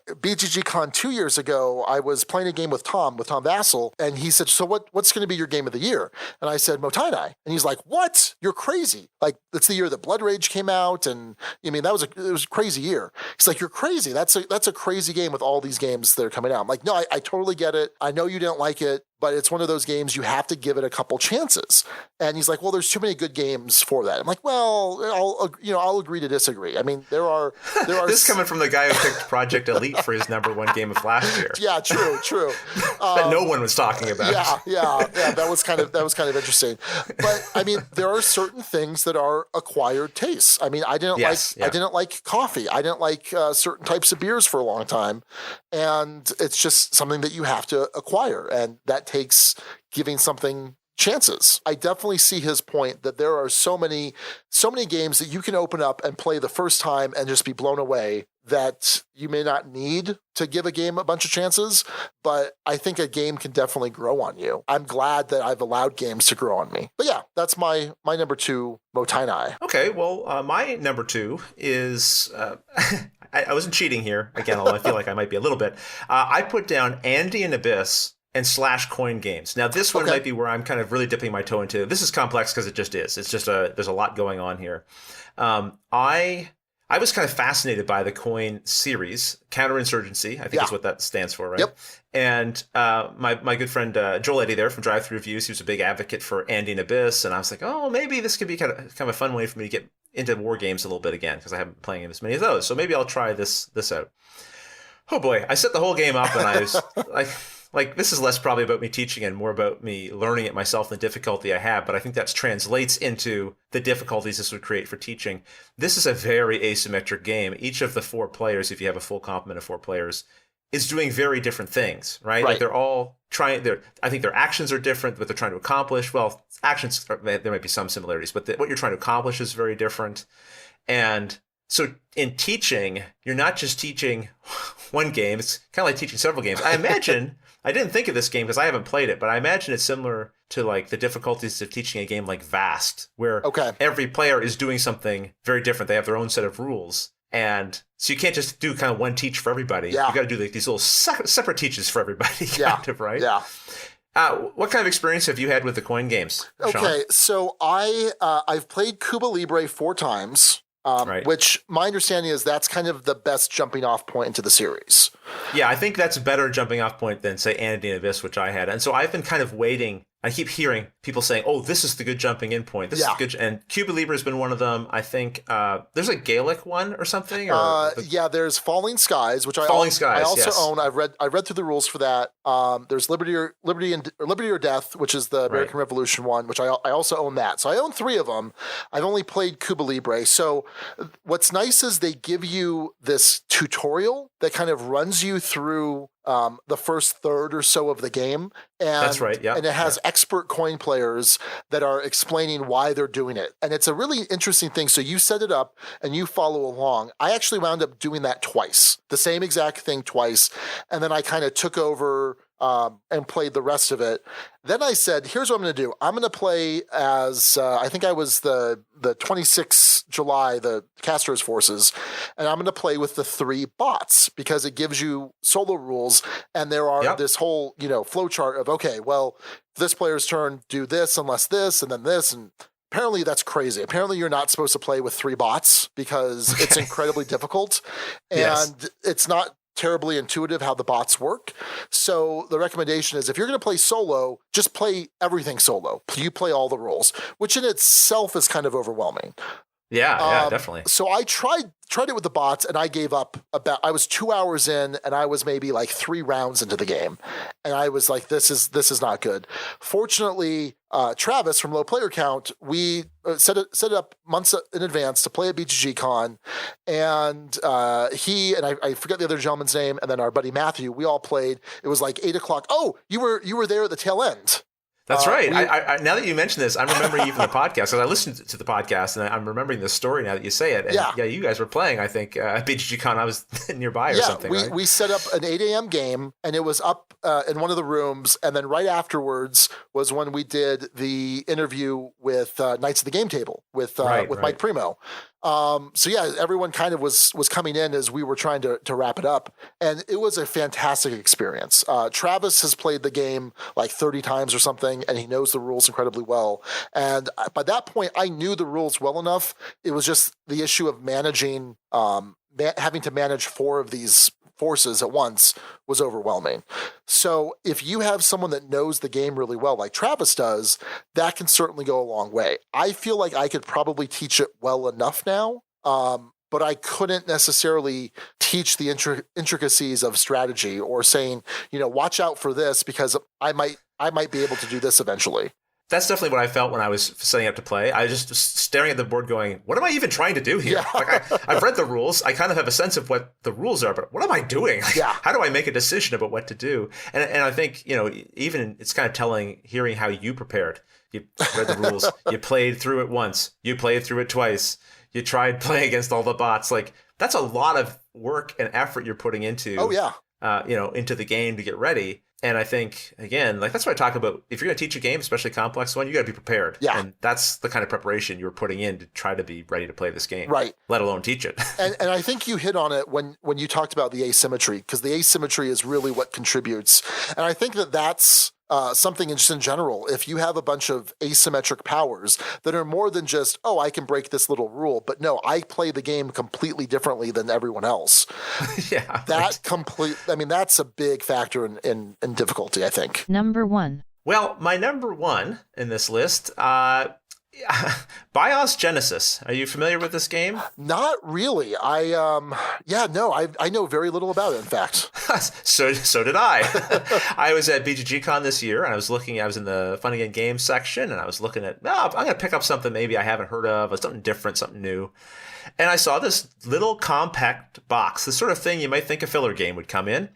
BGG-Con 2 years ago, I was playing a game with Tom Vassell, and he said, so what's going to be your game of the year? And I said, Mottainai. And he's like, what? You're crazy. Like, that's the year that Blood Rage came out, and it was a crazy year. He's like, you're crazy. That's a crazy game with all these games that are coming out. I'm like, no, I totally get it. I know you didn't like it. but it's one of those games you have to give it a couple chances. And he's like, well, there's too many good games for that. I'm like, well, I'll agree to disagree. I mean, there are this coming from the guy who picked Project Elite for his #1 game of last year. Yeah, true. That no one was talking about. Yeah. That was kind of interesting. But I mean, there are certain things that are acquired tastes. I mean, I didn't like coffee. I didn't like certain types of beers for a long time, and it's just something that you have to acquire, and that takes giving something chances. I definitely see his point that there are so many games that you can open up and play the first time and just be blown away that you may not need to give a game a bunch of chances, but I think a game can definitely grow on you. I'm glad that I've allowed games to grow on me. But yeah, that's my number 2, Mottainai. Okay, well, my number 2 is... I wasn't cheating here, again, although I feel like I might be a little bit. I put down Andy and Abyss and / coin games. Now, this one might be where I'm kind of really dipping my toe into. This is complex because it just is. It's just there's a lot going on here. I was kind of fascinated by the coin series, Counterinsurgency, I think is what that stands for, right? Yep. And my good friend Joel Eddy there from Drive Thru Reviews, he was a big advocate for Andy and Abyss, and I was like, oh, maybe this could be kind of a fun way for me to get into war games a little bit again, because I haven't been playing as many of those. So maybe I'll try this out. Oh boy, I set the whole game up, and I was like, this is less probably about me teaching and more about me learning it myself and the difficulty I have, but I think that translates into the difficulties this would create for teaching. This is a very asymmetric game. Each of the 4 players, if you have a full complement of 4 players, is doing very different things, right? Like they're all trying, I think their actions are different, what they're trying to accomplish. Well, actions, there might be some similarities, but what you're trying to accomplish is very different. And so in teaching, you're not just teaching one game, it's kind of like teaching several games. I imagine... I didn't think of this game because I haven't played it, but I imagine it's similar to like the difficulties of teaching a game like Vast, where every player is doing something very different. They have their own set of rules. And so you can't just do kind of one teach for everybody. Yeah. You got to do like these little separate teaches for everybody, kind of, right? Yeah. What kind of experience have you had with the coin games, Sean? Okay, so I've played Cuba Libre 4 times. Which my understanding is that's kind of the best jumping off point into the series. Yeah, I think that's a better jumping off point than, say, Andy and Abyss, which I had. And so I've been kind of waiting. I keep hearing people saying, oh, this is the good jumping in point. This is good. And Cuba Libre has been one of them. I think there's a Gaelic one or something. There's Falling Skies, which I also own. I read through the rules for that. There's Liberty or Death, which is the American Revolution one, which I also own that. So I own 3 of them. I've only played Cuba Libre. So what's nice is they give you this tutorial that kind of runs you through the first third or so of the game. And, that's right, yeah. And it has expert coin players that are explaining why they're doing it. And it's a really interesting thing. So you set it up and you follow along. I actually wound up doing that twice, the same exact thing twice. And then I kind of took over and played the rest of it. Then I said, here's what I'm going to do. I'm going to play as, I think I was the 26 July, the Castor's forces, and I'm going to play with the 3 bots because it gives you solo rules, and there are this whole, flow chart of, okay, well, this player's turn, do this unless this, and then this, and apparently that's crazy. Apparently you're not supposed to play with 3 bots because it's incredibly difficult, and it's not terribly intuitive how the bots work. So the recommendation is if you're going to play solo, just play everything solo. You play all the roles, which in itself is kind of overwhelming. Yeah, definitely. So I tried it with the bots, and I gave up I was 2 hours in, and I was maybe like 3 rounds into the game. And I was like, this is not good. Fortunately, Travis from Low Player Count, we set it up months in advance to play at BGGCon. And he, and I forget the other gentleman's name, and then our buddy Matthew, we all played. It was like 8 o'clock. Oh, you were there at the tail end. That's right. I now that you mention this, I'm remembering even the podcast, because I listened to the podcast, and I'm remembering this story now that you say it. And you guys were playing, I think, at BGGCon. I was nearby or something. We set up an 8 a.m. game, and it was up in one of the rooms, and then right afterwards was when we did the interview with Knights of the Game Table with Mike Primo. Everyone kind of was coming in as we were trying to wrap it up, and it was a fantastic experience. Travis has played the game like 30 times or something, and he knows the rules incredibly well. And by that point, I knew the rules well enough. It was just the issue of managing, having to manage 4 of these forces at once was overwhelming. So if you have someone that knows the game really well, like Travis does, that can certainly go a long way. I feel like I could probably teach it well enough now, but I couldn't necessarily teach the intricacies of strategy or saying, watch out for this because I might be able to do this eventually. That's definitely what I felt when I was setting up to play. I was just staring at the board going, what am I even trying to do here? Yeah. Like I've read the rules. I kind of have a sense of what the rules are, but what am I doing? Like, how do I make a decision about what to do? And I think, even it's kind of telling, hearing how you prepared. You read the rules. You played through it once. You played through it twice. You tried playing against all the bots. Like, that's a lot of work and effort you're putting into, into the game to get ready. And I think, again, like that's what I talk about. If you're going to teach a game, especially a complex one, you got to be prepared. Yeah. And that's the kind of preparation you're putting in to try to be ready to play this game. Right. Let alone teach it. and I think you hit on it when you talked about the asymmetry, because the asymmetry is really what contributes. And I think that's something just in general. If you have a bunch of asymmetric powers that are more than just, I can break this little rule, but no, I play the game completely differently than everyone else. That's a big factor in difficulty, I think. Number 1. Well, my number 1 in this list, BIOS Genesis. Are you familiar with this game? Not really. I know very little about it, in fact. So did I. I was at BGGCon this year, and I was in the Fun Again Games section, and I was looking at, I'm going to pick up something maybe I haven't heard of, or something different, something new. And I saw this little compact box, the sort of thing you might think a filler game would come in.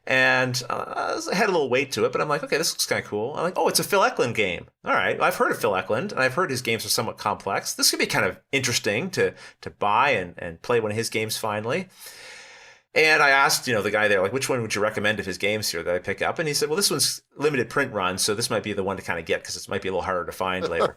And it had a little weight to it, but I'm like, okay, this looks kind of cool. I'm like, it's a Phil Eklund game. All right, I've heard of Phil Eklund, and I've heard his games are somewhat complex. This could be kind of interesting to buy and play one of his games finally. And I asked, the guy there, like, which one would you recommend of his games here that I pick up? And he said, well, this one's limited print run, so this might be the one to kind of get because it might be a little harder to find later.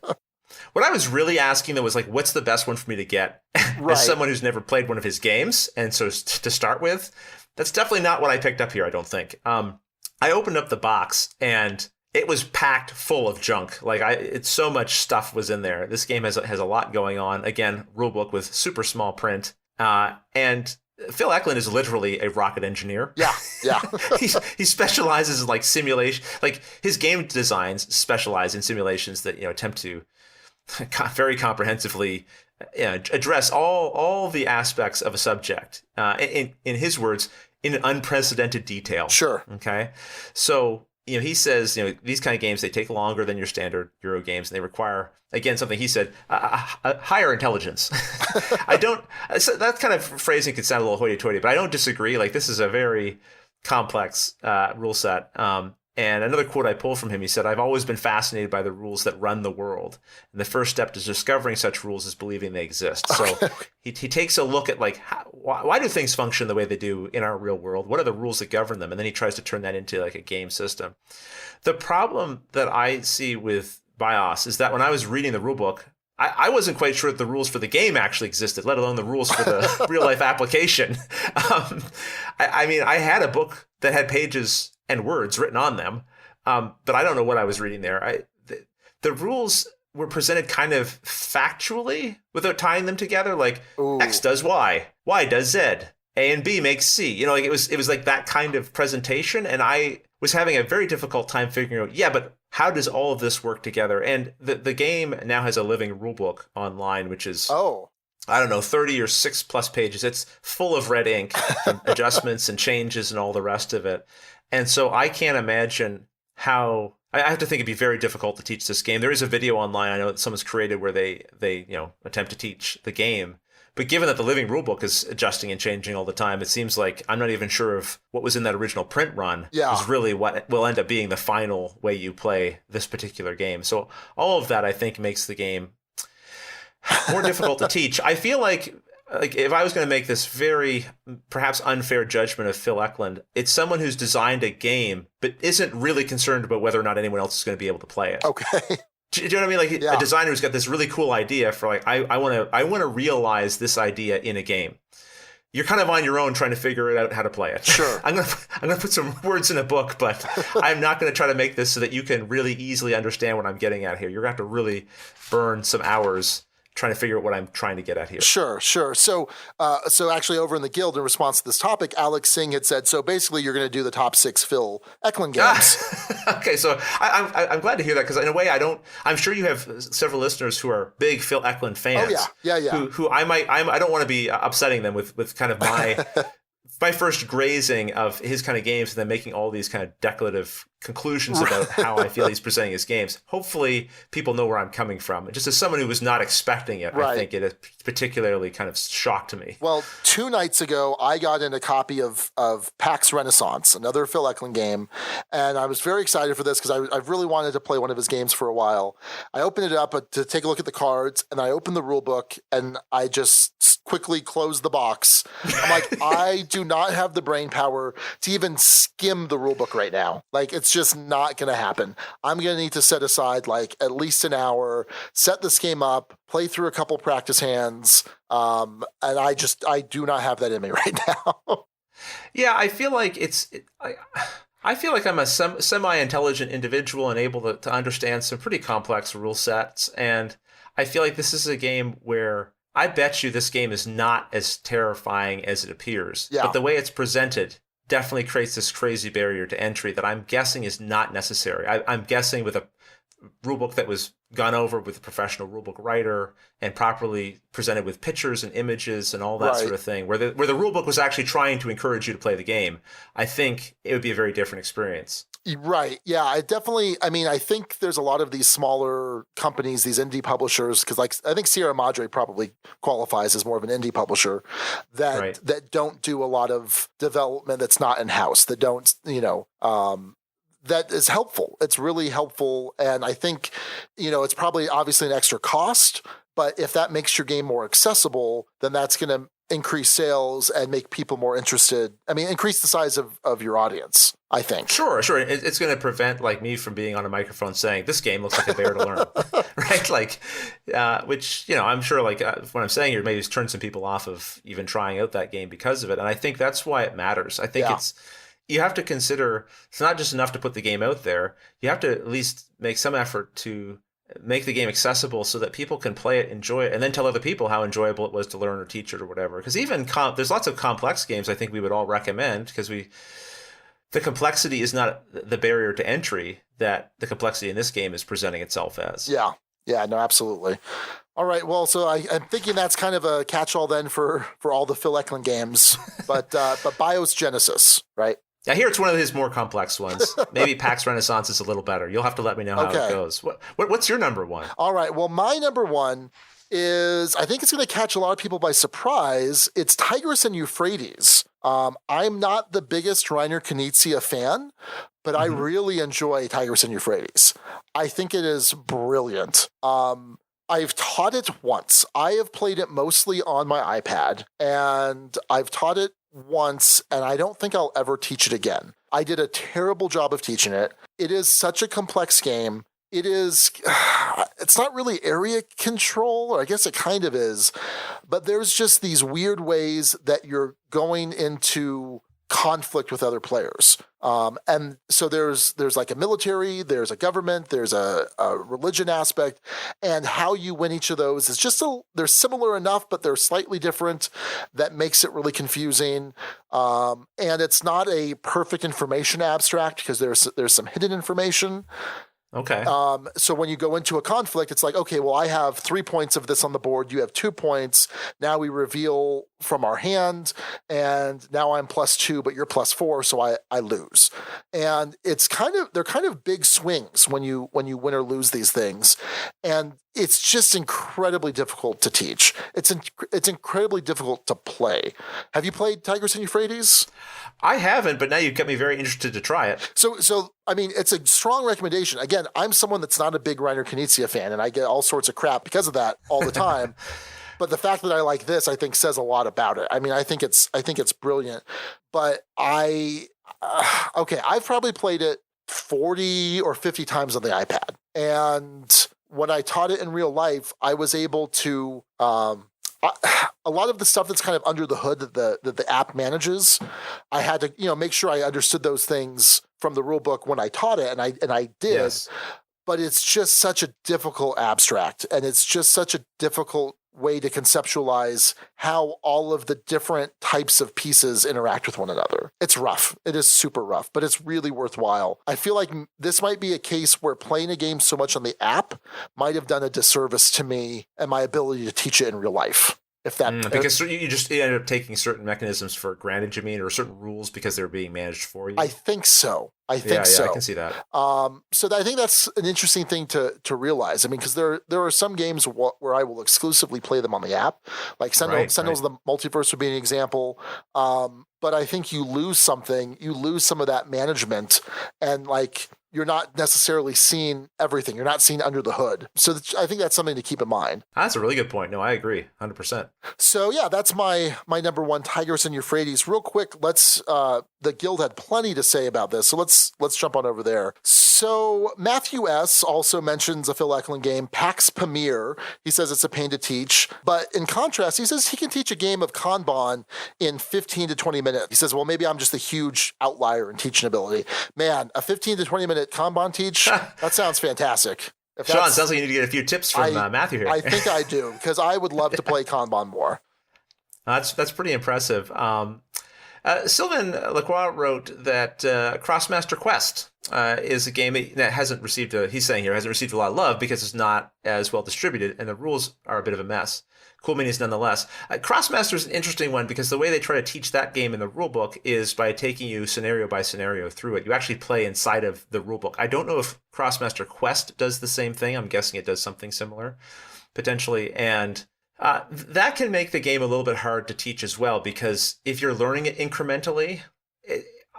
What I was really asking, though, was like, what's the best one for me to get as someone who's never played one of his games? And so to start with, that's definitely not what I picked up here, I don't think. I opened up the box, and it was packed full of junk. Like, it's so much stuff was in there. This game has a lot going on. Again, rulebook with super small print. And Phil Eklund is literally a rocket engineer. Yeah. he specializes in, like, simulation. Like, his game designs specialize in simulations that, attempt to very comprehensively address all the aspects of a subject, in his words, in unprecedented detail. Sure. Okay. So, he says, these kind of games, they take longer than your standard Euro games, and they require, again, something he said, a higher intelligence. That kind of phrasing could sound a little hoity-toity, but I don't disagree. Like, this is a very complex rule set. And another quote I pulled from him, he said, I've always been fascinated by the rules that run the world. And the first step to discovering such rules is believing they exist. So he takes a look at, like, why do things function the way they do in our real world? What are the rules that govern them? And then he tries to turn that into, like, a game system. The problem that I see with BIOS is that when I was reading the rulebook, I wasn't quite sure that the rules for the game actually existed, let alone the rules for the real-life application. I had a book that had pages and words written on them, but I don't know what I was reading there. The rules were presented kind of factually without tying them together, like X does Y, Y does Z, A and B makes C. It was like that kind of presentation, and I was having a very difficult time figuring out, but how does all of this work together? And the game now has a living rulebook online, which is 30 or 6 plus pages. It's full of red ink, and adjustments and changes and all the rest of it. And so I can't imagine how. I have to think it'd be very difficult to teach this game. There is a video online I know that someone's created where they attempt to teach the game. But given that the living rulebook is adjusting and changing all the time, it seems like I'm not even sure if what was in that original print run is really what will end up being the final way you play this particular game. So all of that, I think, makes the game more difficult to teach. I feel like if I was going to make this very perhaps unfair judgment of Phil Eklund, it's someone who's designed a game but isn't really concerned about whether or not anyone else is going to be able to play it. Okay. Do you know what I mean? Like a designer who's got this really cool idea for, like, I want to realize this idea in a game. You're kind of on your own trying to figure out how to play it. Sure. I'm gonna put some words in a book, but I'm not going to try to make this so that you can really easily understand what I'm getting at here. You're going to have to really burn some hours trying to figure out what I'm trying to get at here. Sure. So actually over in the guild, in response to this topic, Alex Singh had said, so basically you're going to do the top 6 Phil Eklund games. Okay, so I'm glad to hear that, because in a way I'm sure you have several listeners who are big Phil Eklund fans. Oh yeah. Who I don't want to be upsetting them with kind of my first grazing of his kind of games and then making all these kind of declarative conclusions about how I feel he's presenting his games. Hopefully people know where I'm coming from. Just as someone who was not expecting it, right. I think it is particularly kind of shocked me. Well, 2 nights ago, I got in a copy of PAX Renaissance, another Phil Eklund game, and I was very excited for this because I've really wanted to play one of his games for a while. I opened it up to take a look at the cards, and I opened the rule book, and I just quickly closed the box. I'm like, I do not have the brain power to even skim the rule book right now. Like, it's just not going to happen. I'm going to need to set aside like at least an hour, set this game up, play through a couple practice hands, and I do not have that in me right now. Yeah, I feel like I feel like I'm a semi-intelligent individual and able to understand some pretty complex rule sets, and I feel like this is a game where I bet you this game is not as terrifying as it appears. Yeah. But the way it's presented definitely creates this crazy barrier to entry that I'm guessing is not necessary. I'm guessing with a rulebook that was gone over with a professional rulebook writer and properly presented with pictures and images and all that sort of thing, where the rulebook was actually trying to encourage you to play the game, I think it would be a very different experience. Right. Yeah, I think there's a lot of these smaller companies, these indie publishers, because like I think Sierra Madre probably qualifies as more of an indie publisher that don't do a lot of development that's not in-house, that don't, that is helpful. It's really helpful. And I think, it's probably obviously an extra cost, but if that makes your game more accessible, then that's going to increase sales and make people more interested. I mean, increase the size of your audience, I think. Sure. It's going to prevent like me from being on a microphone saying this game looks like a bear to learn, right? Like, which, I'm sure like what I'm saying here maybe turn some people off of even trying out that game because of it. And I think that's why it matters. I think you have to consider it's not just enough to put the game out there. You have to at least make some effort to make the game accessible so that people can play it, enjoy it, and then tell other people how enjoyable it was to learn or teach it or whatever. Because even there's lots of complex games I think we would all recommend because the complexity is not the barrier to entry that the complexity in this game is presenting itself as. Yeah, no, absolutely. All right, well, so I'm thinking that's kind of a catch-all then for all the Phil Eklund games, but BIOS Genesis, right? I hear it's one of his more complex ones. Maybe PAX Renaissance is a little better. You'll have to let me know how it goes. What's your number one? All right. Well, my number one is, I think it's going to catch a lot of people by surprise. It's Tigris and Euphrates. I'm not the biggest Reiner Knizia fan, but I really enjoy Tigris and Euphrates. I think it is brilliant. I've taught it once. I have played it mostly on my iPad, and I've taught it once, and I don't think I'll ever teach it again. I did a terrible job of teaching it. It is such a complex game. It's not really area control, or I guess it kind of is, but there's just these weird ways that you're going into conflict with other players. And so there's like a military, there's a government, there's a religion aspect, and how you win each of those is just they're similar enough, but they're slightly different. That makes it really confusing. And it's not a perfect information abstract because there's some hidden information. Okay. So when you go into a conflict, it's like, okay, well, I have 3 points of this on the board. You have 2 points. Now we reveal from our hand, and now I'm +2, but you're +4, so I lose. And they're kind of big swings when you win or lose these things, and it's just incredibly difficult to teach. It's incredibly difficult to play. Have you played Tigris and Euphrates? I haven't, but now you've got me very interested to try it. So I mean, it's a strong recommendation. Again, I'm someone that's not a big Reiner Knizia fan, and I get all sorts of crap because of that all the time. But the fact that I like this, I think, says a lot about it. I mean, I think it's brilliant. But I've probably played it 40 or 50 times on the iPad. And when I taught it in real life, I was able to a lot of the stuff that's kind of under the hood that the app manages, I had to make sure I understood those things from the rule book when I taught it, and I did. Yes. but it's just such a difficult abstract, and it's just such a difficult way to conceptualize how all of the different types of pieces interact with one another. It's rough. It is super rough, but it's really worthwhile. I feel like this might be a case where playing a game so much on the app might have done a disservice to me and my ability to teach it in real life. If that because you just ended up taking certain mechanisms for granted, you mean, or certain rules because they were being managed for you? I think so. I think so. I can see that. So I think that's an interesting thing to realize. I mean, because there are some games where I will exclusively play them on the app, like Sentinels of the Multiverse would be an example. But I think you lose something. You lose some of that management, and like you're not necessarily seeing everything. You're not seeing under the hood. So I think that's something to keep in mind. That's a really good point. No, I agree, 100%. So yeah, that's my number one, Tigris and Euphrates. Real quick, let's. The guild had plenty to say about this, so let's jump on over there. So Matthew S. also mentions a Phil Eklund game, Pax Pamir. He says it's a pain to teach, but in contrast, he says he can teach a game of Kanban in 15 to 20 minutes. He says, well, maybe I'm just a huge outlier in teaching ability. Man, a 15 to 20 minute Kanban teach, that sounds fantastic. Sean, sounds like you need to get a few tips from Matthew here. I think I do, because I would love to play Kanban more. That's pretty impressive. Sylvain Lacroix wrote that Crossmaster Quest is a game that hasn't received hasn't received a lot of love because it's not as well distributed and the rules are a bit of a mess. Cool minis nonetheless. Crossmaster is an interesting one because the way they try to teach that game in the rulebook is by taking you scenario by scenario through it. You actually play inside of the rulebook. I don't know if Crossmaster Quest does the same thing. I'm guessing it does something similar, potentially. And that can make the game a little bit hard to teach as well, because if you're learning it incrementally,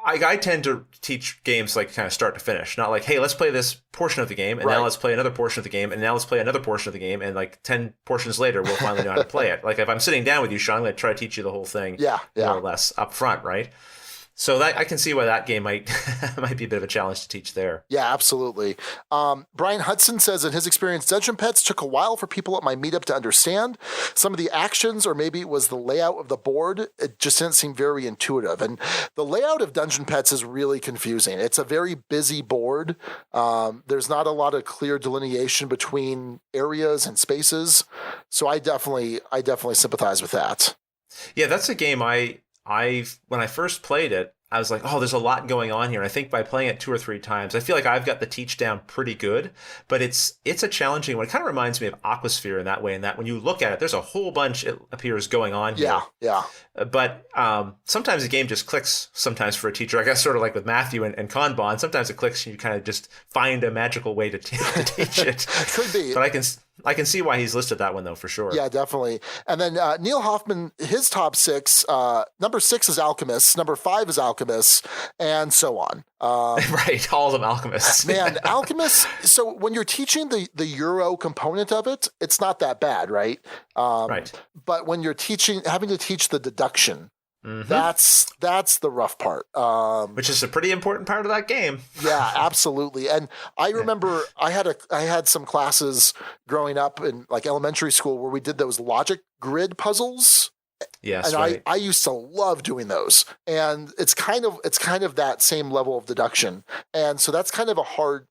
I tend to teach games like kind of start to finish, not like, hey, let's play this portion of the game, and now let's play another portion of the game, and now let's play another portion of the game, and like 10 portions later, we'll finally know how to play it. Like if I'm sitting down with you, Sean, I'm going to try to teach you the whole thing more or less up front, right? So that I can see why that game might be a bit of a challenge to teach there. Yeah, absolutely. Brian Hudson says in his experience, Dungeon Pets took a while for people at my meetup to understand. Some of the actions, or maybe it was the layout of the board, it just didn't seem very intuitive. And the layout of Dungeon Pets is really confusing. It's a very busy board. There's not a lot of clear delineation between areas and spaces. So I definitely sympathize with that. Yeah, that's a game when I first played it, I was like, oh, there's a lot going on here. And I think by playing it 2 or 3 times, I feel like I've got the teach down pretty good, but it's a challenging one. It kind of reminds me of Aquasphere in that way, in that when you look at it, there's a whole bunch, it appears, going on here. Yeah. But sometimes the game just clicks sometimes for a teacher. I guess sort of like with Matthew and Kanban, sometimes it clicks and you kind of just find a magical way to teach it. Could be. But I can see why he's listed that one, though, for sure. Yeah, definitely. And then Neil Hoffman, his top 6, number 6 is Alchemists, number 5 is Alchemists, and so on. Right, all of them Alchemists. Man, Alchemists, so when you're teaching the Euro component of it, it's not that bad, right? Right. But when you're having to teach the deduction, that's the rough part. Which is a pretty important part of that game. Yeah, absolutely. And I remember I had some classes growing up in like elementary school where we did those logic grid puzzles. Yes, and I used to love doing those. And it's kind of that same level of deduction. And so that's kind of a hard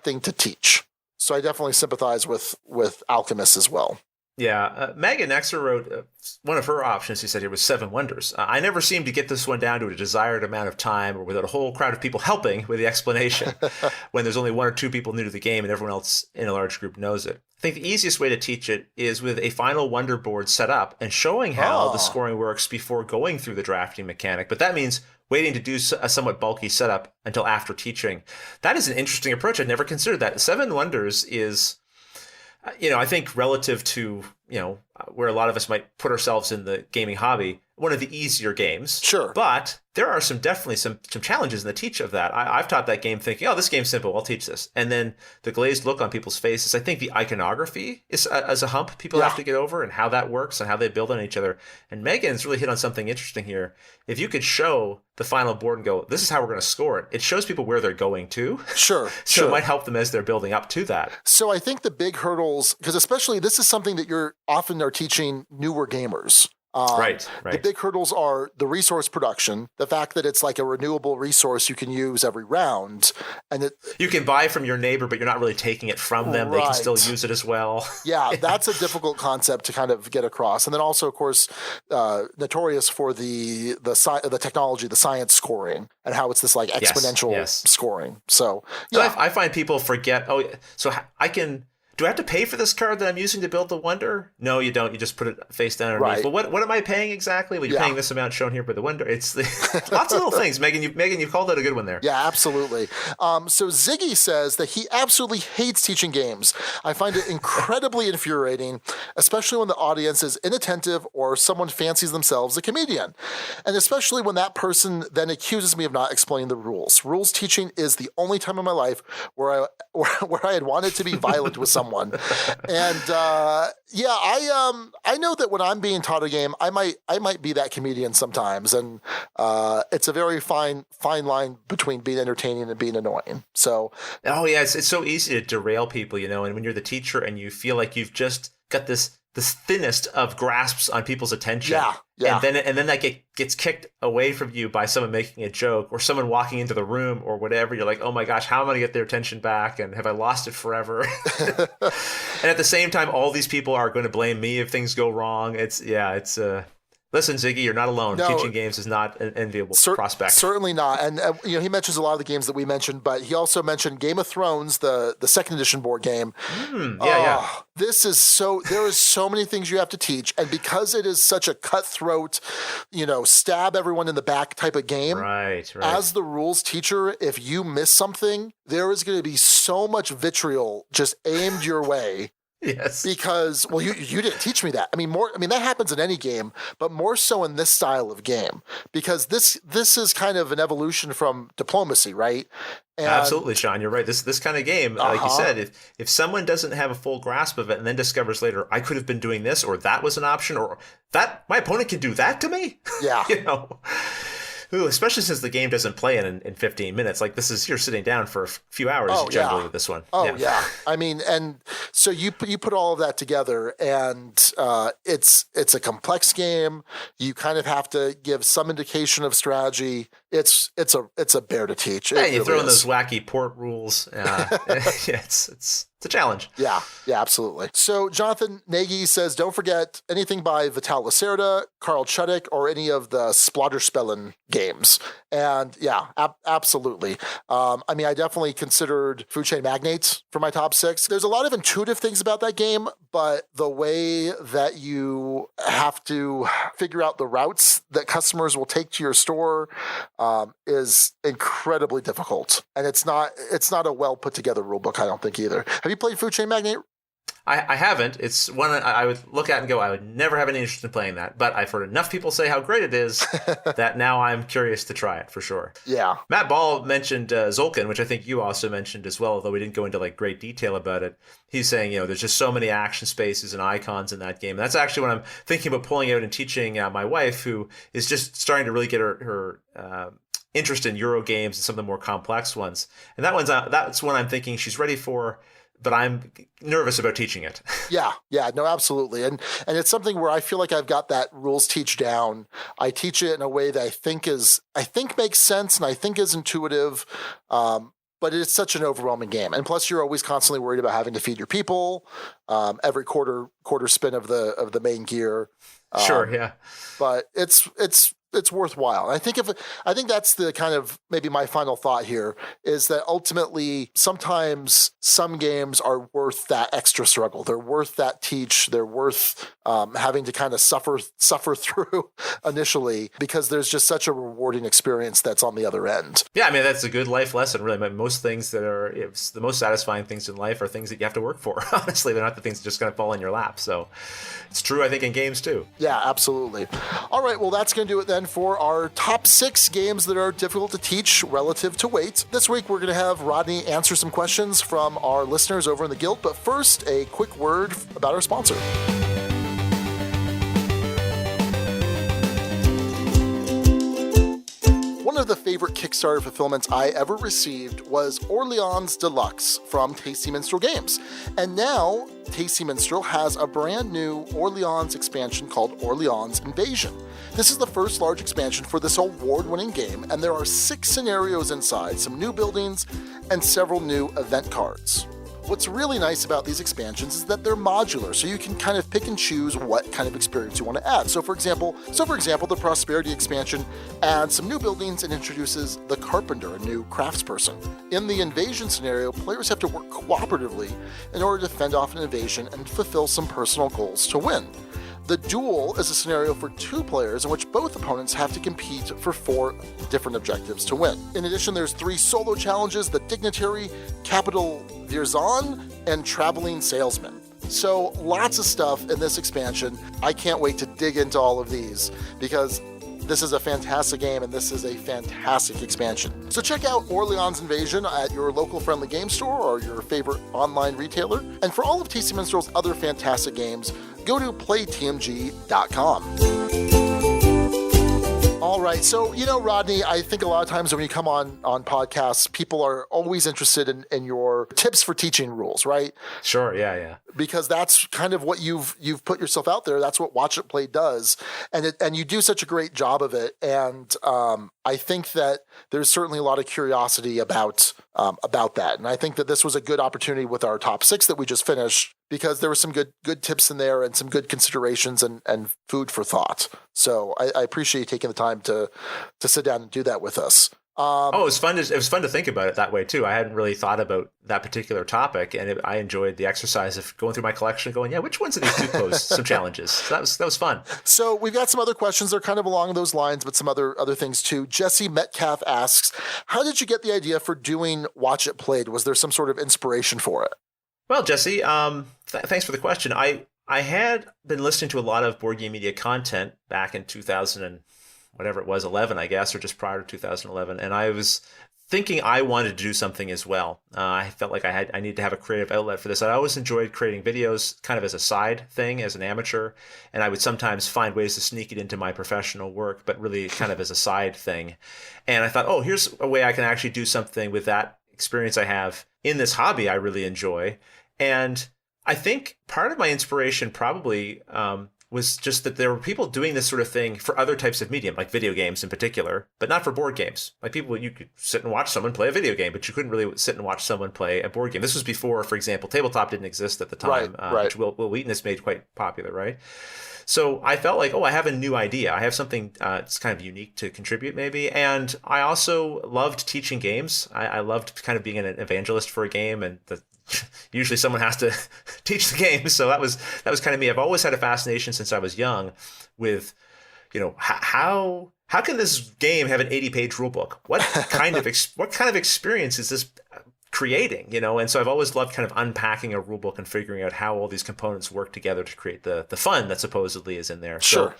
thing to teach. So I definitely sympathize with Alchemists as well. Yeah, Megan Exer wrote one of her options, he said, here was 7 Wonders. I never seem to get this one down to a desired amount of time or without a whole crowd of people helping with the explanation when there's only 1 or 2 people new to the game and everyone else in a large group knows it. I think the easiest way to teach it is with a final Wonder board set up and showing how the scoring works before going through the drafting mechanic. But that means waiting to do a somewhat bulky setup until after teaching. That is an interesting approach. I'd never considered that. 7 Wonders is... I think relative to, where a lot of us might put ourselves in the gaming hobby, one of the easier games. Sure. But there are definitely some challenges in the teach of that. I've taught that game thinking, oh, this game's simple, I'll teach this. And then the glazed look on people's faces, I think the iconography is as a hump people have to get over, and how that works and how they build on each other. And Megan's really hit on something interesting here. If you could show the final board and go, this is how we're going to score it, it shows people where they're going to. Sure. So it might help them as they're building up to that. So I think the big hurdles, because especially this is something that you're often are teaching newer gamers. Right. The big hurdles are the resource production, the fact that it's like a renewable resource you can use every round. And you can buy from your neighbor, but you're not really taking it from them. They can still use it as well. Yeah, that's a difficult concept to kind of get across. And then also, of course, notorious for the technology, the science scoring, and how it's this like exponential scoring. So, yeah. I find people forget, so do I have to pay for this card that I'm using to build the wonder? No, you don't. You just put it face down underneath. Right. Well, what am I paying exactly? Well, you're paying this amount shown here for the wonder. It's lots of little things. Megan, you called out a good one there. Yeah, absolutely. So Ziggy says that he absolutely hates teaching games. I find it incredibly infuriating, especially when the audience is inattentive or someone fancies themselves a comedian. And especially when that person then accuses me of not explaining the rules. Rules teaching is the only time in my life where I had wanted to be violent with someone. And I know that when I'm being taught a game, I might be that comedian sometimes, and it's a very fine line between being entertaining and being annoying. So it's so easy to derail people, and when you're the teacher and you feel like you've just got this thinnest of grasps on people's attention. Yeah. And then that gets kicked away from you by someone making a joke or someone walking into the room or whatever. You're like, oh my gosh, how am I going to get their attention back? And have I lost it forever? And at the same time, all these people are going to blame me if things go wrong. Listen, Ziggy, you're not alone. No, teaching games is not an enviable prospect. Certainly not. And he mentions a lot of the games that we mentioned, but he also mentioned Game of Thrones, the second edition board game. There is so many things you have to teach, and because it is such a cutthroat, stab everyone in the back type of game. Right. As the rules teacher, if you miss something, there is going to be so much vitriol just aimed your way. Yes. Because, you didn't teach me that. That happens in any game, but more so in this style of game. Because this is kind of an evolution from diplomacy, right? And absolutely, Sean. You're right. This kind of game, like you said, if someone doesn't have a full grasp of it and then discovers later, I could have been doing this, or that was an option, or that my opponent can do that to me. Yeah. Ooh, especially since the game doesn't play in 15 minutes. Like you're sitting down for a few hours generally with this one. Oh, yeah. And so you put all of that together, and it's a complex game. You kind of have to give some indication of strategy. It's a bear to teach. Yeah, you throw in those wacky port rules. It's a challenge. Yeah, absolutely. So Jonathan Nagy says, don't forget anything by Vital Lacerda, Carl Chudik, or any of the Splatterspellen games. And absolutely. I definitely considered Food Chain Magnate for my top 6. There's a lot of intuitive things about that game, but the way that you have to figure out the routes that customers will take to your store is incredibly difficult. And it's not a well put together rule book, I don't think either. Have you played Food Chain Magnate? I haven't. It's one I would look at and go, I would never have any interest in playing that. But I've heard enough people say how great it is that now I'm curious to try it for sure. Yeah. Matt Ball mentioned Zolkin, which I think you also mentioned as well, although we didn't go into great detail about it. He's saying, there's just so many action spaces and icons in that game. And that's actually what I'm thinking about pulling out and teaching my wife, who is just starting to really get her interest in Euro games and some of the more complex ones. And that's one I'm thinking she's ready for, but I'm nervous about teaching it. Yeah, no, absolutely. And it's something where I feel like I've got that rules teach down. I teach it in a way that I think makes sense and I think is intuitive. But it's such an overwhelming game. And plus you're always constantly worried about having to feed your people, every quarter spin of the main gear. Sure, yeah. But it's worthwhile. I think that's the kind of maybe my final thought here is that ultimately sometimes some games are worth that extra struggle. They're worth that teach. They're worth having to kind of suffer through initially because there's just such a rewarding experience that's on the other end. Yeah, that's a good life lesson, really. Most things that are the most satisfying things in life are things that you have to work for. Honestly, they're not the things that just kind of fall in your lap. So it's true, I think, in games too. Yeah, absolutely. All right, well, that's going to do it then for our top 6 games that are difficult to teach relative to weight. This week, we're going to have Rodney answer some questions from our listeners over in the Guild. But first, a quick word about our sponsor. One of the favorite favorite Kickstarter fulfillments I ever received was Orleans Deluxe from Tasty Minstrel Games. And now, Tasty Minstrel has a brand new Orleans expansion called Orleans Invasion. This is the first large expansion for this award-winning game, and there are 6 scenarios inside, some new buildings, and several new event cards. What's really nice about these expansions is that they're modular, so you can kind of pick and choose what kind of experience you want to add. So for example, the Prosperity expansion adds some new buildings and introduces the Carpenter, a new craftsperson. In the Invasion scenario, players have to work cooperatively in order to fend off an invasion and fulfill some personal goals to win. The Duel is a scenario for 2 players in which both opponents have to compete for 4 different objectives to win. In addition, there's 3 solo challenges: the Dignitary, Capital Vierzon, and Traveling Salesman. So lots of stuff in this expansion. I can't wait to dig into all of these because this is a fantastic game and this is a fantastic expansion. So check out Orleans Invasion at your local friendly game store or your favorite online retailer. And for all of Tasty Minstrel's other fantastic games, go to playtmg.com. All right, so Rodney, I think a lot of times when you come on podcasts, people are always interested in your tips for teaching rules, right? Sure, yeah. Because that's kind of what you've put yourself out there. That's what Watch It Play does, and you do such a great job of it. And I think that there's certainly a lot of curiosity about that. And I think that this was a good opportunity with our top 6 that we just finished, because there were some good tips in there and some good considerations and food for thought. So I appreciate you taking the time to sit down and do that with us. It was fun to think about it that way too. I hadn't really thought about that particular topic, and I enjoyed the exercise of going through my collection, going, yeah, which ones of these do pose some challenges? So that was fun. So we've got some other questions that are kind of along those lines, but some other things too. Jesse Metcalf asks, how did you get the idea for doing Watch It Played? Was there some sort of inspiration for it? Well, Jesse, thanks for the question. I had been listening to a lot of board game media content back in 2000 and whatever it was, 11, I guess, or just prior to 2011, and I was thinking I wanted to do something as well. I felt like I needed to have a creative outlet for this. I always enjoyed creating videos kind of as a side thing, as an amateur, and I would sometimes find ways to sneak it into my professional work, but really kind of as a side thing. And I thought, here's a way I can actually do something with that experience I have in this hobby I really enjoy. And I think part of my inspiration probably was just that there were people doing this sort of thing for other types of medium, like video games in particular, but not for board games. Like you could sit and watch someone play a video game, but you couldn't really sit and watch someone play a board game. This was before, for example, tabletop didn't exist at the time, right. Which Will Wheaton has made quite popular, right? So I felt like, I have a new idea. I have something that's kind of unique to contribute maybe. And I also loved teaching games. I loved kind of being an evangelist for a game, and usually someone has to teach the game. So that was kind of me. I've always had a fascination since I was young with, how can this game have an 80-page rule book? What kind of experience is this creating, And so I've always loved kind of unpacking a rule book and figuring out how all these components work together to create the fun that supposedly is in there. Sure. So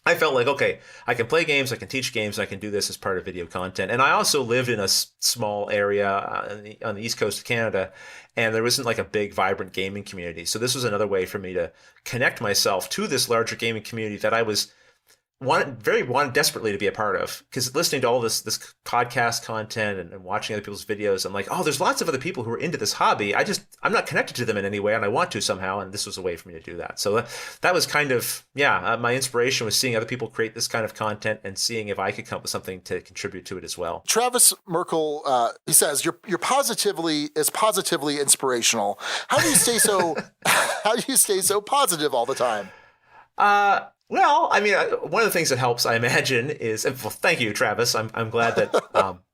I felt like, okay, I can play games, I can teach games, I can do this as part of video content. And I also lived in a small area on the east coast of Canada, and there wasn't like a big, vibrant gaming community. So this was another way for me to connect myself to this larger gaming community that I wanted desperately to be a part of, because listening to all this podcast content and watching other people's videos, I'm like, there's lots of other people who are into this hobby. I'm not connected to them in any way, and I want to somehow, and this was a way for me to do that. So that was kind of, my inspiration was seeing other people create this kind of content and seeing if I could come up with something to contribute to it as well. Travis Merkel, he says, "You're positively inspirational. How do you stay so positive all the time?" Well, I mean, one of the things that helps, I imagine, is, well, thank you, Travis. I'm glad that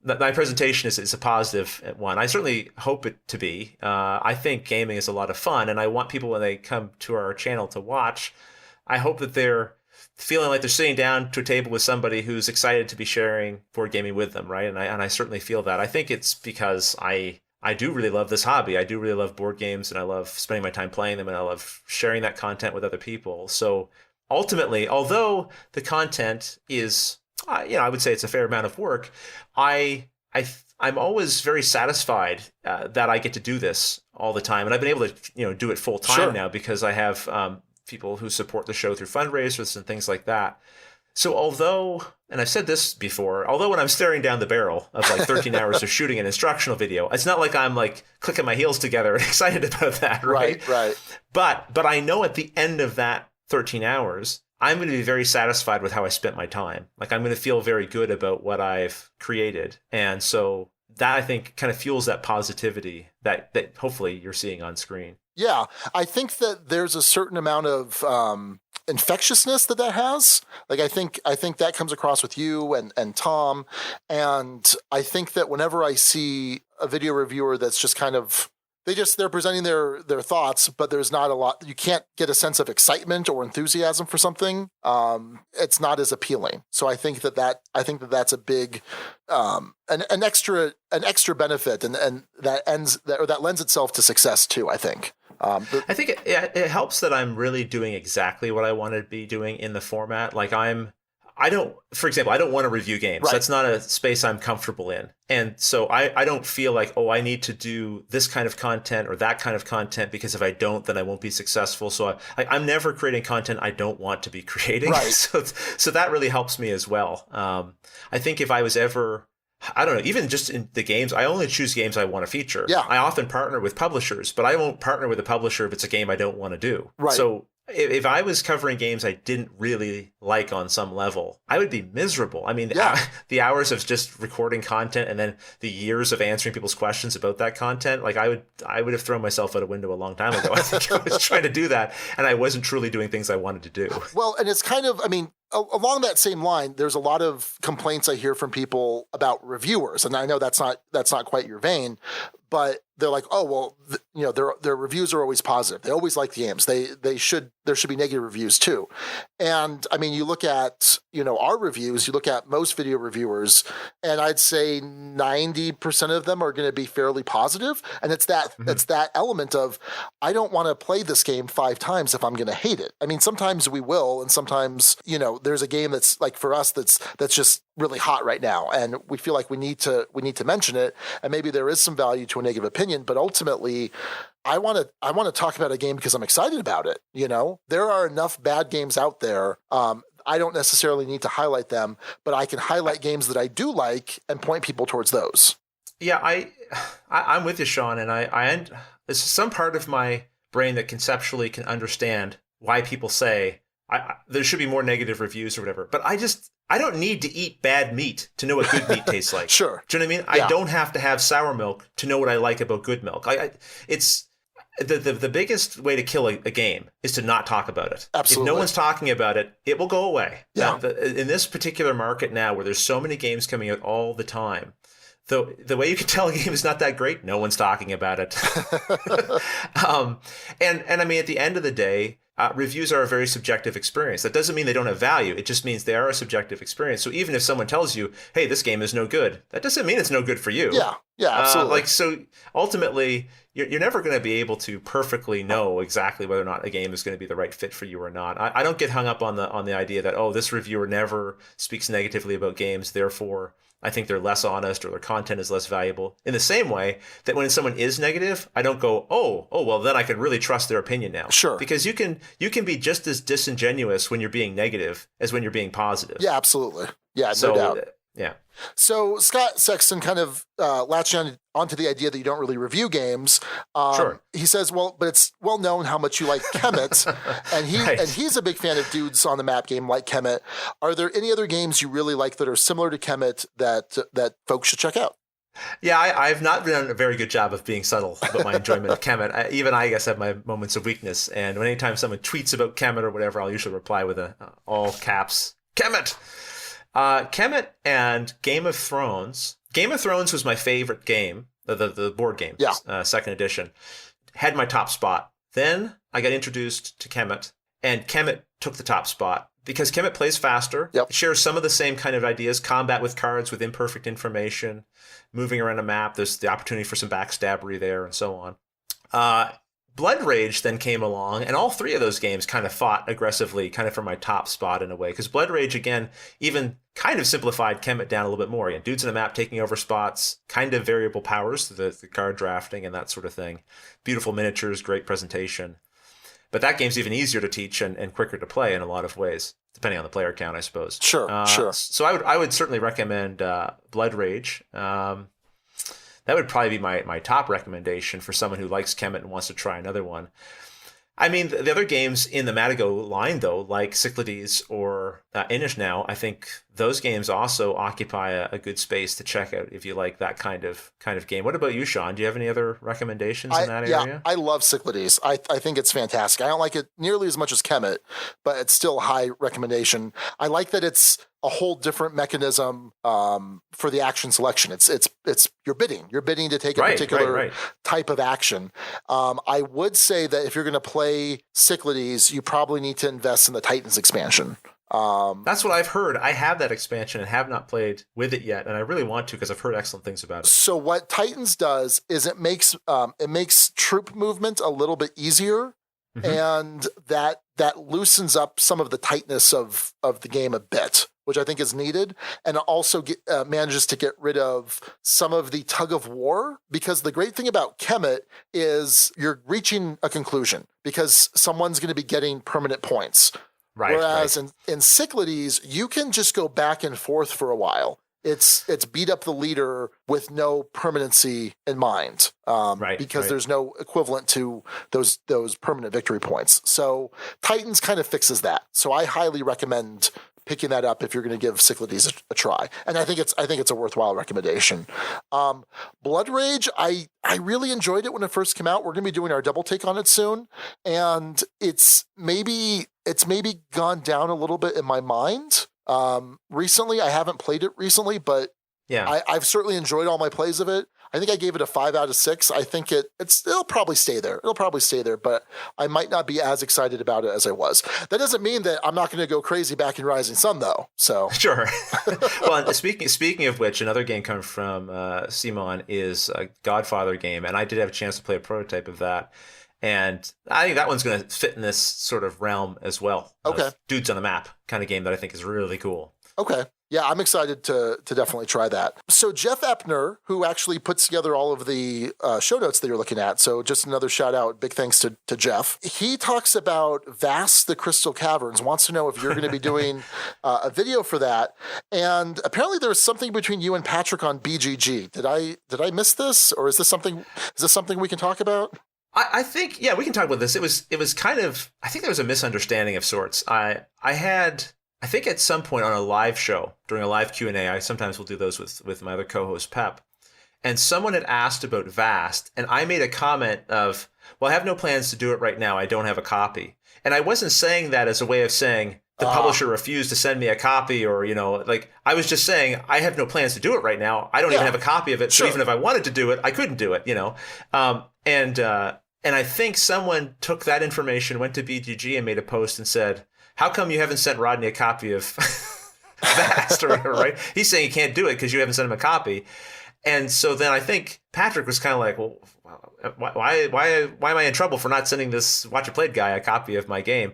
that my presentation is a positive one. I certainly hope it to be. I think gaming is a lot of fun, and I want people, when they come to our channel to watch, I hope that they're feeling like they're sitting down to a table with somebody who's excited to be sharing board gaming with them, right? And I certainly feel that. I think it's because I do really love this hobby. I do really love board games, and I love spending my time playing them, and I love sharing that content with other people. So ultimately, although the content is, I would say it's a fair amount of work, I'm always very satisfied that I get to do this all the time, and I've been able to do it full time now, because I have people who support the show through fundraisers and things like that. So although, and I've said this before, although when I'm staring down the barrel of like 13 hours of shooting an instructional video, it's not like I'm like clicking my heels together and excited about that, right? Right. But I know at the end of that 13 hours, I'm going to be very satisfied with how I spent my time. Like I'm going to feel very good about what I've created. And so that I think kind of fuels that positivity that hopefully you're seeing on screen. Yeah, I think that there's a certain amount of infectiousness that has. Like I think that comes across with you and Tom, and I think that whenever I see a video reviewer that's just kind of they're presenting their thoughts, but there's not a lot. You can't get a sense of excitement or enthusiasm for something. It's not as appealing. So I think that's a big an extra benefit, and that lends itself to success too. I think. I think it helps that I'm really doing exactly what I want to be doing in the format. Like for example, I don't want to review games. Right. That's not a space I'm comfortable in. And so I don't feel like, I need to do this kind of content or that kind of content, because if I don't, then I won't be successful. So I'm never creating content I don't want to be creating. Right. So that really helps me as well. I think if I was ever, I don't know, even just in the games, I only choose games I want to feature. Yeah. I often partner with publishers, but I won't partner with a publisher if it's a game I don't want to do. Right. So if I was covering games I didn't really like on some level, I would be miserable. I mean, the hours of just recording content and then the years of answering people's questions about that content, like I would have thrown myself out a window a long time ago. I think I was trying to do that, and I wasn't truly doing things I wanted to do. Well, and it's kind of, I mean, along that same line, there's a lot of complaints I hear from people about reviewers, and I know that's not quite your vein, but they're like, oh well, their reviews are always positive. They always like the games. There should be negative reviews too. And I mean, you look at our reviews, you look at most video reviewers, and I'd say 90% of them are going to be fairly positive. And it's that element of, I don't want to play this game 5 times if I'm going to hate it. I mean, sometimes we will, and sometimes there's a game that's like, for us, that's just really hot right now, and we feel like we need to mention it, and maybe there is some value to a negative opinion, but ultimately I want to talk about a game because I'm excited about it. There are enough bad games out there. I don't necessarily need to highlight them, but I can highlight games that I do like and point people towards those. Yeah, I'm with you, Sean, and there's some part of my brain that conceptually can understand why people say there should be more negative reviews or whatever, but I don't need to eat bad meat to know what good meat tastes like. Sure. Do you know what I mean? Yeah. I don't have to have sour milk to know what I like about good milk. It's the biggest way to kill a game is to not talk about it. Absolutely. If no one's talking about it, it will go away. Yeah. Now, in this particular market now, where there's so many games coming out all the time, the way you can tell a game is not that great, no one's talking about it. And I mean, at the end of the day, reviews are a very subjective experience. That doesn't mean they don't have value. It just means they are a subjective experience. So even if someone tells you, hey, this game is no good, that doesn't mean it's no good for you. Yeah, absolutely. So ultimately, you're never going to be able to perfectly know exactly whether or not a game is going to be the right fit for you or not. I don't get hung up on the idea that, this reviewer never speaks negatively about games, therefore I think they're less honest or their content is less valuable. In the same way that when someone is negative, I don't go, well, then I can really trust their opinion now. Sure. Because you can be just as disingenuous when you're being negative as when you're being positive. Yeah, absolutely. Yeah, no doubt. Yeah. So Scott Sexton kind of latched onto the idea that you don't really review games. Sure. He says, well, but it's well known how much you like Kemet, and he's a big fan of dudes on the map game like Kemet. Are there any other games you really like that are similar to Kemet that folks should check out? Yeah, I've not done a very good job of being subtle about my enjoyment of Kemet. Even I guess have my moments of weakness. And anytime someone tweets about Kemet or whatever, I'll usually reply with all caps, Kemet. Kemet and Game of Thrones. Game of Thrones was my favorite game, the board game, second edition. Had my top spot. Then I got introduced to Kemet, and Kemet took the top spot because Kemet plays faster. Yep. It shares some of the same kind of ideas, combat with cards with imperfect information, moving around a map. There's the opportunity for some backstabbery there and so on. Blood Rage then came along, and all 3 of those games kind of fought aggressively, kind of for my top spot in a way. Because Blood Rage, again, even kind of simplified Kemet down a little bit more. Dudes in a map taking over spots, kind of variable powers, the card drafting and that sort of thing. Beautiful miniatures, great presentation. But that game's even easier to teach and quicker to play in a lot of ways, depending on the player count, I suppose. Sure. So I would certainly recommend Blood Rage. That would probably be my top recommendation for someone who likes Kemet and wants to try another one. I mean, the other games in the Matago line, though, like Cyclades or Inish Now, I think those games also occupy a good space to check out if you like that kind of game. What about you, Sean? Do you have any other recommendations in that area? Yeah, I love Cyclades. I think it's fantastic. I don't like it nearly as much as Kemet, but it's still a high recommendation. I like that it's a whole different mechanism for the action selection. It's you're bidding. You're bidding to take a particular type of action. I would say that if you're going to play Cyclades, you probably need to invest in the Titans expansion. That's what I've heard. I have that expansion and have not played with it yet, and I really want to because I've heard excellent things about it. So what Titans does is it makes troop movement a little bit easier. Mm-hmm. And that loosens up some of the tightness of the game a bit, which I think is needed, and it also manages to get rid of some of the tug of war, because the great thing about Kemet is you're reaching a conclusion because someone's going to be getting permanent points. Right. Whereas in Cyclades, you can just go back and forth for a while. It's beat up the leader with no permanency in mind, because there's no equivalent to those permanent victory points. So Titans kind of fixes that. So I highly recommend picking that up if you're going to give Cyclades a try. And I think it's a worthwhile recommendation. Blood Rage, I really enjoyed it when it first came out. We're going to be doing our double take on it soon, and it's maybe gone down a little bit in my mind. Recently, I haven't played it recently, but yeah, I've certainly enjoyed all my plays of it. I think I gave it a 5 out of 6. I think it'll probably stay there. But I might not be as excited about it as I was. That doesn't mean that I'm not going to go crazy back in Rising Sun, though. So sure. Well, speaking of which, another game coming from Simon is a Godfather game, and I did have a chance to play a prototype of that. And I think that one's going to fit in this sort of realm as well. Okay. Dudes on the map kind of game that I think is really cool. Okay. Yeah, I'm excited to definitely try that. So Jeff Epner, who actually puts together all of the show notes that you're looking at, so just another shout out, big thanks to Jeff. He talks about Vast the Crystal Caverns, wants to know if you're going to be doing a video for that. And apparently there's something between you and Patrick on BGG. Did I miss this, or is this something we can talk about? I think, yeah, we can talk about this. It was kind of, I think there was a misunderstanding of sorts. I think at some point on a live show, during a live Q&A, I sometimes will do those with my other co-host, Pep, and someone had asked about Vast, and I made a comment of, well, I have no plans to do it right now. I don't have a copy. And I wasn't saying that as a way of saying the publisher refused to send me a copy, or, I was just saying, I have no plans to do it right now. I don't even have a copy of it. Sure. So even if I wanted to do it, I couldn't do it, And I think someone took that information, went to BGG and made a post and said, how come you haven't sent Rodney a copy of Vast or whatever, right? He's saying he can't do it because you haven't sent him a copy. And so then I think Patrick was kind of like, well, why am I in trouble for not sending this Watch It Played guy a copy of my game?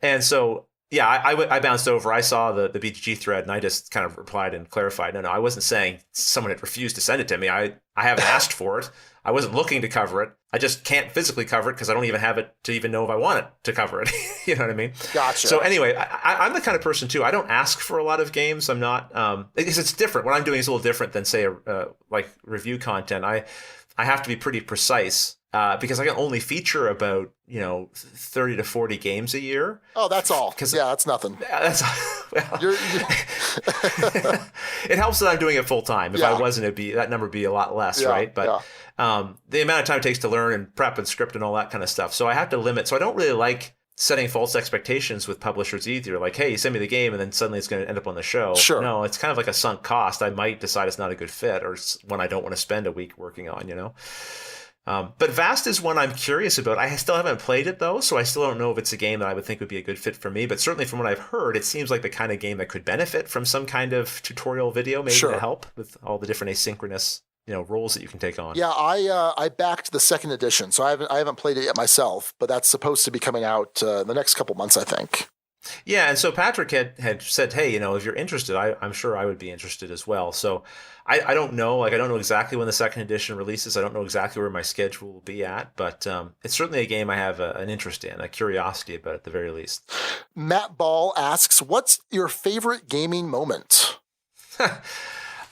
And so, yeah, I bounced over. I saw the BGG thread and I just kind of replied and clarified. No, I wasn't saying someone had refused to send it to me. I haven't asked for it. I wasn't looking to cover it. I just can't physically cover it because I don't even have it to even know if I want it to cover it. You know what I mean? Gotcha. So anyway, I'm the kind of person too. I don't ask for a lot of games. I'm not, because it's different. What I'm doing is a little different than say like review content. I have to be pretty precise because I can only feature about 30 to 40 games a year. Oh, that's all. Yeah, that's nothing. That's well, it helps that I'm doing it full time. If I wasn't, that number would be a lot less, right? But the amount of time it takes to learn and prep and script and all that kind of stuff. So I have to limit. So I don't really like setting false expectations with publishers either. Like, hey, you send me the game and then suddenly it's going to end up on the show. Sure. No, it's kind of like a sunk cost. I might decide it's not a good fit, or it's one I don't want to spend a week working on, But Vast is one I'm curious about. I still haven't played it, though, so I still don't know if it's a game that I would think would be a good fit for me. But certainly from what I've heard, it seems like the kind of game that could benefit from some kind of tutorial video, maybe to help with all the different asynchronous roles that you can take on. Yeah, I backed the second edition, so I haven't played it yet myself, but that's supposed to be coming out the next couple months, I think. Yeah, and so Patrick had said, hey, if you're interested, I'm sure I would be interested as well. So I don't know, I don't know exactly when the second edition releases. I don't know exactly where my schedule will be at, but it's certainly a game I have an interest in, a curiosity about at the very least. Matt Ball asks, what's your favorite gaming moment?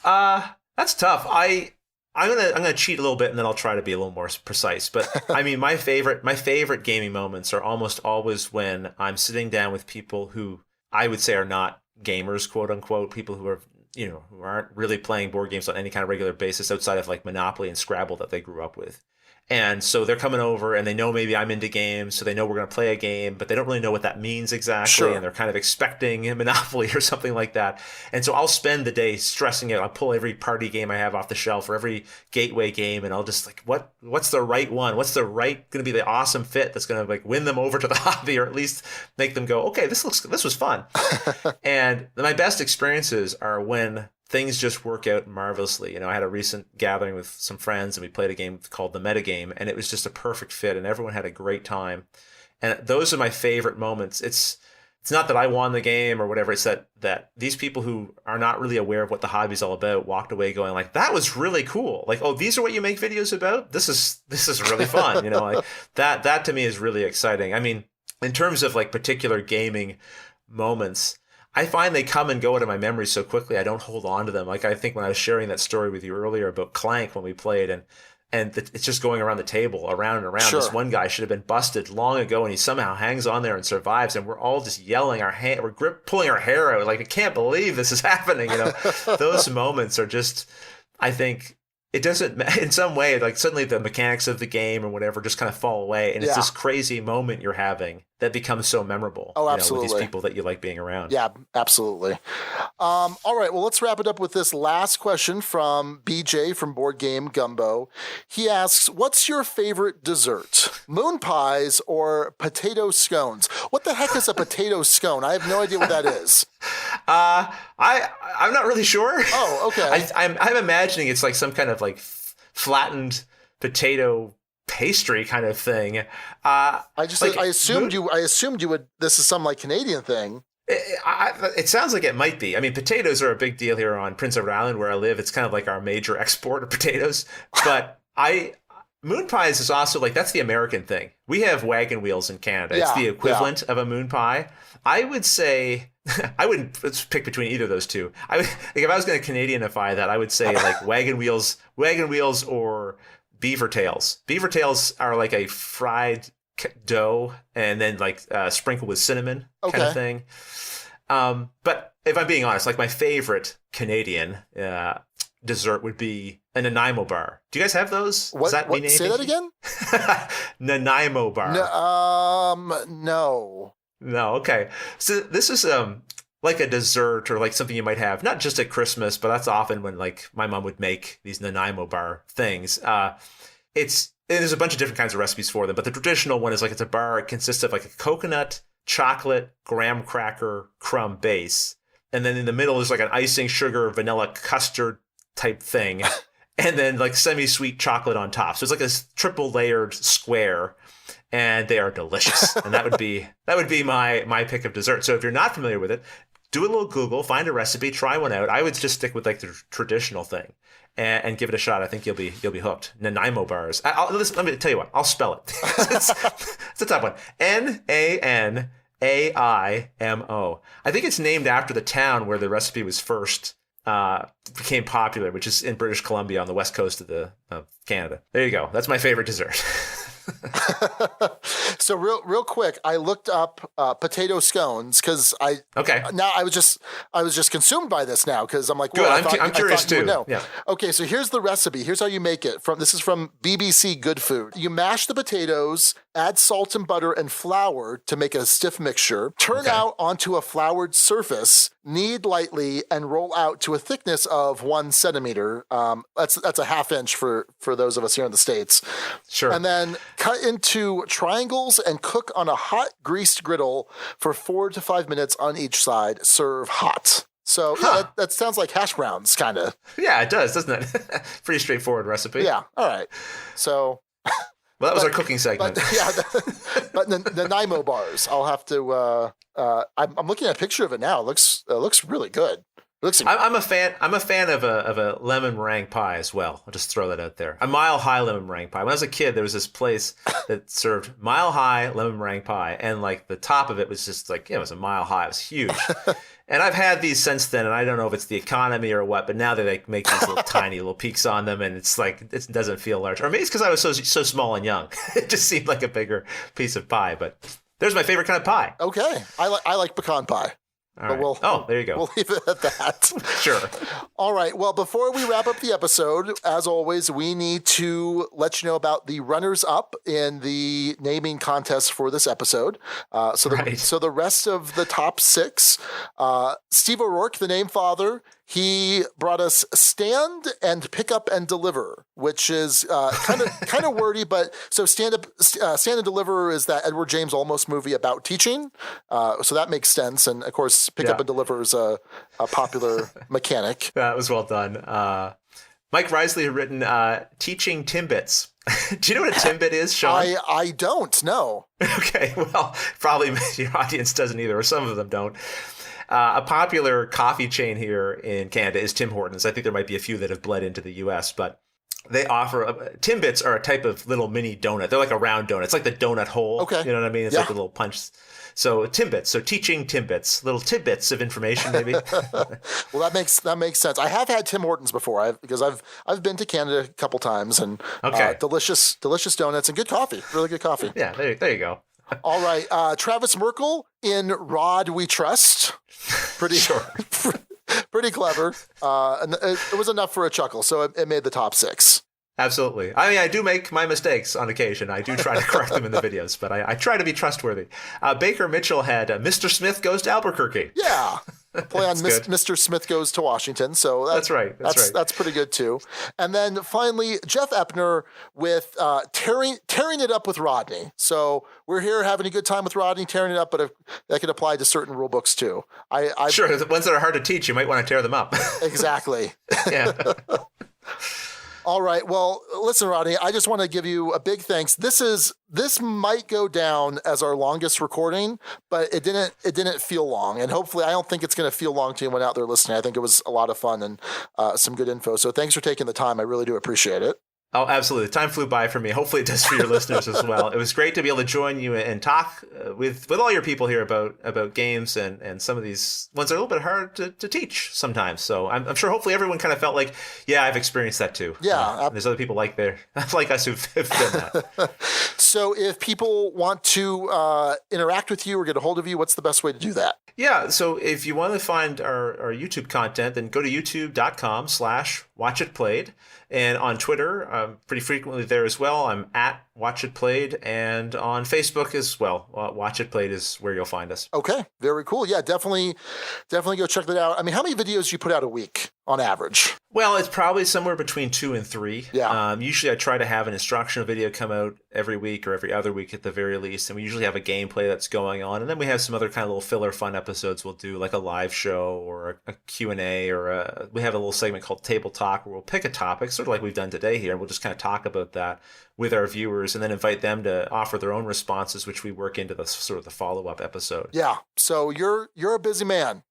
That's tough. I'm gonna cheat a little bit and then I'll try to be a little more precise. But I mean, my favorite gaming moments are almost always when I'm sitting down with people who I would say are not gamers, quote unquote, people who are who aren't really playing board games on any kind of regular basis outside of like Monopoly and Scrabble that they grew up with. And so they're coming over and they know maybe I'm into games, so they know we're going to play a game, but they don't really know what that means exactly. Sure. And they're kind of expecting a Monopoly or something like that. And so I'll spend the day stressing out. I'll pull every party game I have off the shelf or every gateway game, and I'll just like, what's the right one? What's the right going to be the awesome fit that's going to like win them over to the hobby, or at least make them go, okay, this was fun. And my best experiences are when things just work out marvelously. I had a recent gathering with some friends and we played a game called the Metagame, and it was just a perfect fit and everyone had a great time. And those are my favorite moments. It's not that I won the game or whatever. It's that these people who are not really aware of what the hobby's all about walked away going like, that was really cool. Like, oh, these are what you make videos about? This is really fun. Like that to me is really exciting. I mean, in terms of like particular gaming moments, I find they come and go out of my memory so quickly, I don't hold on to them. Like I think when I was sharing that story with you earlier about Clank when we played, and it's just going around the table, around and around. Sure. This one guy should have been busted long ago, and he somehow hangs on there and survives, and we're all just yelling we're pulling our hair out. Like, I can't believe this is happening. Those moments are just, I think, it doesn't, in some way, like suddenly the mechanics of the game or whatever just kind of fall away. And it's this crazy moment you're having that becomes so memorable. Oh, absolutely. With these people that you like being around. Yeah, absolutely. All right, well, let's wrap it up with this last question from BJ from Board Game Gumbo. He asks, what's your favorite dessert? Moon pies or potato scones? What the heck is a potato scone? I have no idea what that is. I'm not really sure. Oh, okay. I'm imagining it's like some kind of like flattened potato pastry kind of thing. I assumed you would. This is some like Canadian thing. It sounds like it might be. I mean, potatoes are a big deal here on Prince Edward Island where I live. It's kind of like our major export of potatoes. But moon pies is also like, that's the American thing. We have wagon wheels in Canada. It's the equivalent of a moon pie. I would say I wouldn't pick between either of those two. If I was going to Canadianify that, I would say like wagon wheels or beaver tails. Beaver tails are like a fried dough and then like sprinkled with cinnamon kind of thing. But if I'm being honest, like my favorite Canadian dessert would be a Nanaimo bar. Do you guys have those? Does that mean anything? Say that again? Nanaimo bar. No. No, okay. So this is like a dessert or like something you might have, not just at Christmas, but that's often when like my mom would make these Nanaimo bar things. There's a bunch of different kinds of recipes for them, but the traditional one is like it's a bar. It consists of like a coconut, chocolate, graham cracker, crumb base. And then in the middle is like an icing, sugar, vanilla custard type thing. And then like semi-sweet chocolate on top. So it's like a triple layered square. And they are delicious. And that would be my pick of dessert. So if you're not familiar with it, do a little Google, find a recipe, try one out. I would just stick with like the traditional thing and give it a shot. I think you'll be hooked. Nanaimo bars. Let me tell you what. I'll spell it. It's a tough one. Nanaimo. I think it's named after the town where the recipe was first became popular, which is in British Columbia on the west coast of Canada. There you go. That's my favorite dessert. So real quick, I looked up potato scones because I was just consumed by this now because I'm like, well, good. I'm curious too. Yeah. Okay, so here's the recipe. Here's how you make it. This is from BBC Good Food. You mash the potatoes, add salt and butter and flour to make a stiff mixture. Turn out onto a floured surface. Knead lightly and roll out to a thickness of 1 centimeter. That's a half inch for those of us here in the States. Sure. And then cut into triangles and cook on a hot greased griddle for 4 to 5 minutes on each side. Serve hot. So that sounds like hash browns, kind of. Yeah, it does, doesn't it? Pretty straightforward recipe. Yeah. All right. So Well, that was our cooking segment. But the Nanaimo bars, I'll have to. I'm looking at a picture of it now. It looks really good. I'm a fan of a lemon meringue pie as well. I'll just throw that out there. A Mile High lemon meringue pie. When I was a kid, there was this place that served Mile High lemon meringue pie, and like the top of it was just like, it was a mile high. It was huge. And I've had these since then, and I don't know if it's the economy or what, but now they like make these little tiny little peaks on them, and it's like, it doesn't feel large. Or maybe it's because I was so small and young. It just seemed like a bigger piece of pie. But there's my favorite kind of pie. Okay, I like pecan pie. All right. There you go. We'll leave it at that. Sure. All right. Well, before we wrap up the episode, as always, we need to let you know about the runners-up in the naming contest for this episode. So the rest of the top 6, Steve O'Rourke, the name father, he brought us Stand and Pick Up and Deliver, which is kind of wordy, but so Stand and Deliver is that Edward James Olmos movie about teaching, so that makes sense. And of course, Pick Up and Deliver is a popular mechanic. That was well done. Mike Risley had written Teaching Timbits. Do you know what a Timbit is, Sean? I don't know. Okay, well, probably your audience doesn't either, or some of them don't. A popular coffee chain here in Canada is Tim Hortons. I think there might be a few that have bled into the U.S., but they offer Timbits are a type of little mini donut. They're like a round donut. It's like the donut hole. Okay. You know what I mean? It's like a little punch. So Timbits. So teaching Timbits, little tidbits of information, maybe. Well, that makes sense. I have had Tim Hortons before because I've been to Canada a couple times, and delicious donuts and good coffee. Really good coffee. Yeah, there you go. All right, Travis Merkel in Rod We Trust. Pretty pretty clever. And it was enough for a chuckle, so it made the top 6. Absolutely. I mean, I do make my mistakes on occasion. I do try to correct them in the videos, but I try to be trustworthy. Baker Mitchell had Mr. Smith Goes to Albuquerque. Yeah. Play on Mr. Smith Goes to Washington. So that's right. That's pretty good too. And then finally, Jeff Epner with tearing it up with Rodney. So we're here having a good time with Rodney, tearing it up, but that could apply to certain rule books too. Sure, the ones that are hard to teach, you might want to tear them up. Exactly. Yeah. All right. Well, listen, Rodney, I just want to give you a big thanks. This might go down as our longest recording, but it didn't feel long. And hopefully, I don't think it's going to feel long to anyone out there listening. I think it was a lot of fun and some good info. So thanks for taking the time. I really do appreciate it. Oh, absolutely. Time flew by for me. Hopefully it does for your listeners as well. It was great to be able to join you and talk with all your people here about games and some of these ones that are a little bit hard to teach sometimes. So I'm sure hopefully everyone kind of felt like, yeah, I've experienced that too. Yeah. There's other people like us who've done that. So if people want to interact with you or get a hold of you, what's the best way to do that? Yeah, so if you want to find our YouTube content, then go to youtube.com/watchitplayed. And on Twitter, pretty frequently there as well. I'm at watchitplayed, and on Facebook as well. Watch It Played is where you'll find us. Okay, very cool. Yeah, definitely go check that out. I mean, how many videos do you put out a week on average? Well, it's probably somewhere between 2 and 3. Yeah. Usually I try to have an instructional video come out every week or every other week at the very least. And we usually have a gameplay that's going on. And then we have some other kind of little filler fun episodes we'll do, like a live show or a Q&A, or we have a little segment called Table Talk where we'll pick a topic, sort of like we've done today here. We'll just kind of talk about that with our viewers and then invite them to offer their own responses, which we work into the sort of the follow-up episode. Yeah. So you're a busy man.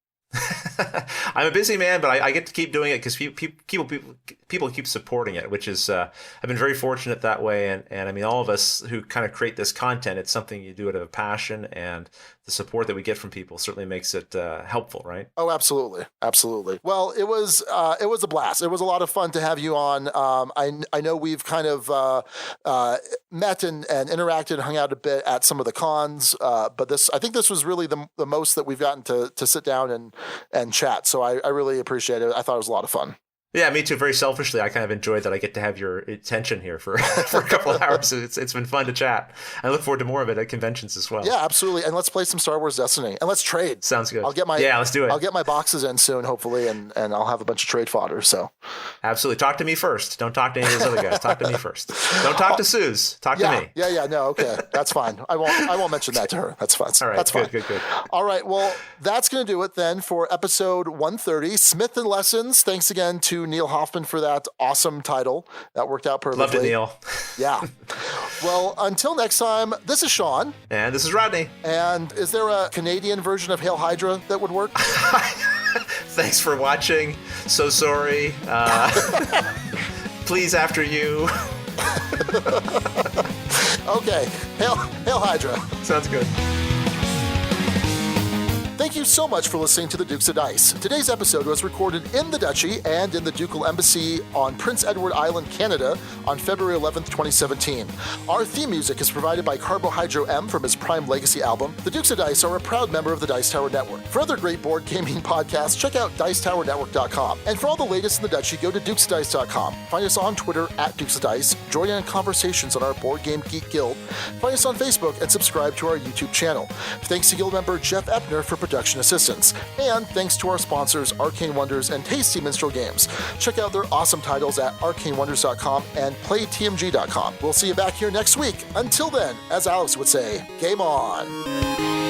I'm a busy man, but I get to keep doing it because people keep supporting it, which is I've been very fortunate that way. And I mean, all of us who kind of create this content, it's something you do out of a passion, and the support that we get from people certainly makes it helpful, right? Oh, absolutely. Absolutely. Well, it was a blast. It was a lot of fun to have you on. I know we've kind of met and interacted and hung out a bit at some of the cons, but I think this was really the most that we've gotten to sit down and chat. So I really appreciate it. I thought it was a lot of fun. Yeah, me too. Very selfishly, I kind of enjoyed that I get to have your attention here for a couple of hours. It's been fun to chat. I look forward to more of it at conventions as well. Yeah, absolutely. And let's play some Star Wars Destiny. And let's trade. Sounds good. Let's do it. I'll get my boxes in soon, hopefully, and I'll have a bunch of trade fodder. So absolutely. Talk to me first. Don't talk to any of those other guys. Talk to me first. Don't talk to Suze. Talk to me. Yeah. No, okay. That's fine. I won't mention that to her. That's fine. All right. That's fine. Good. All right. Well, that's going to do it then for episode 130, Smith and Lessons. Thanks again to Neil Hoffman for that awesome title. That worked out perfectly. Loved it, Neil. Yeah. Well, until next time, this is Sean. And this is Rodney. And is there a Canadian version of Hail Hydra that would work? Thanks for watching. So sorry. Please, after you. Okay. Hail Hydra. Sounds good. Thank you so much for listening to the Dukes of Dice. Today's episode was recorded in the Duchy and in the Ducal Embassy on Prince Edward Island, Canada on February 11th, 2017. Our theme music is provided by Carbohydro M from his Prime Legacy album. The Dukes of Dice are a proud member of the Dice Tower Network. For other great board gaming podcasts, check out DicetowerNetwork.com. And for all the latest in the Duchy, go to DukesOfDice.com. Find us on Twitter at Dukes of Dice, join in conversations on our Board Game Geek Guild, find us on Facebook, and subscribe to our YouTube channel. Thanks to Guild member Jeff Epner for production assistance. And thanks to our sponsors, Arcane Wonders and Tasty Minstrel Games. Check out their awesome titles at arcanewonders.com and playtmg.com. We'll see you back here next week. Until then, as Alex would say, game on.